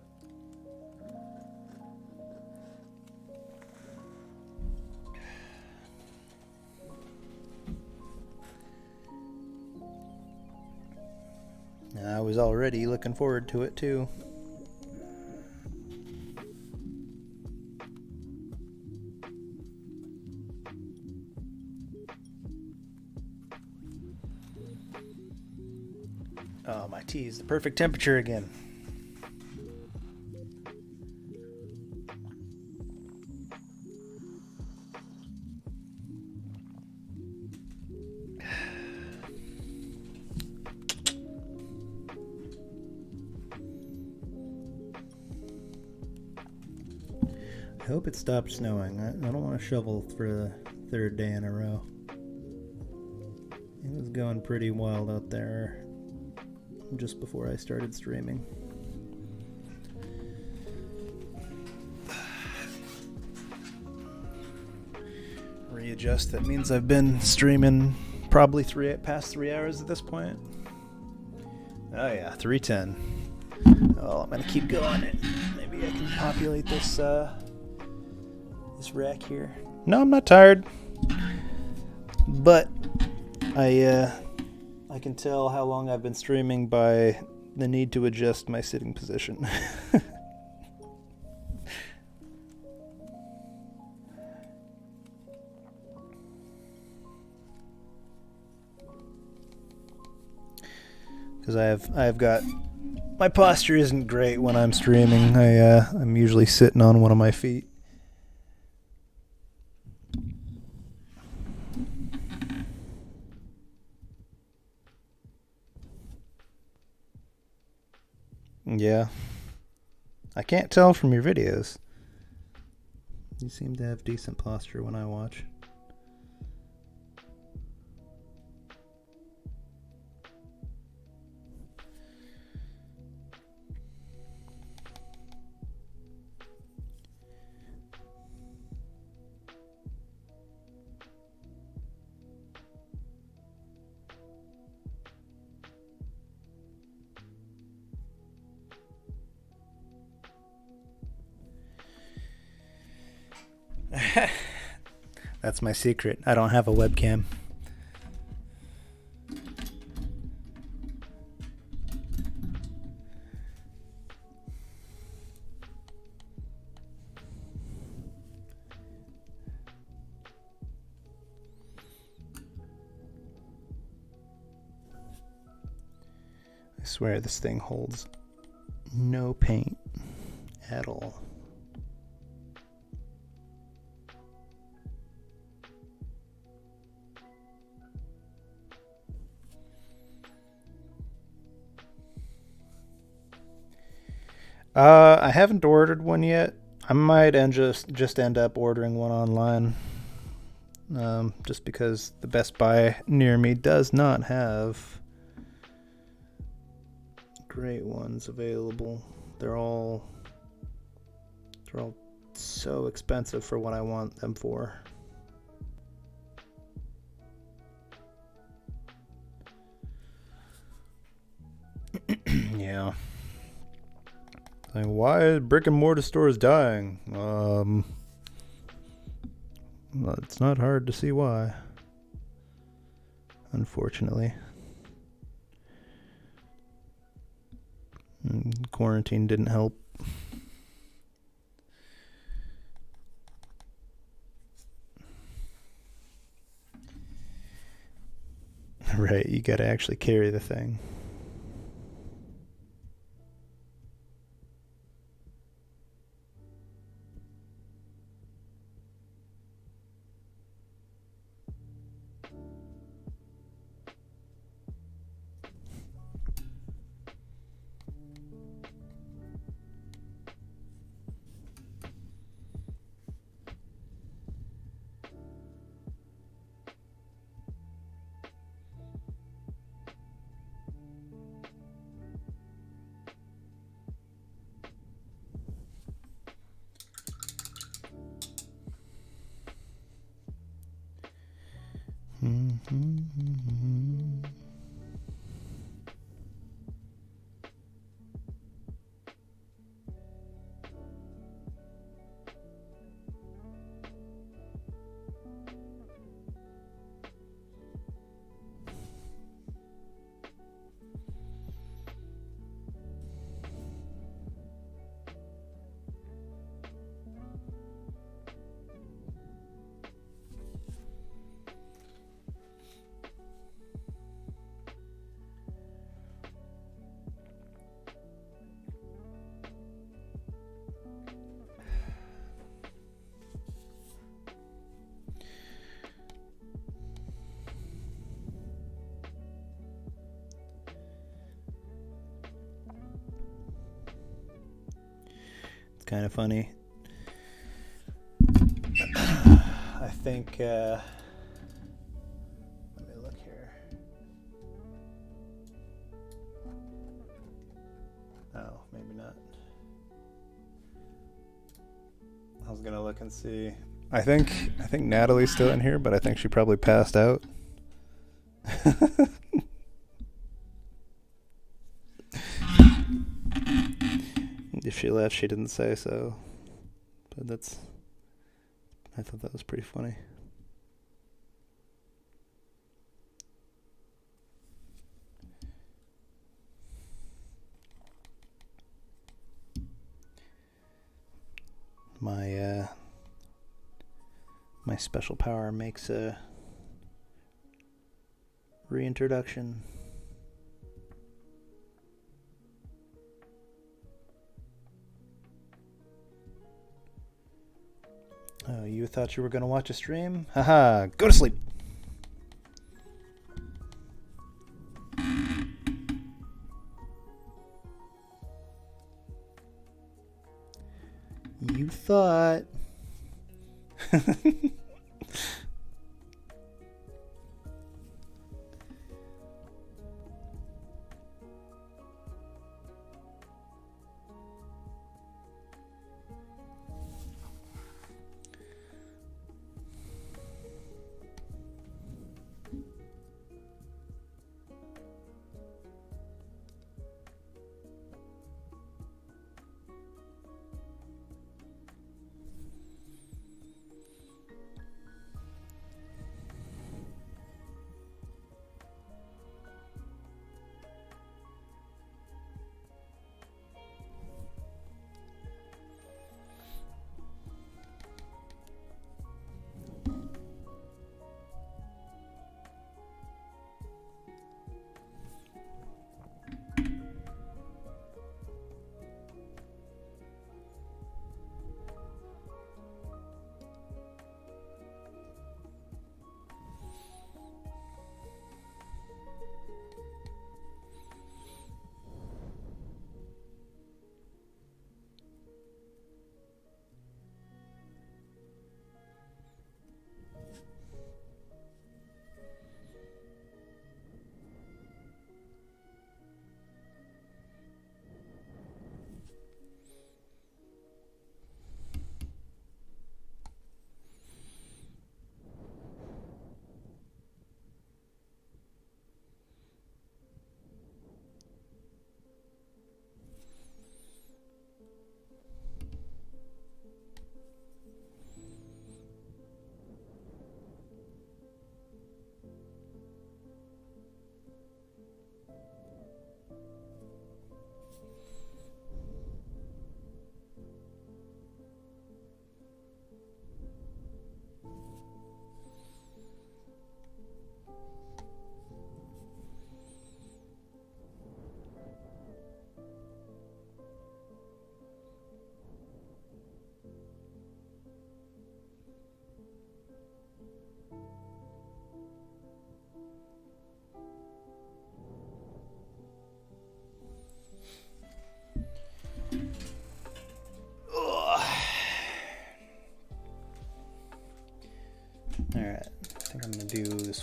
I was already looking forward to it too. Oh, my tea is the perfect temperature again. I hope it stopped snowing. I don't want to shovel for the 3rd day in a row. It was going pretty wild out there just before I started streaming. Readjust, that means I've been streaming probably past 3 hours at this point. Oh yeah, 3:10. Oh, I'm gonna keep going. Maybe I can populate this rack here. No, I'm not tired, but I can tell how long I've been streaming by the need to adjust my sitting position. Because I've got, my posture isn't great when I'm streaming. I'm usually sitting on one of my feet. Yeah. I can't tell from your videos. You seem to have decent posture when I watch. That's my secret. I don't have a webcam. I swear this thing holds no paint at all. I haven't ordered one yet. I might just end up ordering one online. Just because the Best Buy near me does not have great ones available. They're all so expensive for what I want them for. Yeah. Like, why is brick and mortar stores dying? Well, it's not hard to see why. Unfortunately. Quarantine didn't help. Right, you gotta actually carry the thing. Kind of funny. I think let me look here. Oh, maybe not. I was gonna look and see. I think Natalie's still in here, but I think she probably passed out. If she left, she didn't say so. But I thought that was pretty funny. My special power makes a reintroduction. Oh, you thought you were going to watch a stream? Haha, go to sleep. You thought.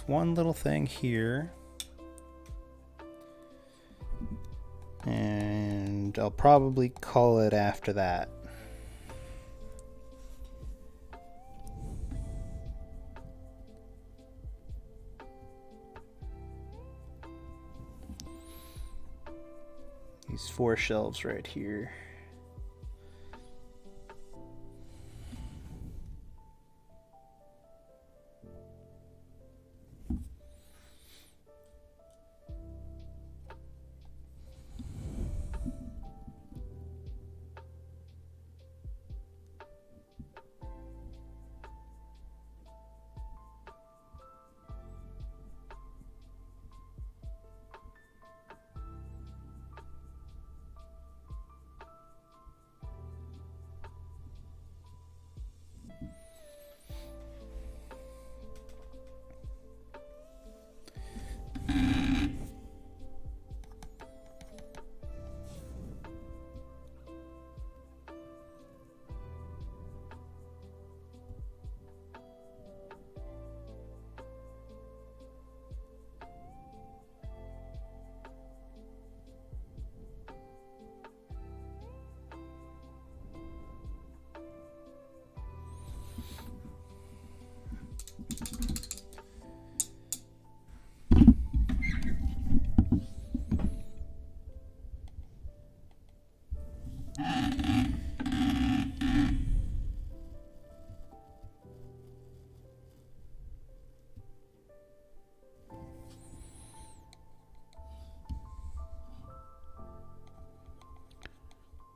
one little thing here. And I'll probably call it after that. These 4 shelves right here.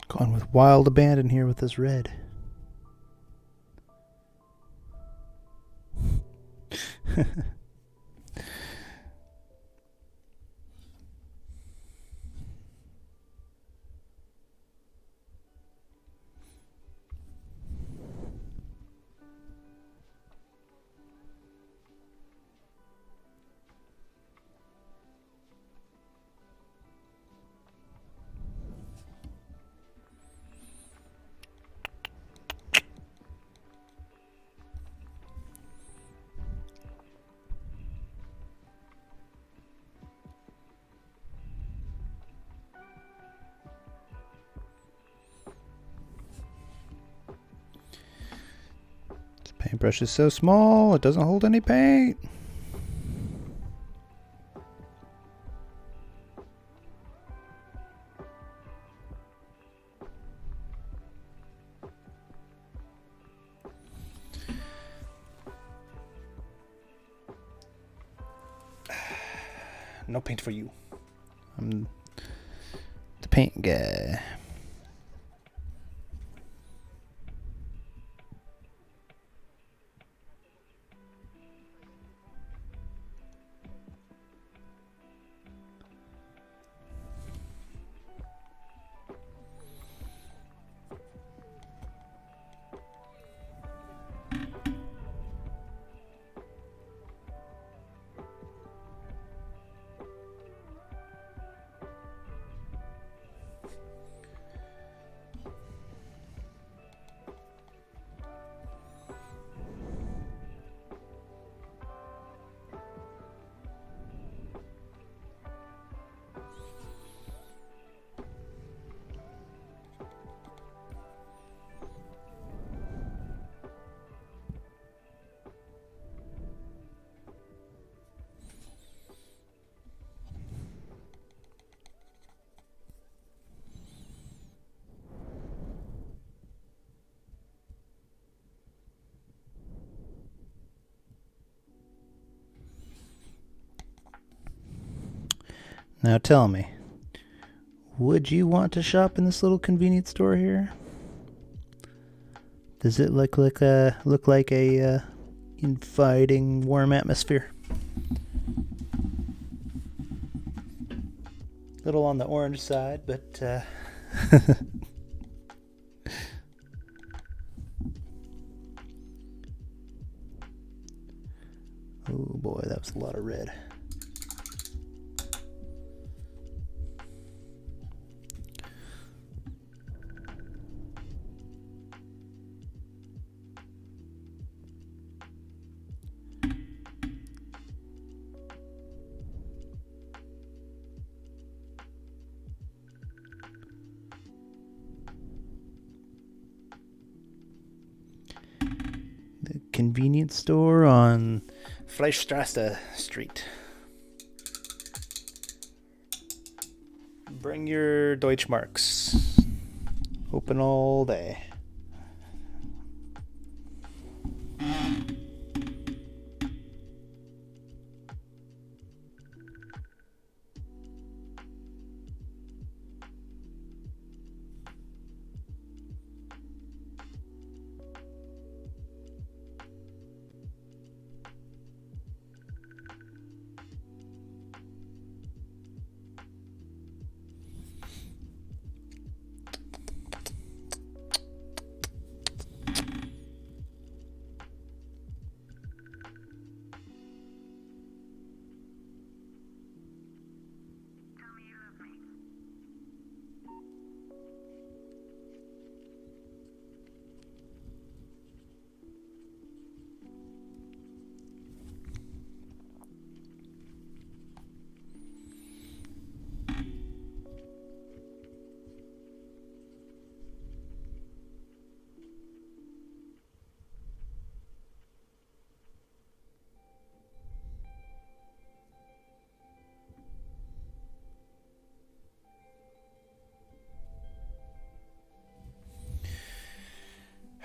Going with wild abandon here with this red. Paintbrush is so small, it doesn't hold any paint. No paint for you. I'm the paint guy. Now tell me, would you want to shop in this little convenience store here? Does it look like a inviting, warm atmosphere? Little on the orange side, but oh boy, that was a lot of red. convenience store on Fleischstrasse Street. Bring your Deutschmarks. Open all day.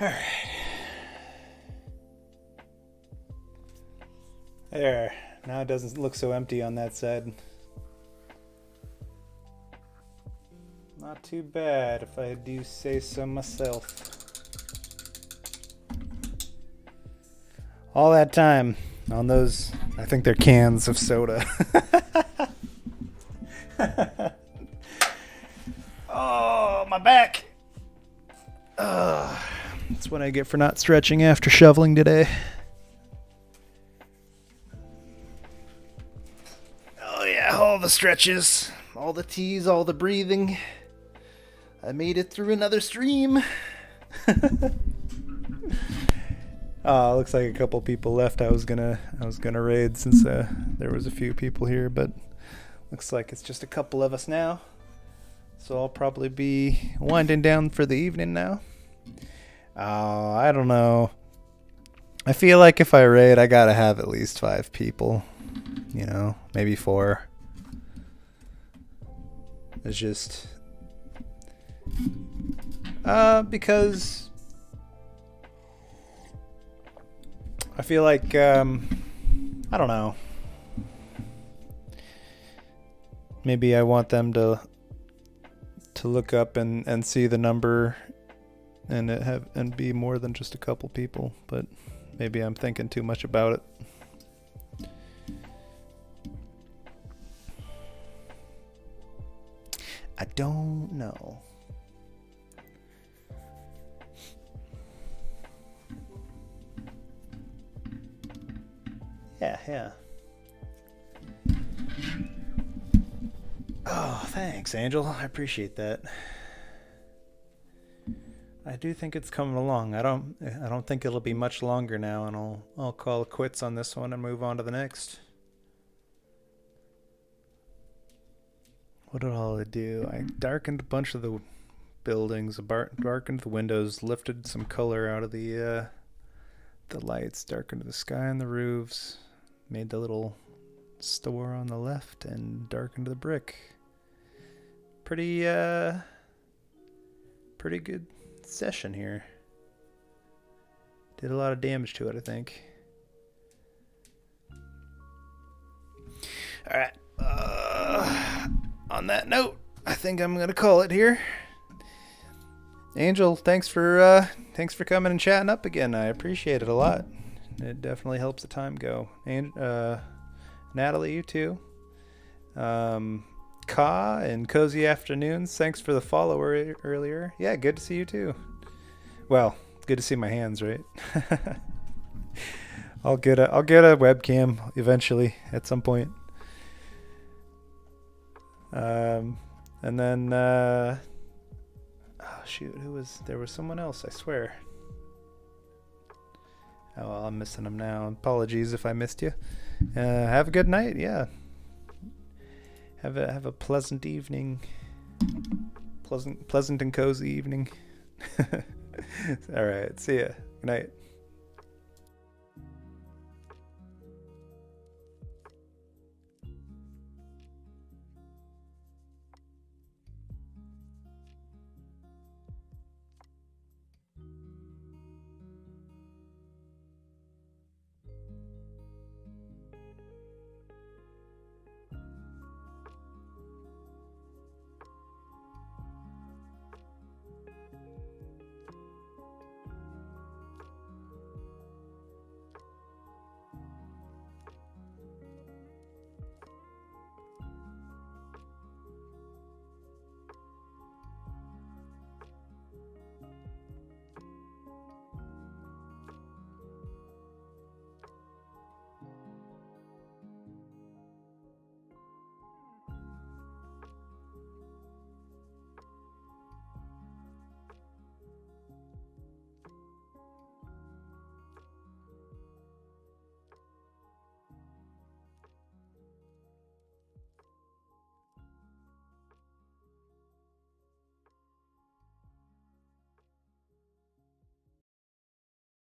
All right. There. Now it doesn't look so empty on that side. Not too bad, if I do say so myself. All that time on those, I think they're cans of soda. Oh, my back. That's what I get for not stretching after shoveling today. Oh yeah, all the stretches, all the teas, all the breathing. I made it through another stream. Oh, looks like a couple people left. I was gonna raid since there was a few people here, but looks like it's just a couple of us now. So I'll probably be winding down for the evening now. I don't know. I feel like if I raid, I gotta have at least 5 people. You know, maybe 4. It's just because I feel like I don't know. Maybe I want them to look up and see the number and be more than just a couple people, but maybe I'm thinking too much about it. I don't know. Yeah. Oh, thanks, Angel. I appreciate that. I do think it's coming along. I don't think it'll be much longer now, and I'll call it quits on this one and move on to the next. What did all I do? I darkened a bunch of the buildings, darkened the windows, lifted some color out of the lights, darkened the sky and the roofs, made the little store on the left, and darkened the brick. Pretty good session here. Did a lot of damage to it, I think. Alright. On that note, I think I'm gonna call it here. Angel, thanks for coming and chatting up again. I appreciate it a lot. It definitely helps the time go. And Natalie, you too. Ka and Cozy Afternoons, thanks for the follow earlier. Yeah, good to see you too. Well, good to see my hands, right? I'll get a webcam eventually at some point. And then oh shoot, there was someone else, I swear. Oh well, I'm missing them now. Apologies if I missed you. Have a good night, yeah. Have a pleasant evening. Pleasant and cozy evening. All right, see ya. Good night.